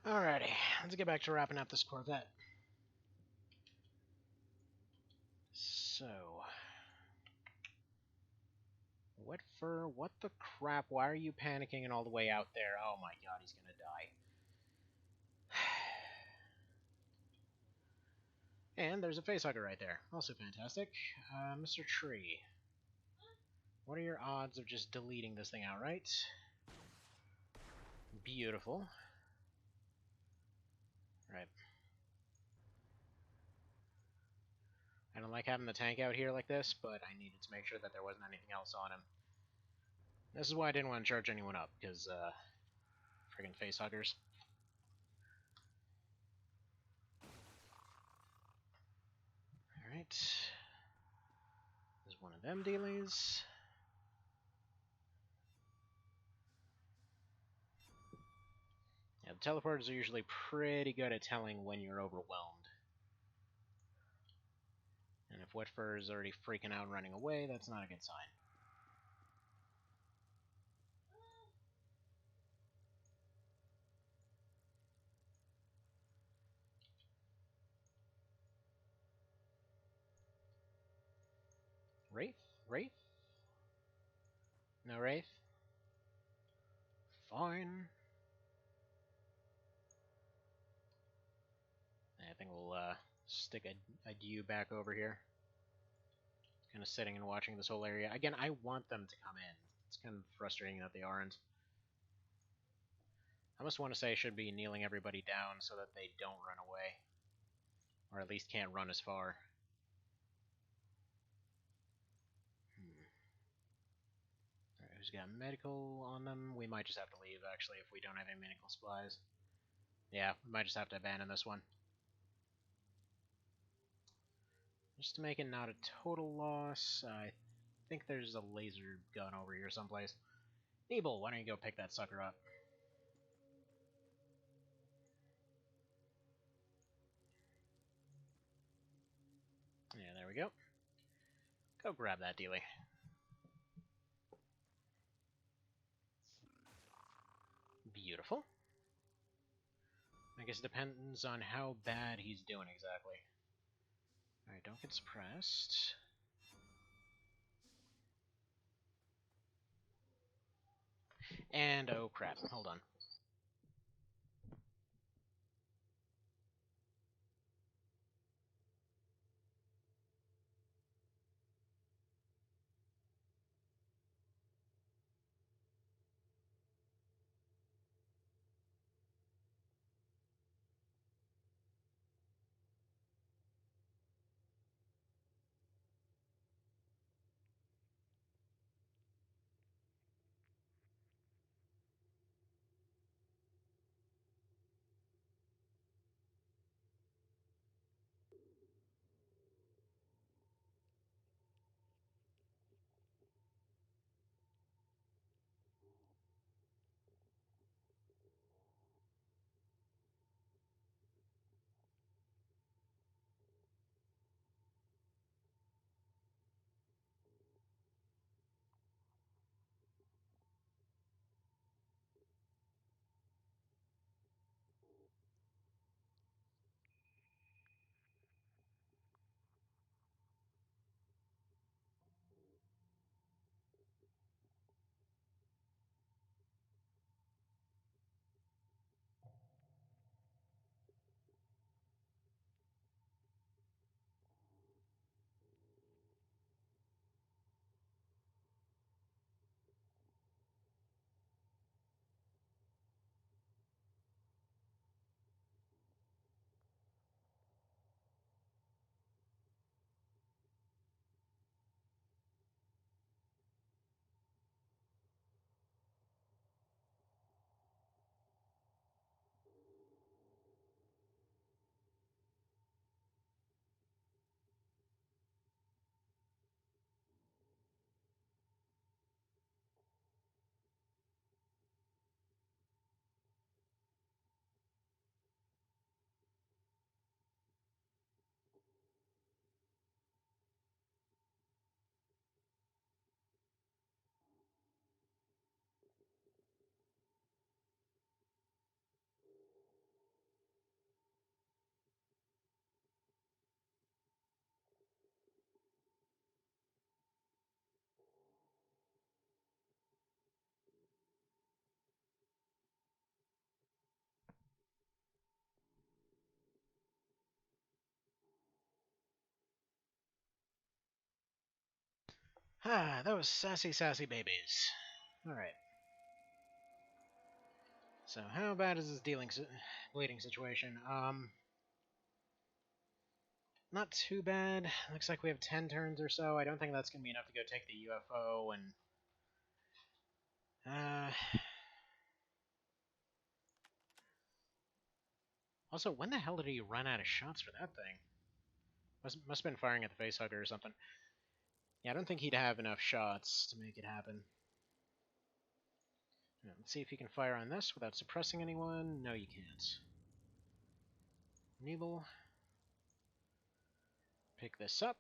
Alrighty, let's get back to wrapping up this Corvette. So, what for? What the crap? Why are you panicking and all the way out there? Oh my god, he's gonna die. And there's a facehugger right there. Also fantastic. Mr. Tree. What are your odds of just deleting this thing outright? Beautiful. Right. I don't like having the tank out here like this, but I needed to make sure that there wasn't anything else on him. This is why I didn't want to charge anyone up, because, friggin' facehuggers. Alright. There's one of them dealies. Yeah, the teleporters are usually pretty good at telling when you're overwhelmed. And if Wetfur is already freaking out and running away, that's not a good sign. Wraith? Wraith? No Wraith? Fine. I think we'll stick a Dew back over here. Kind of sitting and watching this whole area. Again, I want them to come in. It's kind of frustrating that they aren't. I almost want to say I should be kneeling everybody down so that they don't run away. Or at least can't run as far. Alright, who's got medical on them? We might just have to leave, actually, if we don't have any medical supplies. Yeah, we might just have to abandon this one. Just to make it not a total loss, I think there's a laser gun over here someplace. Nebel, why don't you go pick that sucker up? Yeah, there we go. Go grab that dealie. Beautiful. I guess it depends on how bad he's doing exactly. Alright, don't get suppressed. And oh crap, hold on. Ah, those sassy, sassy babies. Alright. So, how bad is this bleeding situation? Not too bad. Looks like we have 10 turns or so. I don't think that's going to be enough to go take the UFO and... Also, when the hell did he run out of shots for that thing? Must have been firing at the facehugger or something. Yeah, I don't think he'd have enough shots to make it happen. Let's see if you can fire on this without suppressing anyone. No, you can't. Nebel. Pick this up.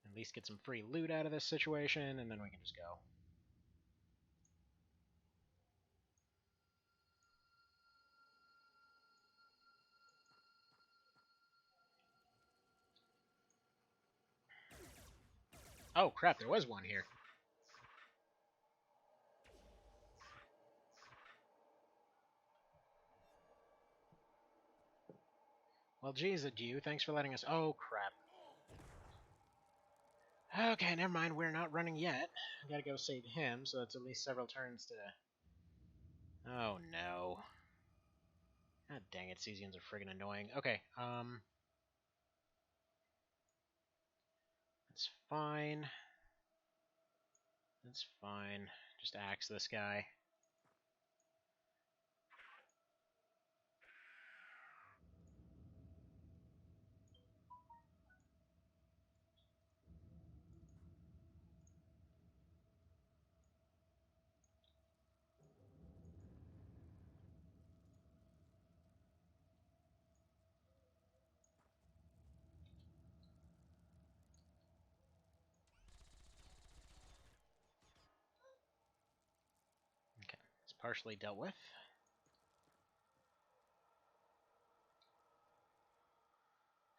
At least get some free loot out of this situation, and then we can just go. Oh crap, there was one here. Well, geez, adieu. Thanks for letting us... Oh, crap. Okay, never mind. We're not running yet. I gotta go save him, so it's at least several turns to... Oh, no. God dang it, Cesians are friggin' annoying. Okay, that's fine. That's fine. Just axe this guy. Okay, it's partially dealt with.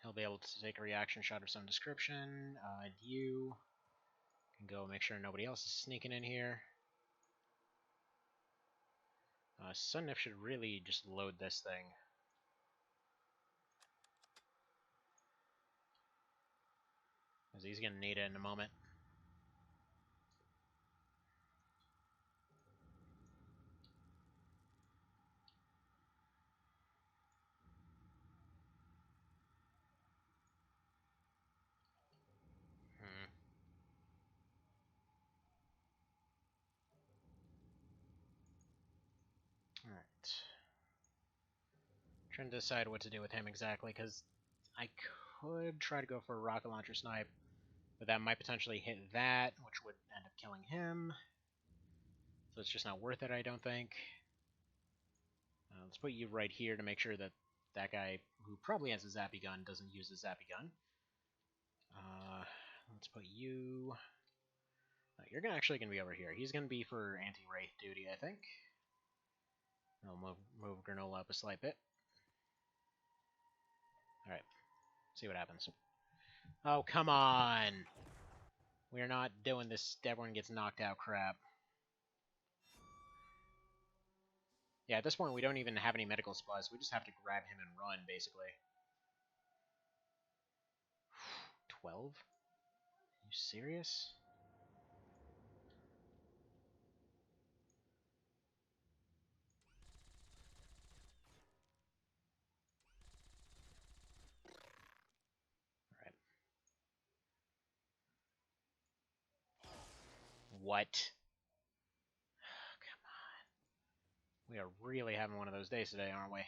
He'll be able to take a reaction shot of some description. You can go make sure nobody else is sneaking in here. Sunnif should really just load this thing. Because he's going to need it in a moment. Alright. Trying to decide what to do with him exactly, because I could try to go for a rocket launcher snipe, but that might potentially hit that, which would end up killing him. So it's just not worth it, I don't think. Let's put you right here to make sure that that guy, who probably has a zappy gun, doesn't use a zappy gun. Let's put you... you're actually going to be over here. He's going to be for anti-wraith duty, I think. I'll move Granola up a slight bit. Alright, see what happens. Oh, come on! We're not doing this, everyone gets knocked out crap. Yeah, at this point we don't even have any medical supplies, we just have to grab him and run, basically. 12? Are you serious? Alright. What? Come on. We are really having one of those days today, aren't we?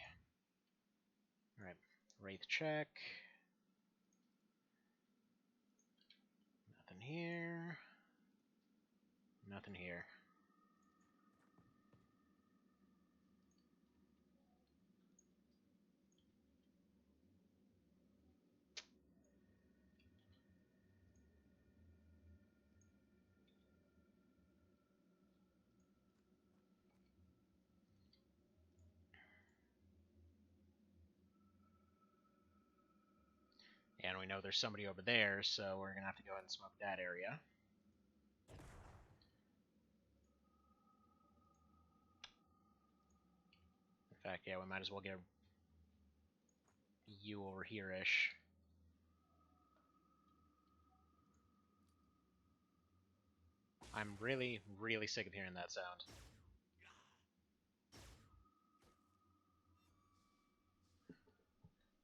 Alright. Wraith check. Nothing here. Nothing here. And we know there's somebody over there, so we're gonna have to go ahead and smoke that area. In fact, yeah, we might as well get you over here-ish. I'm really, really sick of hearing that sound.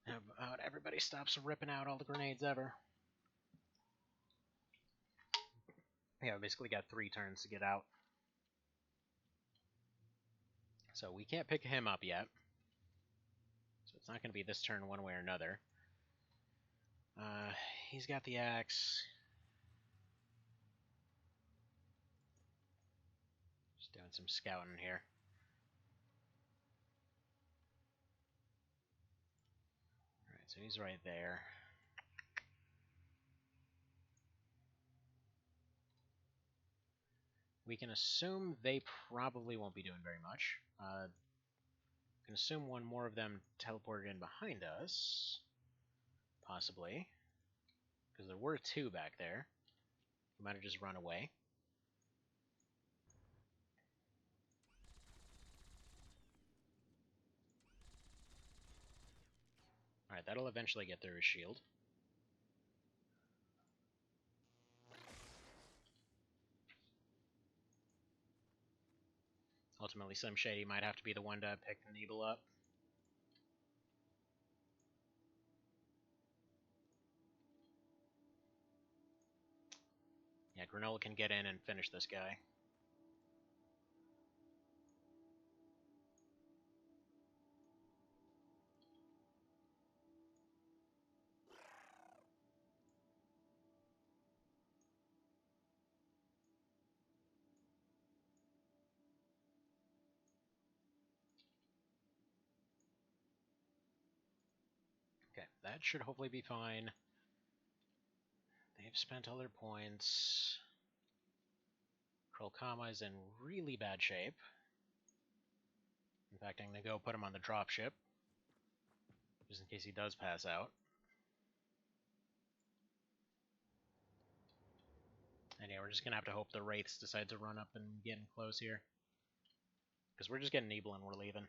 How about everybody stops ripping out all the grenades ever? Yeah, we basically got 3 turns to get out. So we can't pick him up yet. So it's not going to be this turn one way or another. He's got the axe. Just doing some scouting here. Alright, so he's right there. We can assume they probably won't be doing very much. We can assume one more of them teleported in behind us. Possibly. Because there were 2 back there. He might have just run away. Alright, that'll eventually get through his shield. Ultimately, Slim Shady might have to be the one to pick Neeble up. Yeah, Granola can get in and finish this guy. Okay, that should hopefully be fine. They've spent all their points. Krolkama is in really bad shape. In fact, I'm going to go put him on the dropship, just in case he does pass out. And yeah, we're just going to have to hope the Wraiths decide to run up and get in close here. Because we're just getting Neeble and we're leaving.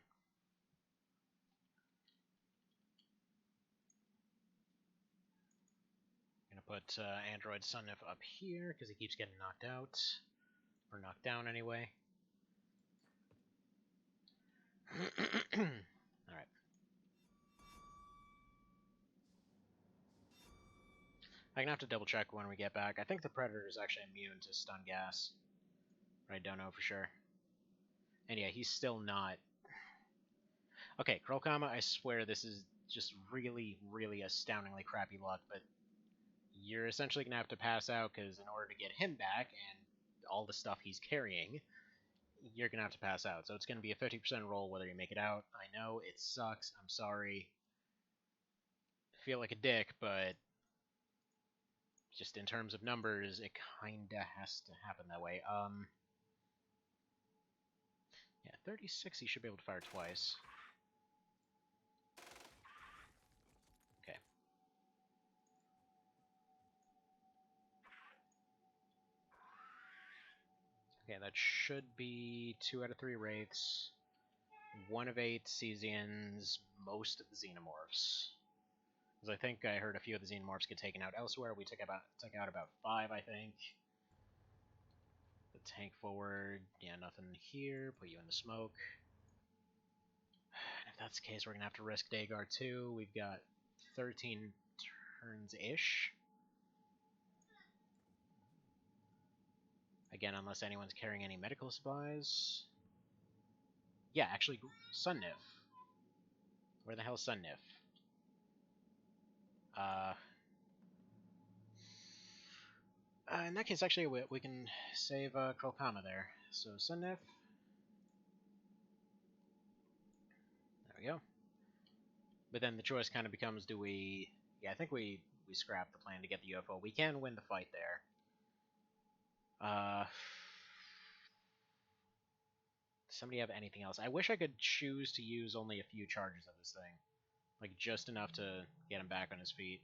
Gonna put Android Sunnif up here, because he keeps getting knocked out. Or knocked down, anyway. Alright. I'm gonna have to double check when we get back. I think the Predator is actually immune to stun gas. But I don't know for sure. And yeah, he's still not... Okay, Krolkama, I swear this is just really, really astoundingly crappy luck, but you're essentially going to have to pass out, because in order to get him back, and all the stuff he's carrying, you're going to have to pass out. So it's going to be a 50% roll whether you make it out. I know, it sucks, I'm sorry. I feel like a dick, but just in terms of numbers, it kinda has to happen that way. Yeah, 36 he should be able to fire twice. Okay. Okay, that should be 2 out of 3 Wraiths, 1 of 8 Cesians, most of the Xenomorphs. Because I think I heard a few of the Xenomorphs get taken out elsewhere. We took out about 5, I think. The tank forward, yeah, nothing here. Put you in the smoke. And if that's the case, we're going to have to risk Dagar too. We've got 13 turns-ish. Again, unless anyone's carrying any medical supplies. Yeah, actually, Sunnif. Where the hell's Sunnif? In that case, actually, we can save Krolkama there. So, Sunnif. There we go. But then the choice kind of becomes, do we... Yeah, I think we scrap the plan to get the UFO. We can win the fight there. Does somebody have anything else? I wish I could choose to use only a few charges of this thing. Like, just enough to get him back on his feet.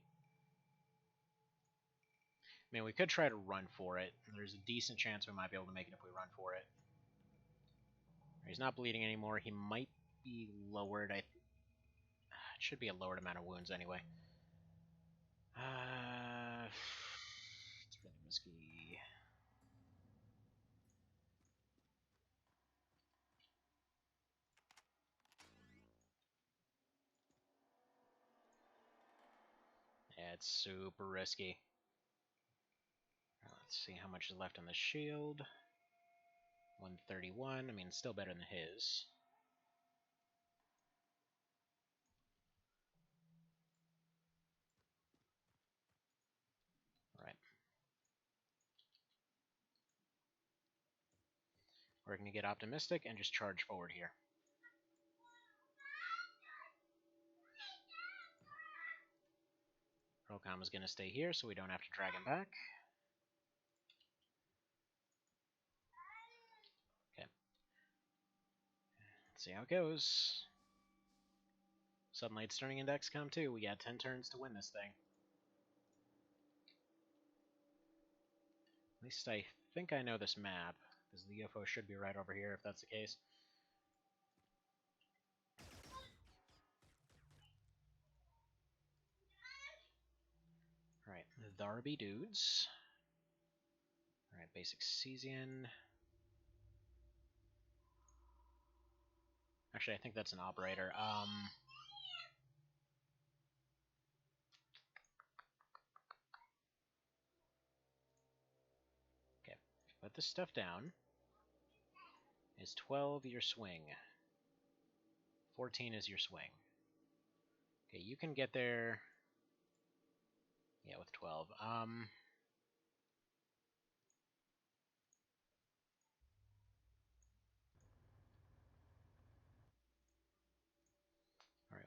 I mean, we could try to run for it. There's a decent chance we might be able to make it if we run for it. He's not bleeding anymore. He might be lowered. It should be a lowered amount of wounds anyway. It's really risky. it's super risky. Let's see how much is left on the shield. 131. I mean, still better than his. Right. We're going to get optimistic and just charge forward here. Procom is going to stay here so we don't have to drag him back. Okay. Let's see how it goes. Sunlight Stirring Index come too. We got 10 turns to win this thing. At least I think I know this map, because the UFO should be right over here if that's the case. Alright, Tharby dudes. Alright, basic Cesian. Actually, I think that's an operator. Okay, put this stuff down. Is 12 your swing? 14 is your swing. Okay, you can get there. Yeah, with 12. Alright,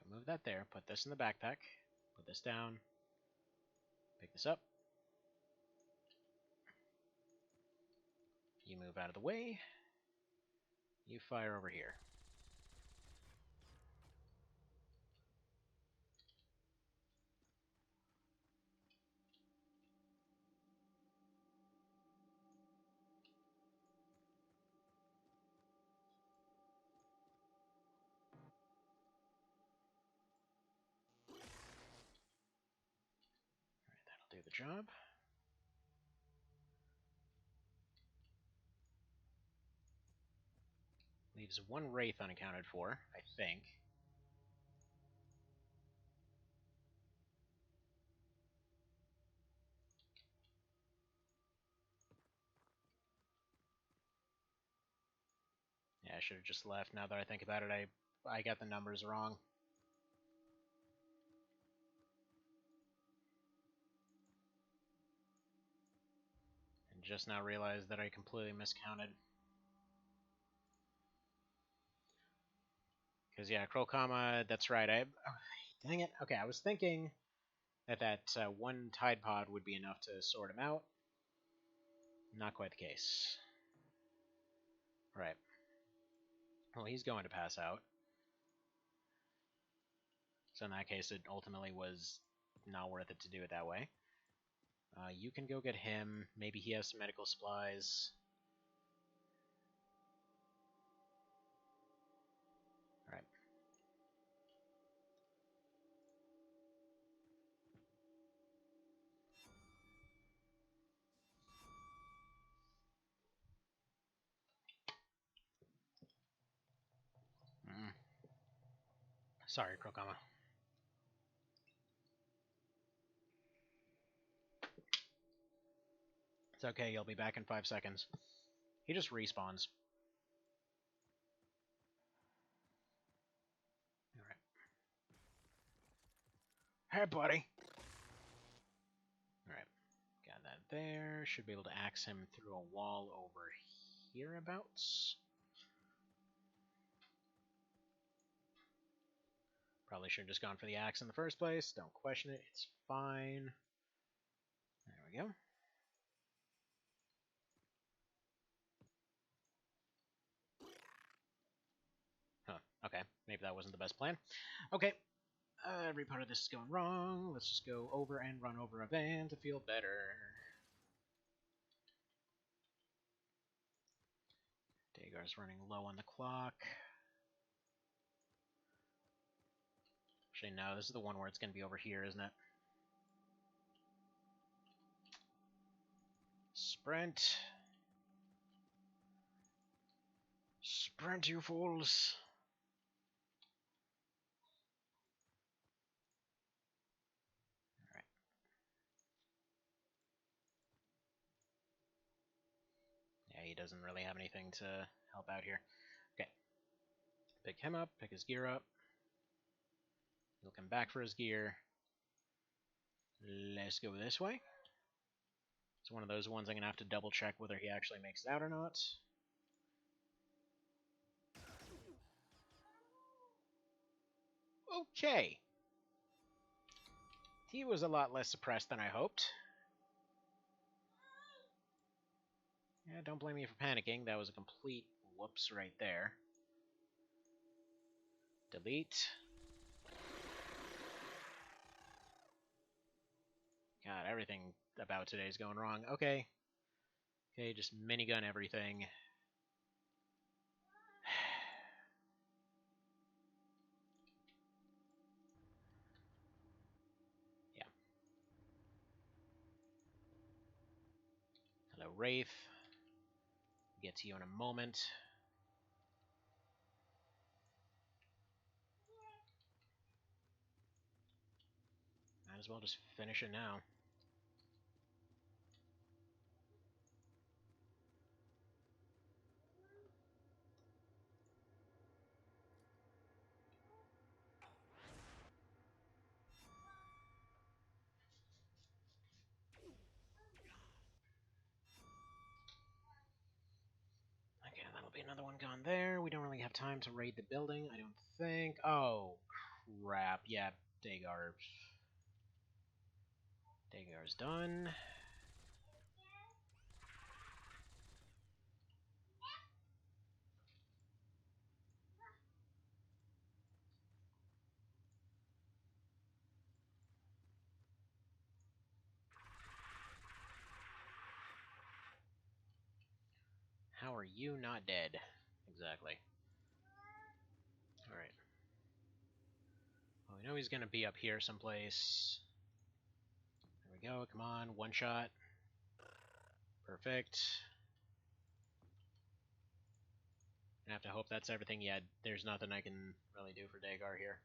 we'll move that there. Put this in the backpack. Put this down. Pick this up. You move out of the way. You fire over here. Alright, that'll do the job. Leaves one Wraith unaccounted for, I think. Yeah, I should have just left. Now that I think about it, I got the numbers wrong. And just now realized that I completely miscounted. Because, yeah, Krolkama, that's right. Dang it. Okay, I was thinking that one Tide Pod would be enough to sort him out. Not quite the case. Right. Well, he's going to pass out. So in that case, it ultimately was not worth it to do it that way. You can go get him. Maybe he has some medical supplies. Alright. Sorry, Krokama. It's okay, you'll be back in 5 seconds. He just respawns. Alright. Hey, buddy! Alright. Got that there. Should be able to axe him through a wall over hereabouts. Probably should have just gone for the axe in the first place. Don't question it. It's fine. There we go. Huh. Okay. Maybe that wasn't the best plan. Okay. Every part of this is going wrong. Let's just go over and run over a van to feel better. Dagar's running low on the clock. Actually, no, this is the one where it's going to be over here, isn't it? Sprint. Sprint, you fools. Alright. he doesn't really have anything to help out here. Okay. Pick him up, pick his gear up. He'll come back for his gear. Let's go this way. It's one of those ones I'm going to have to double check whether he actually makes it out or not. Okay. He was a lot less suppressed than I hoped. Yeah, don't blame me for panicking. That was a complete whoops right there. Delete. God, everything about today is going wrong. Okay. Okay, just minigun everything. Yeah. Hello, Wraith. Get to you in a moment. Might as well just finish it now. Okay, that'll be another one gone there. We don't really have time to raid the building, I don't think. Oh, crap. Yeah, Dagar's done. How are you not dead? Exactly. Alright. Well, we know he's going to be up here someplace. There we go. Come on. One shot. Perfect. I have to hope that's everything. Yeah, there's nothing I can really do for Dagar here.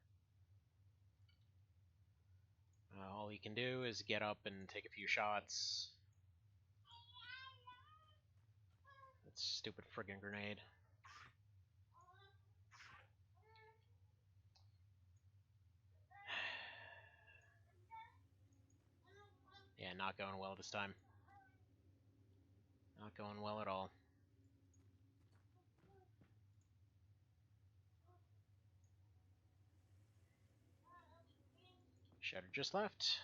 All he can do is get up and take a few shots. That stupid friggin' grenade. Yeah, not going well this time. Not going well at all. Shutter just left.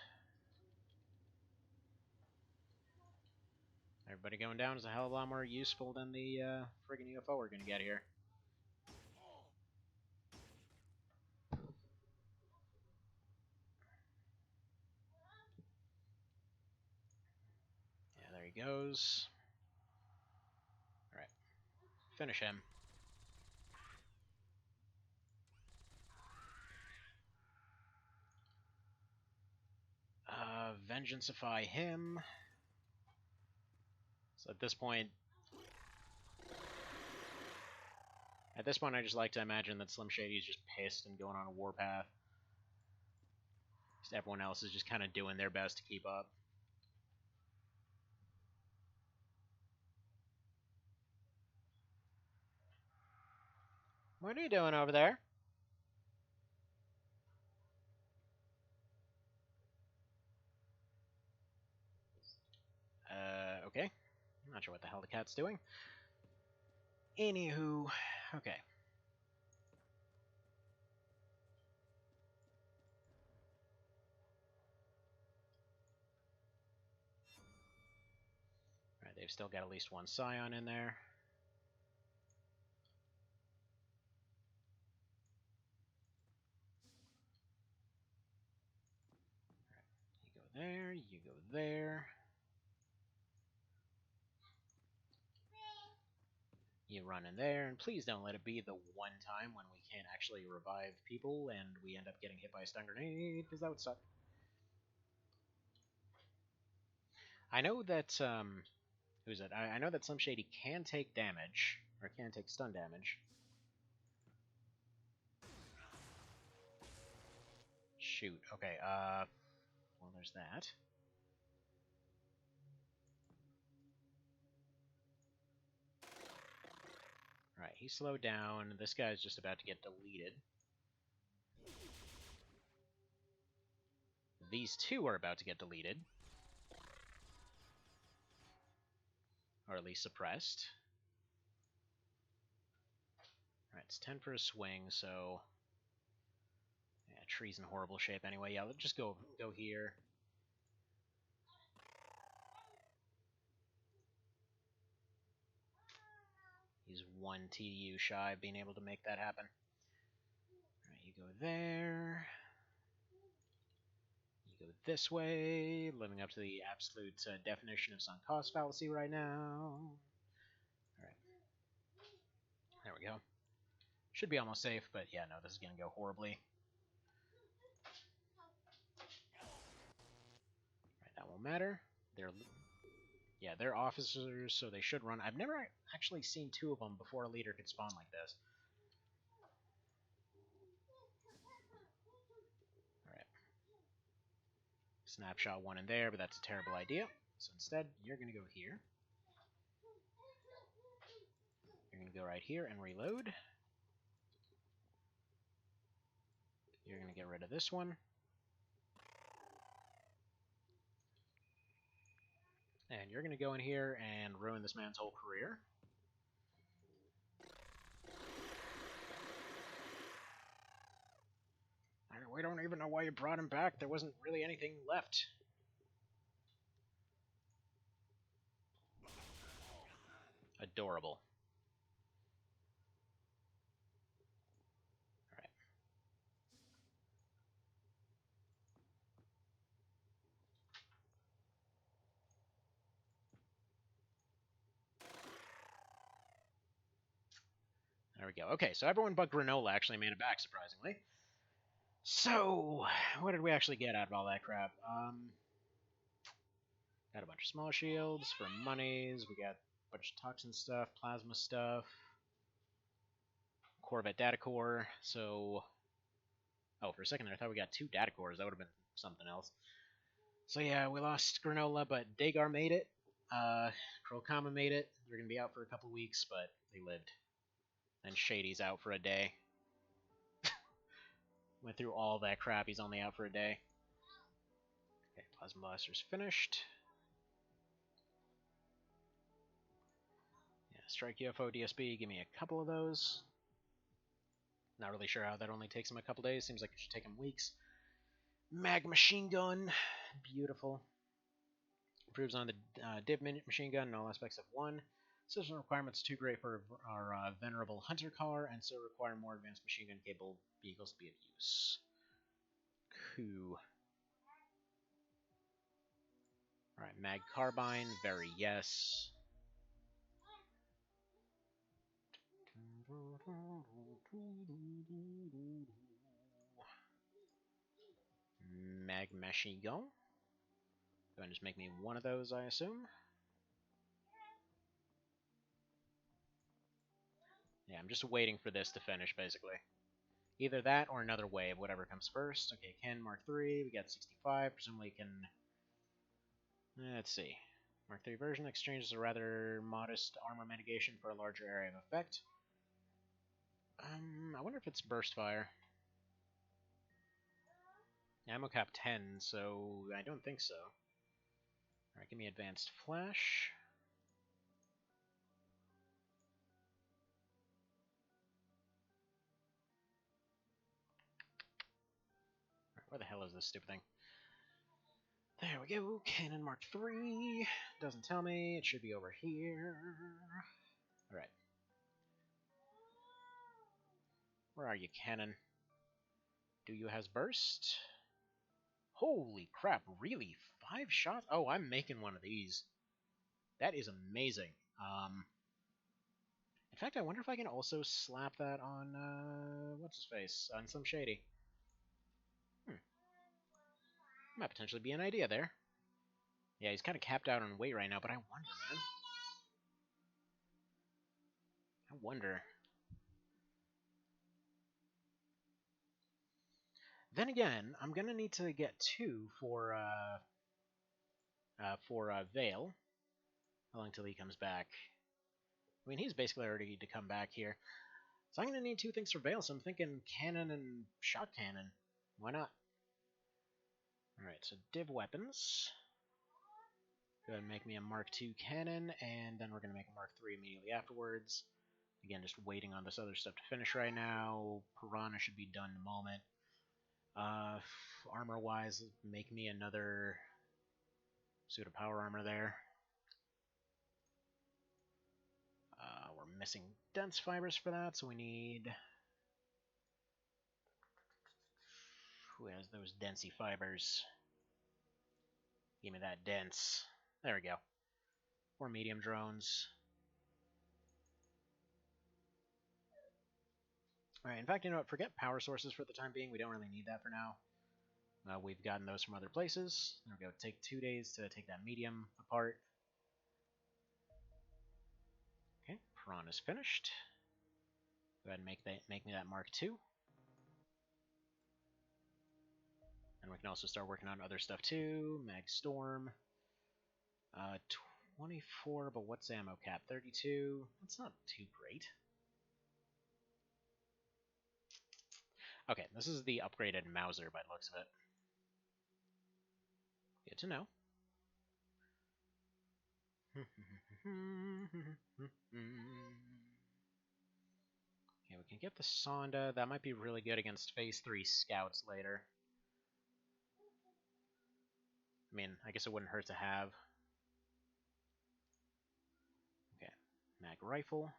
Everybody going down is a hell of a lot more useful than the friggin' UFO we're gonna get here. Yeah, there he goes. Alright. Finish him. Vengeancify him. So at this point, I just like to imagine that Slim Shady is just pissed and going on a warpath. Just everyone else is just kind of doing their best to keep up. What are you doing over there? Okay. I'm not sure what the hell the cat's doing. Anywho, okay. Alright, they've still got at least one Scion in there. Alright, you go there, you go there. You run in there, and please don't let it be the one time when we can't actually revive people and we end up getting hit by a stun grenade, because that would suck. I know that, who's it? I know that Slim Shady can take damage, or can take stun damage. Shoot, okay, well, there's that. he slowed down. This guy's just about to get deleted. These two are about to get deleted. Or at least suppressed. Alright, it's 10 for a swing, so... Yeah, tree's in horrible shape anyway. Yeah, let's just go here. He's 1 TU shy of being able to make that happen. Alright, you go there. You go this way, living up to the absolute definition of sunk cost fallacy right now. Alright. There we go. Should be almost safe, but yeah, no, this is going to go horribly. Alright, that won't matter. They're officers, so they should run. I've never actually seen 2 of them before a leader could spawn like this. Alright. Snapshot 1 in there, but that's a terrible idea. So instead, you're going to go here. You're going to go right here and reload. You're going to get rid of this one. And you're going to go in here and ruin this man's whole career. We don't even know why you brought him back. There wasn't really anything left. Adorable. Alright. There we go. Okay, so everyone but Granola actually made it back, surprisingly. So, what did we actually get out of all that crap? Got a bunch of small shields for monies. We got a bunch of toxin stuff, plasma stuff, Corvette data core. So, oh, for a second there, I thought we got 2 data cores. That would have been something else. So yeah, we lost Granola, but Dagar made it. Krolkama made it. They're gonna be out for a couple weeks, but they lived. And Shady's out for a day. Went through all that crap. He's only out for a day. Okay, Plasma Blaster's finished. Yeah, Strike UFO DSB, give me a couple of those. Not really sure how that only takes him a couple days. Seems like it should take him weeks. Mag Machine Gun. Beautiful. Improves on the Div Machine Gun in all aspects of 1. System requirements too great for our venerable hunter car, and so require more advanced machine gun capable vehicles to be of use. Cool. Alright, Mag Carbine, very yes. Mag Machine Gun. Go ahead and just make me one of those, I assume. Yeah, I'm just waiting for this to finish, basically. Either that or another wave, whatever comes first. Okay, Ken Mark III, we got 65. Presumably can... Let's see. Mark III version exchanges a rather modest armor mitigation for a larger area of effect. I wonder if it's burst fire. Ammo cap 10, so I don't think so. Alright, give me advanced flash. Where the hell is this stupid thing? There we go. Cannon Mark III. Doesn't tell me. It should be over here. Alright. Where are you, Cannon? Do you has burst? Holy crap, really? 5 shots? Oh, I'm making one of these. That is amazing. In fact, I wonder if I can also slap that on, what's his face? On some Shady. Might potentially be an idea there. Yeah, he's kind of capped out on weight right now, but I wonder, man. I wonder. Then again, I'm gonna need to get 2 for Vale. How long till he comes back? I mean, he's basically ready to come back here. So I'm going to need 2 things for Veil, so I'm thinking cannon and shot cannon. Why not? Alright, so div weapons. Go ahead and make me a Mark II cannon, and then we're going to make a Mark III immediately afterwards. Again, just waiting on this other stuff to finish right now. Piranha should be done in a moment. Armor-wise, make me another suit of power armor there. We're missing dense fibers for that, so we need... Who has those densey fibers? Give me that dense. There we go. 4 medium drones. Alright, in fact, you know what? Forget power sources for the time being. We don't really need that for now. We've gotten those from other places. There we go. Take 2 days to take that medium apart. Okay, Piranha's finished. Go ahead and make me that Mark II. And we can also start working on other stuff too. Mag Storm. 24, but what's ammo cap? 32. That's not too great. Okay, this is the upgraded Mauser by the looks of it. Good to know. Okay, we can get the Sonda. That might be really good against Phase 3 scouts later. I mean, I guess it wouldn't hurt to have. Okay, mag rifle.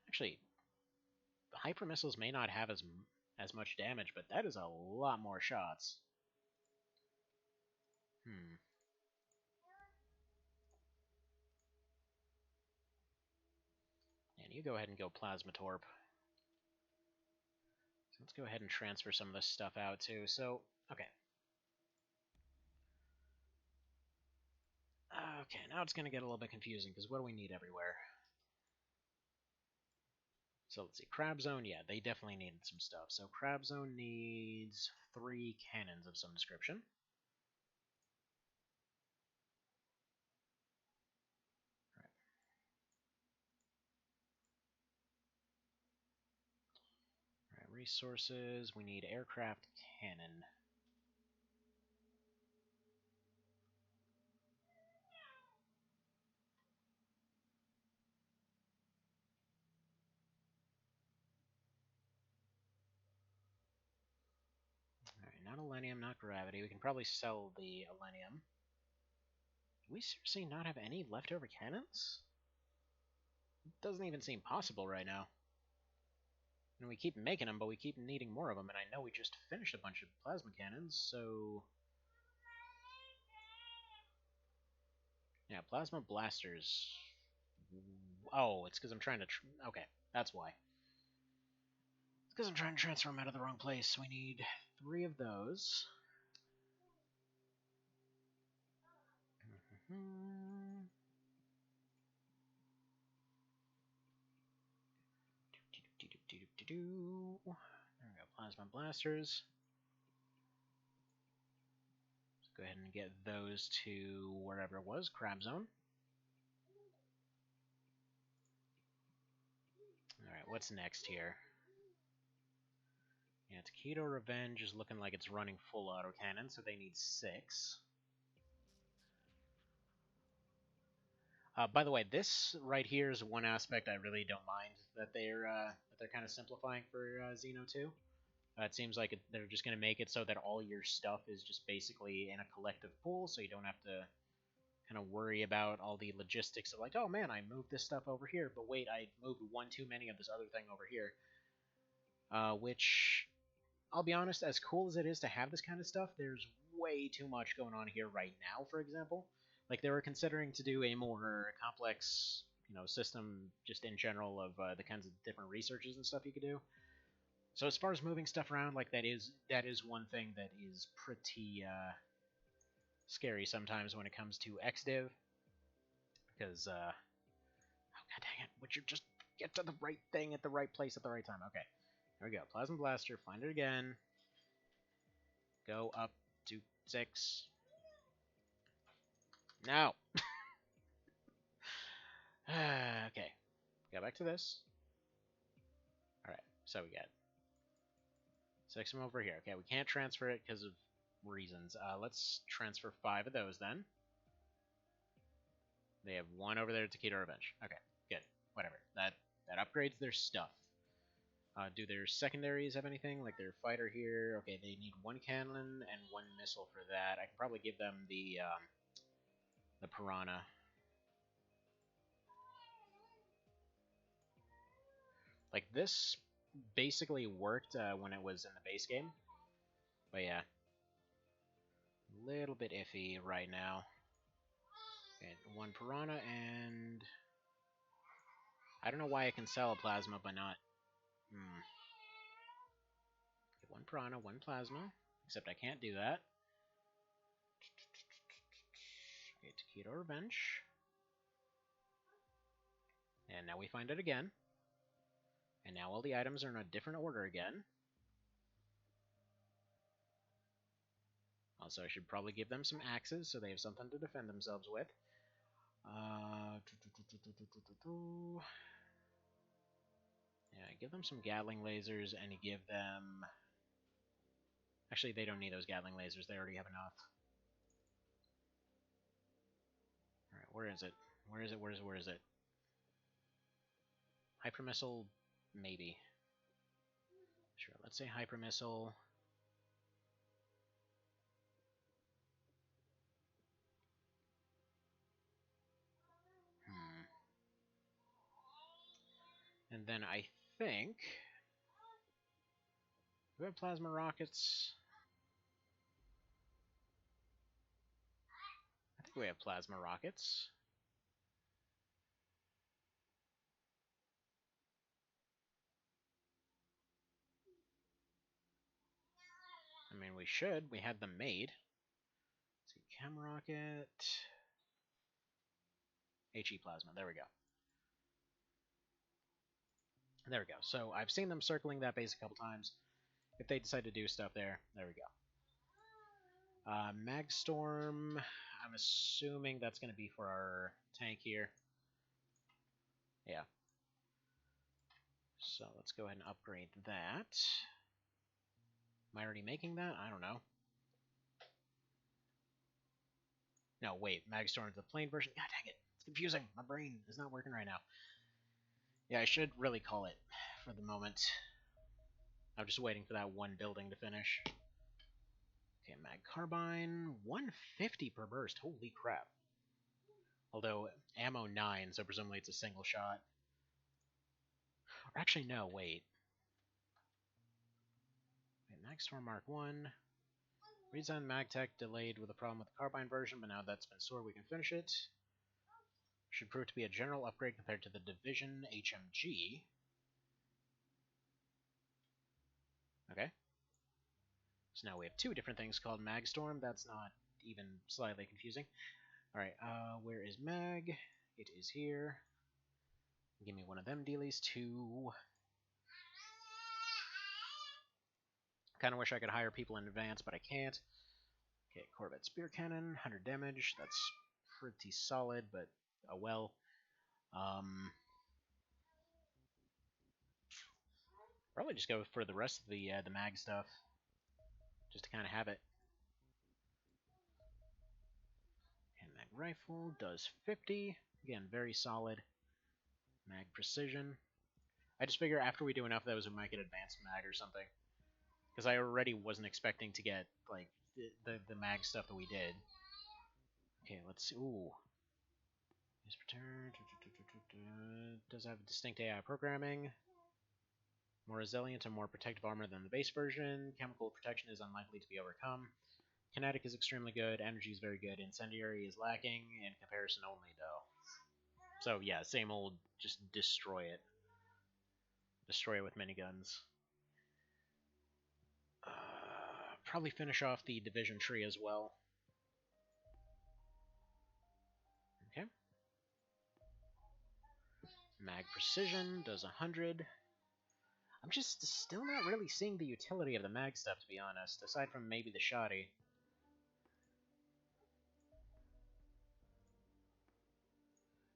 Actually, hyper missiles may not have as much damage, but that is a lot more shots. And you go ahead and go Plasma Torp. So let's go ahead and transfer some of this stuff out too. So, okay. Okay, now it's going to get a little bit confusing, because what do we need everywhere? So let's see, Crab Zone, yeah, they definitely needed some stuff. So Crab Zone needs 3 cannons of some description. Alright, resources, we need aircraft cannon. Alright, not Elenium, not Gravity. We can probably sell the Elenium. Do we seriously not have any leftover cannons? It doesn't even seem possible right now. And we keep making them, but we keep needing more of them, and I know we just finished a bunch of plasma cannons, so... Yeah, plasma blasters. Oh, it's because I'm trying to... Okay, that's why. It's because I'm trying to transfer them out of the wrong place. We need 3 of those. There we go, plasma blasters. Let's go ahead and get those to wherever it was, Crab Zone. Alright, what's next here? Yeah, Takedo Revenge is looking like it's running full autocannon, so they need 6. By the way, this right here is one aspect I really don't mind that they're kind of simplifying for Xeno 2. It seems like they're just going to make it so that all your stuff is just basically in a collective pool, so you don't have to kind of worry about all the logistics of like, oh man, I moved this stuff over here, but wait, I moved one too many of this other thing over here. Which, I'll be honest, as cool as it is to have this kind of stuff, there's way too much going on here right now, for example. Like, they were considering to do a more complex, system just in general of the kinds of different researches and stuff you could do. So as far as moving stuff around, like, that is one thing that is pretty scary sometimes when it comes to XDiv. Because, oh god dang it, would you just Get to the right thing at the right place at the right time. Okay. There we go. Plasma Blaster. Find it again. Go up to 6. No. Okay. Go back to this. Alright. So we got 6 of them over here. Okay, we can't transfer it because of reasons. Let's transfer 5 of those then. They have 1 over there to Keto Revenge. Okay, good. Whatever. That upgrades their stuff. Do their secondaries have anything? Like their fighter here? Okay, they need 1 cannon and 1 missile for that. I can probably give them the piranha. Like this basically worked when it was in the base game. But yeah. A little bit iffy right now. Okay, 1 piranha and I don't know why I can sell a plasma but not. Okay, 1 piranha, 1 plasma. Except I can't do that. Okay, Taquito Revenge. And now we find it again. And now all the items are in a different order again. Also, I should probably give them some axes so they have something to defend themselves with. Yeah, give them some Gatling lasers and you give them... Actually, they don't need those Gatling lasers. They already have enough. Alright, where is it? Where is it? Where is it? Hyper Missile, maybe. Sure, let's say Hyper Missile. And then I think... Do we have Plasma Rockets? I think we have Plasma Rockets. I mean, we should. We had them made. Let's see, Chem Rocket... HE Plasma. There we go. There we go. So I've seen them circling that base a couple times. If they decide to do stuff there, there we go. Magstorm, I'm assuming that's going to be for our tank here. Yeah. So let's go ahead and upgrade that. Am I already making that? I don't know. No, wait. Magstorm's the plain version. God dang it. It's confusing. My brain is not working right now. Yeah, I should really call it for the moment. I'm just waiting for that one building to finish. Okay, Mag Carbine. 150 per burst. Holy crap. Although, ammo 9, so presumably it's a single shot. Or actually, no, wait. Magstorm Mark 1. Redesign MagTech delayed with a problem with the Carbine version, but now that's been sorted, we can finish it. Should prove to be a general upgrade compared to the Division HMG. Okay. So now we have 2 different things called Magstorm. That's not even slightly confusing. Alright, where is Mag? It is here. Give me one of them dealies, 2. Kind of wish I could hire people in advance, but I can't. Okay, Corvette Spear Cannon, 100 damage. That's pretty solid, but oh well. Probably just go for the rest of the mag stuff, just to kind of have it. And mag rifle does 50. Again, very solid. Mag precision. I just figure after we do enough of those, we might get advanced mag or something. Because I already wasn't expecting to get like the mag stuff that we did. Okay, let's see. Ooh. This return does have distinct AI programming. More resilient and more protective armor than the base version. Chemical protection is unlikely to be overcome. Kinetic is extremely good. Energy is very good. Incendiary is lacking. In comparison only, though. So, yeah, same old, just destroy it. Destroy it with miniguns. Probably finish off the division tree as well. Okay. Mag Precision does 100. I'm just still not really seeing the utility of the mag stuff, to be honest, aside from maybe the shoddy.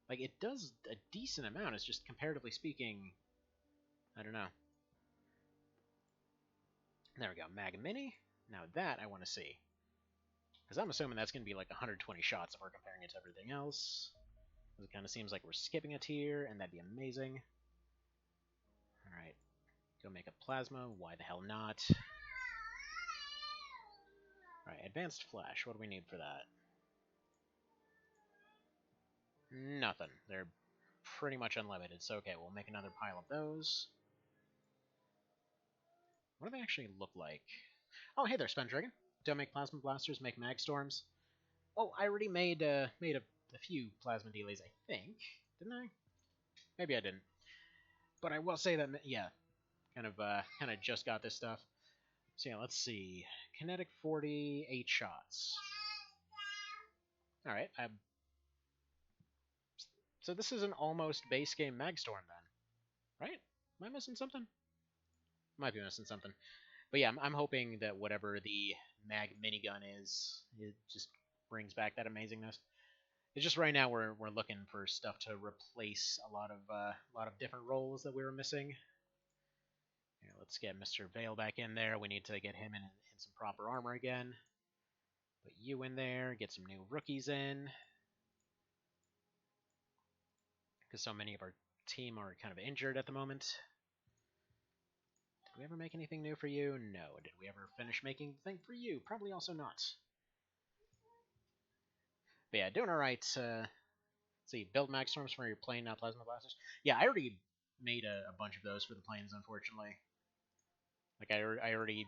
Like, it does a decent amount, it's just comparatively speaking, I don't know. There we go, Mag Mini. Now that I want to see. Because I'm assuming that's going to be like 120 shots if we're comparing it to everything else. It kind of seems like we're skipping a tier, and that'd be amazing. Alright, go make a Plasma, why the hell not? Alright, Advanced Flash, what do we need for that? Nothing. They're pretty much unlimited, so okay, we'll make another pile of those. What do they actually look like? Oh, hey there, Spun Dragon. Don't make Plasma Blasters, make Mag Storms. Well, I already made a few Plasma Dealies, I think. Didn't I? Maybe I didn't. But I will say that, yeah, kind of just got this stuff. So yeah, let's see. Kinetic 40, 8 shots. Alright, so this is an almost base game Magstorm then, right? Am I missing something? Might be missing something. But yeah, I'm hoping that whatever the Mag minigun is, it just brings back that amazingness. It's just right now we're looking for stuff to replace a lot of different roles that we were missing. Here, let's get Mr. Vale back in there. We need to get him in some proper armor again. Put you in there. Get some new rookies in. Because so many of our team are kind of injured at the moment. Did we ever make anything new for you? No. Did we ever finish making the thing for you? Probably also not. But yeah, doing alright. Let's see, build Mag Storms for your plane, not Plasma Blasters. Yeah, I already made a bunch of those for the planes, unfortunately. Like, I already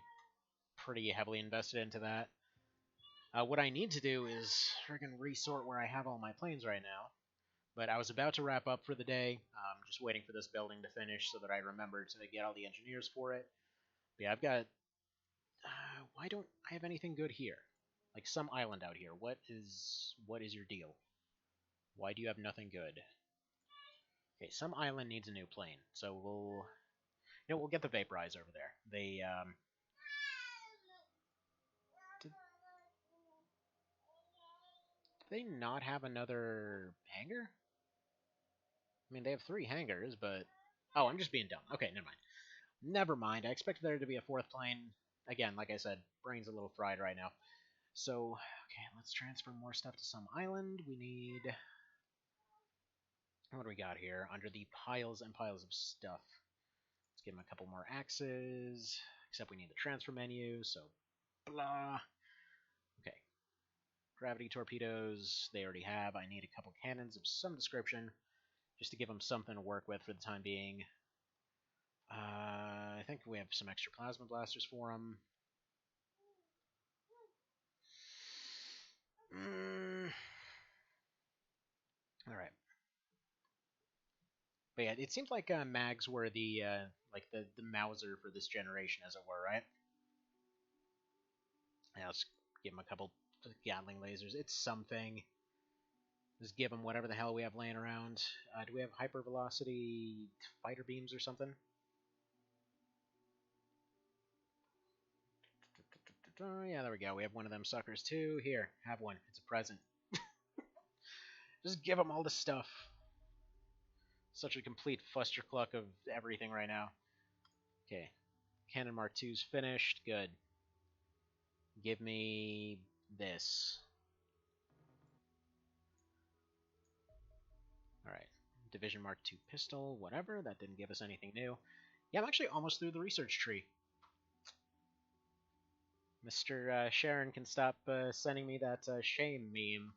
pretty heavily invested into that. What I need to do is friggin' resort where I have all my planes right now. But I was about to wrap up for the day, just waiting for this building to finish so that I remember to get all the engineers for it. But yeah, I've got... why don't I have anything good here? Like some island out here. What is your deal? Why do you have nothing good? Okay, some island needs a new plane, so we'll get the Vaporize over there. Did they not have another hangar? I mean, they have 3 hangars, but... Oh, I'm just being dumb. Okay, never mind. Never mind. I expected there to be a 4th plane. Again, like I said, brain's a little fried right now. So, okay, let's transfer more stuff to some island. We need... What do we got here? Under the piles and piles of stuff. Let's give them a couple more axes. Except we need the transfer menu, so... Blah. Okay. Gravity torpedoes, they already have. I need a couple cannons of some description, just to give them something to work with for the time being. I think we have some extra plasma blasters for them. Alright. But yeah, it seems like mags were the Mauser for this generation, as it were, right? Yeah, let's give them a couple Gatling lasers. It's something. Just give them whatever the hell we have laying around. Do we have hypervelocity fighter beams or something? Yeah, there we go. We have one of them suckers too. Here, have one. It's a present. Just give them all the stuff. Such a complete fustercluck of everything right now. Okay. Cannon Mark II's finished. Good. Give me this. Alright. Division Mark II pistol, whatever. That didn't give us anything new. Yeah, I'm actually almost through the research tree. Mr. Sharon can stop sending me that shame meme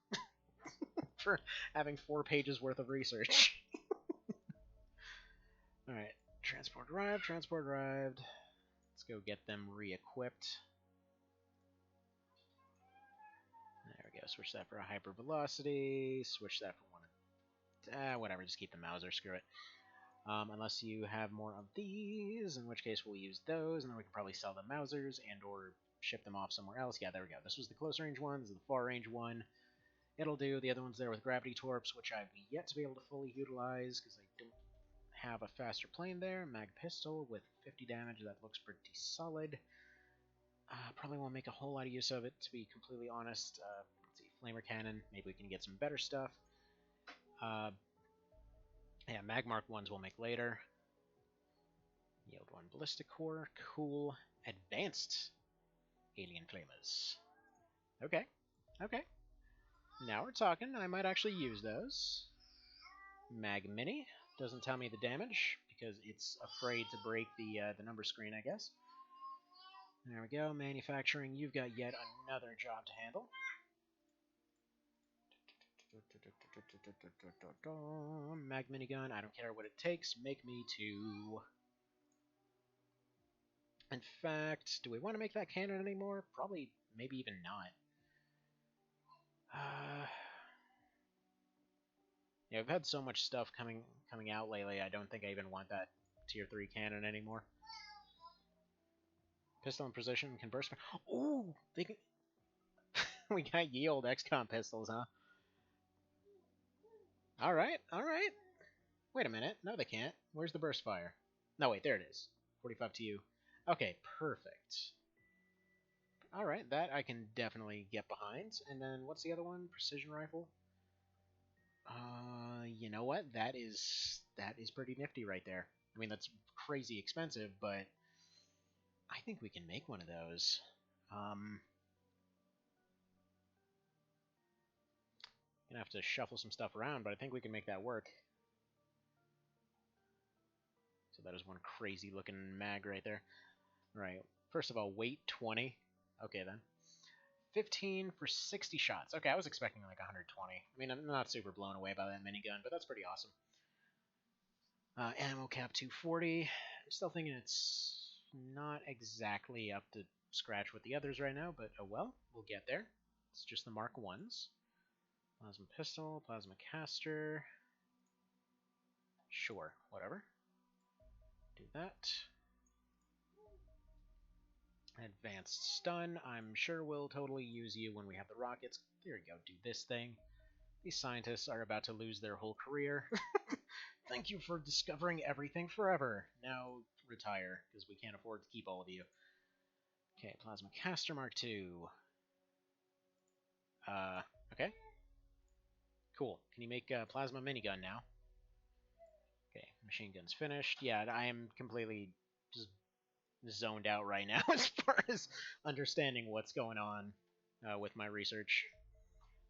for having 4 pages worth of research. Alright, transport arrived, transport arrived. Let's go get them re-equipped. There we go, switch that for a hypervelocity, switch that for one of... whatever, just keep the Mauser, screw it. Unless you have more of these, in which case we'll use those, and then we can probably sell the Mausers and or ship them off somewhere else. Yeah, there we go. This was the close range one, this is the far range one. It'll do. The other one's there with gravity torps, which I've yet to be able to fully utilize, because I don't have a faster plane there. Mag pistol with 50 damage. That looks pretty solid. Probably won't make a whole lot of use of it, to be completely honest. Let's see, flamer cannon. Maybe we can get some better stuff. Yeah, mag mark ones we'll make later. Yield 1 ballistic core. Cool. Advanced alien flamers. Okay. Okay. Now we're talking. I might actually use those. Mag mini. Doesn't tell me the damage because it's afraid to break the number screen, I guess. There we go. Manufacturing, you've got yet another job to handle. Mag minigun, I don't care what it takes. Make me two. In fact, do we want to make that cannon anymore? Probably, maybe even not. Yeah, I've had so much stuff coming out lately, I don't think I even want that tier 3 cannon anymore. Pistol in position can burst. Ooh, they can... we got ye old XCOM pistols, huh? Alright, alright. Wait a minute. No, they can't. Where's the burst fire? No, wait, there it is. 45 to you. Okay, perfect. Alright, that I can definitely get behind. And then, what's the other one? Precision rifle? You know what? That is pretty nifty right there. I mean, that's crazy expensive, but I think we can make one of those. Gonna have to shuffle some stuff around, but I think we can make that work. So that is one crazy looking mag right there. Right. First of all, weight 20. Okay then. 15 for 60 shots. Okay, I was expecting like 120. I mean, I'm not super blown away by that minigun, but that's pretty awesome. Ammo cap 240. I'm still thinking it's not exactly up to scratch with the others right now, but oh well, we'll get there. It's just the Mark 1s. Plasma pistol, plasma caster. Sure, whatever. Do that. Advanced stun. I'm sure we'll totally use you when we have the rockets. There you go, do this thing. These scientists are about to lose their whole career. Thank you for discovering everything forever. Now retire, because we can't afford to keep all of you. Okay, Plasma Caster Mark II. Okay. Cool. Can you make a Plasma Minigun now? Okay, machine gun's finished. Yeah, I am completely just zoned out right now as far as understanding what's going on with my research.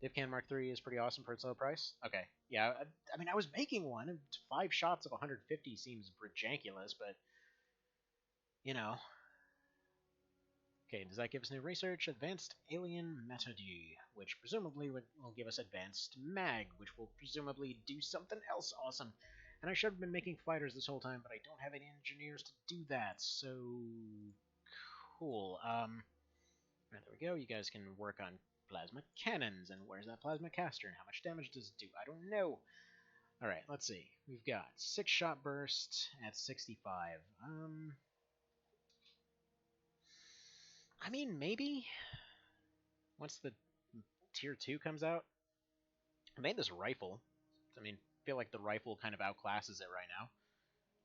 Divcan Mark III is pretty awesome for its low price. Okay, yeah, I mean, I was making one, and 5 shots of 150 seems ridiculous, but, you know. Okay, does that give us new research? Advanced Alien Metody, which presumably will give us Advanced Mag, which will presumably do something else awesome. And I should have been making fighters this whole time, but I don't have any engineers to do that, so... Cool. There we go, you guys can work on plasma cannons, and where's that plasma caster, and how much damage does it do? I don't know. Alright, let's see. We've got 6-shot burst at 65. I mean, maybe once the tier 2 comes out. I made this rifle. I mean, I feel like the rifle kind of outclasses it right now,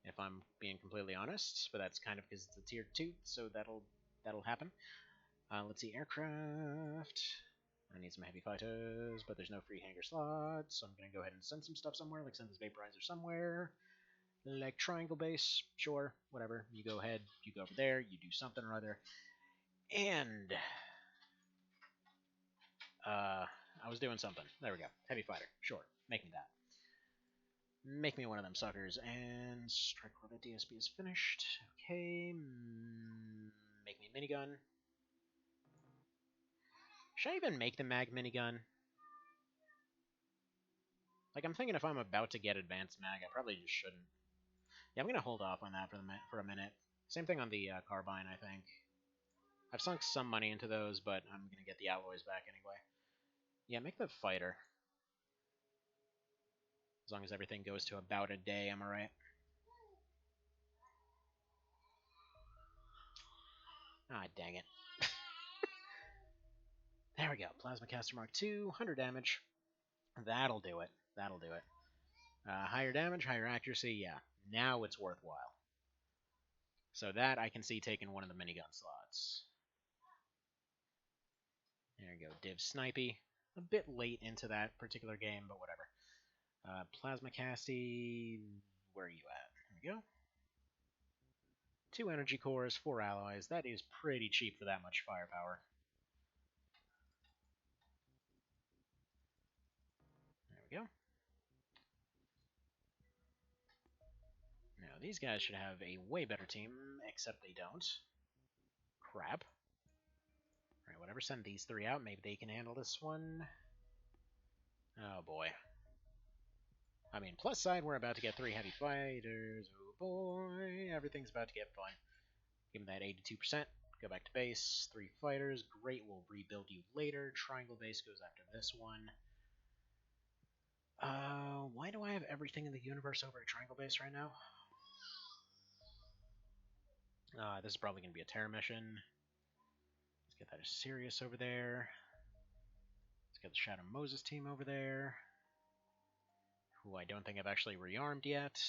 if I'm being completely honest, but that's kind of because it's a tier 2, so that'll happen. Let's see, aircraft. I need some heavy fighters, but there's no free hangar slots, so I'm going to go ahead and send some stuff somewhere, like send this vaporizer somewhere. Like triangle base, sure, whatever. You go ahead, you go over there, you do something or other. And I was doing something. There we go. Heavy fighter. Sure. Make me that. Make me one of them suckers. And strike orbit DSB is finished. Okay. Make me a minigun. Should I even make the mag minigun? Like, I'm thinking if I'm about to get advanced mag, I probably just shouldn't. Yeah, I'm going to hold off on that for a minute. Same thing on the carbine, I think. I've sunk some money into those, but I'm going to get the alloys back anyway. Yeah, make the fighter. As long as everything goes to about a day, am I right? Ah, dang it. There we go. Plasma Caster Mark II, 100 damage. That'll do it. That'll do it. Higher damage, higher accuracy, yeah. Now it's worthwhile. So that I can see taking one of the minigun slots. There you go, Div Snipey. A bit late into that particular game, but whatever. Plasma Casty, where are you at? There we go. 2 energy cores, 4 alloys. That is pretty cheap for that much firepower. There we go. Now, these guys should have a way better team, except they don't. Crap. Alright, whatever, send these 3 out. Maybe they can handle this one. Oh, boy. I mean, plus side, we're about to get 3 heavy fighters. Oh, boy. Everything's about to get fun. Give them that 82%. Go back to base. 3 fighters. Great, we'll rebuild you later. Triangle base goes after this one. Why do I have everything in the universe over at Triangle Base right now? This is probably going to be a Terra mission. Let's get that Sirius over there. Let's get the Shadow Moses team over there, who I don't think I've actually rearmed yet.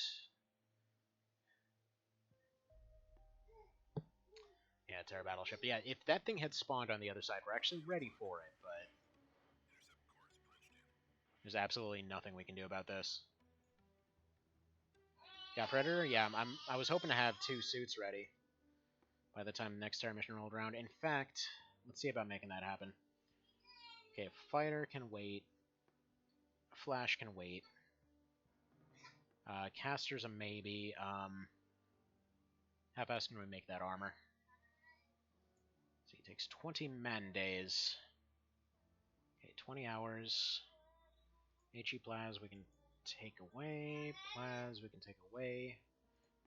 Yeah, Terra Battleship. Yeah, if that thing had spawned on the other side, we're actually ready for it, but there's absolutely nothing we can do about this. Got Predator? Yeah, I was hoping to have 2 suits ready by the time the next Terra mission rolled around. In fact, let's see about making that happen. Okay, Fighter can wait. Flash can wait. Caster's a maybe. How fast can we make that armor? So he takes 20 man days. Okay, 20 hours. HE Plaz we can take away. Plaz we can take away.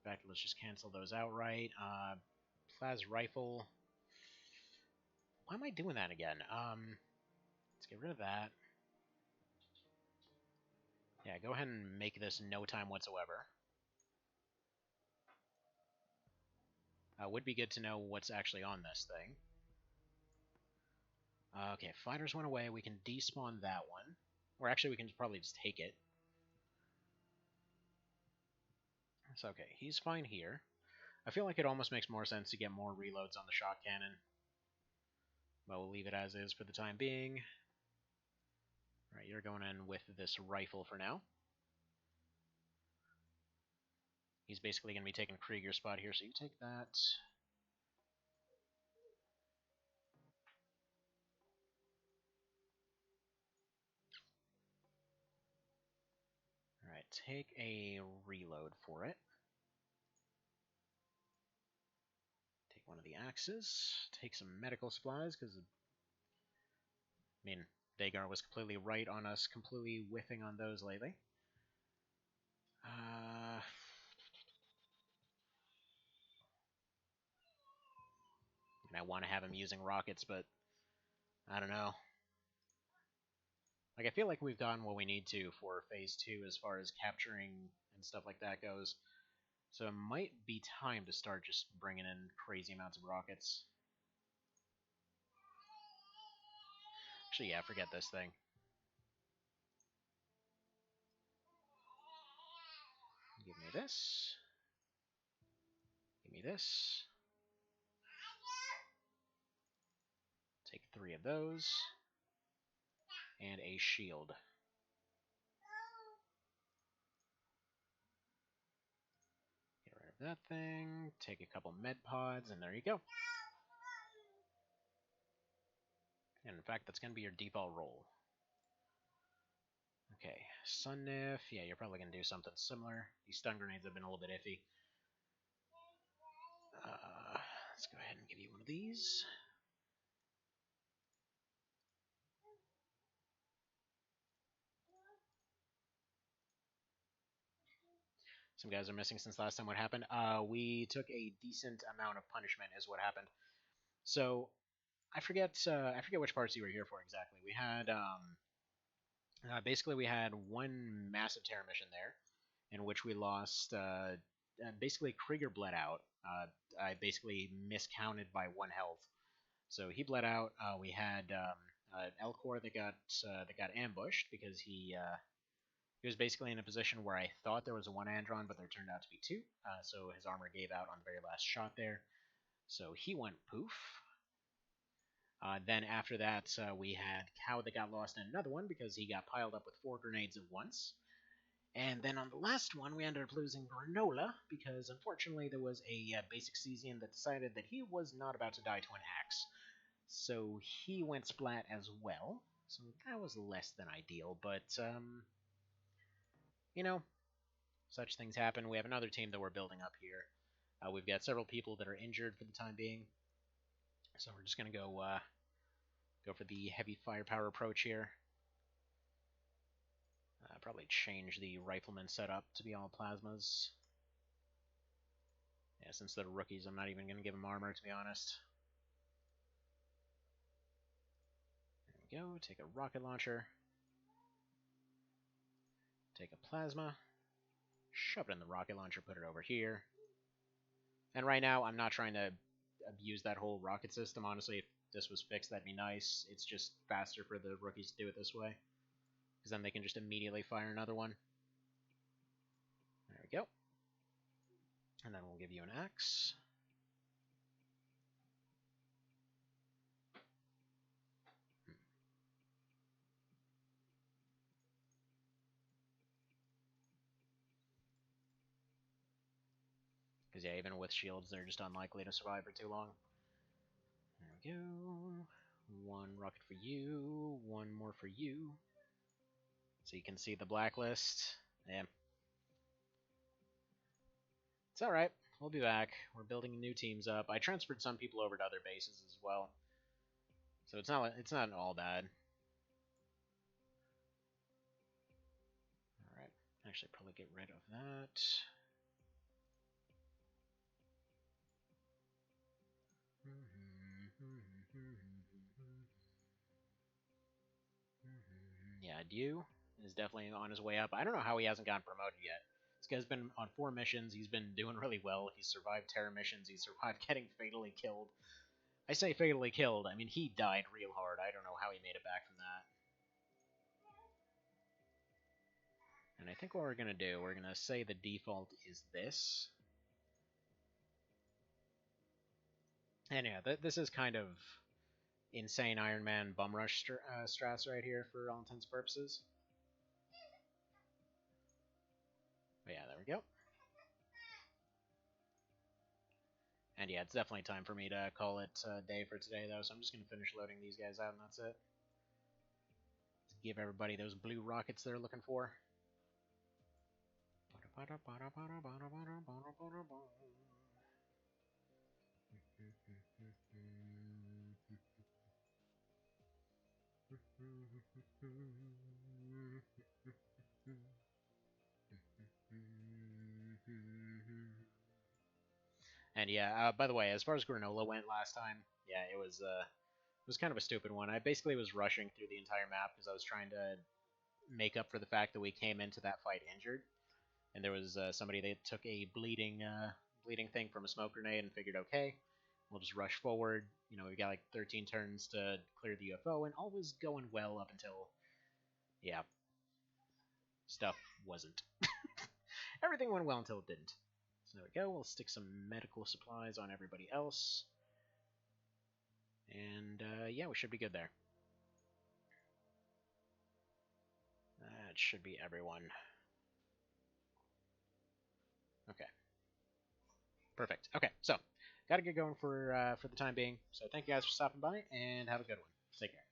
In fact, let's just cancel those outright. Plaz Rifle. Why am I doing that again? Let's get rid of that. Yeah, go ahead and make this no time whatsoever. Would be good to know what's actually on this thing. Okay, fighters went away. We can despawn that one. Or actually, we can probably just take it. It's okay. He's fine here. I feel like it almost makes more sense to get more reloads on the shot cannon. But we'll leave it as is for the time being. Alright, you're going in with this rifle for now. He's basically going to be taking Krieger's spot here, so you take that. Alright, take a reload for it. Take one of the axes. Take some medical supplies, because, I mean, Vagar was completely right on us completely whiffing on those lately. And I want to have him using rockets, but I don't know. Like, I feel like we've done what we need to for Phase 2 as far as capturing and stuff like that goes. So it might be time to start just bringing in crazy amounts of rockets. Actually, yeah, forget this thing. Give me this. Give me this. Take 3 of those. And a shield. Get rid of that thing. Take a couple med pods, and there you go. And in fact, that's going to be your default roll. Okay, Sunnif. Yeah, you're probably going to do something similar. These stun grenades have been a little bit iffy. Let's go ahead and give you one of these. Some guys are missing since last time. What happened? We took a decent amount of punishment is what happened. So I forget which parts you were here for exactly. We had basically we had one massive terror mission there, in which we lost. Basically, Krieger bled out. I basically miscounted by 1 health, so he bled out. We had Elcor that got ambushed because he He was basically in a position where I thought there was a one Andron, but there turned out to be two. So his armor gave out on the very last shot there. So he went poof. Then after that, we had Cow that got lost in another one because he got piled up with 4 grenades at once. And then on the last one, we ended up losing Granola because unfortunately there was a basic Cesian that decided that he was not about to die to an axe. So he went splat as well. So that was less than ideal, but, you know, such things happen. We have another team that we're building up here. We've got several people that are injured for the time being. So we're just going to go for the heavy firepower approach here. Probably change the rifleman setup to be all plasmas. Yeah, since they're rookies, I'm not even going to give them armor, to be honest. There we go. Take a rocket launcher. Take a plasma. Shove it in the rocket launcher, put it over here. And right now, I'm not trying to abuse that whole rocket system. Honestly, if this was fixed, that'd be nice. It's just faster for the rookies to do it this way. Because then they can just immediately fire another one. There we go. And then we'll give you an axe. Because, yeah, even with shields, they're just unlikely to survive for too long. There we go. 1 rocket for you, 1 more for you. So you can see the blacklist. Yeah. It's alright. We'll be back. We're building new teams up. I transferred some people over to other bases as well. So it's not all bad. Alright. Actually, probably get rid of that. Yeah, Dew is definitely on his way up. I don't know how he hasn't gotten promoted yet. This guy's been on 4 missions. He's been doing really well. He's survived terror missions. He's survived getting fatally killed. I say fatally killed. I mean, he died real hard. I don't know how he made it back from that. And I think what we're going to do, we're going to say the default is this. And yeah, this is kind of insane Ironman bum rush strats right here for all intents and purposes. But yeah, there we go. And yeah, it's definitely time for me to call it a day for today, though, so I'm just going to finish loading these guys out, and that's it. To give everybody those blue rockets they're looking for. And yeah, by the way, as far as Granola went last time, yeah, it was kind of a stupid one. I basically was rushing through the entire map because I was trying to make up for the fact that we came into that fight injured, and there was somebody that took a bleeding thing from a smoke grenade and figured, okay, we'll just rush forward. You know, we got like 13 turns to clear the UFO, and all was going well up until, yeah, stuff wasn't. Everything went well until it didn't. So there we go. We'll stick some medical supplies on everybody else. And yeah, we should be good there. That should be everyone. Okay. Perfect. Okay, so gotta get going for the time being. So thank you guys for stopping by, and have a good one. Take care.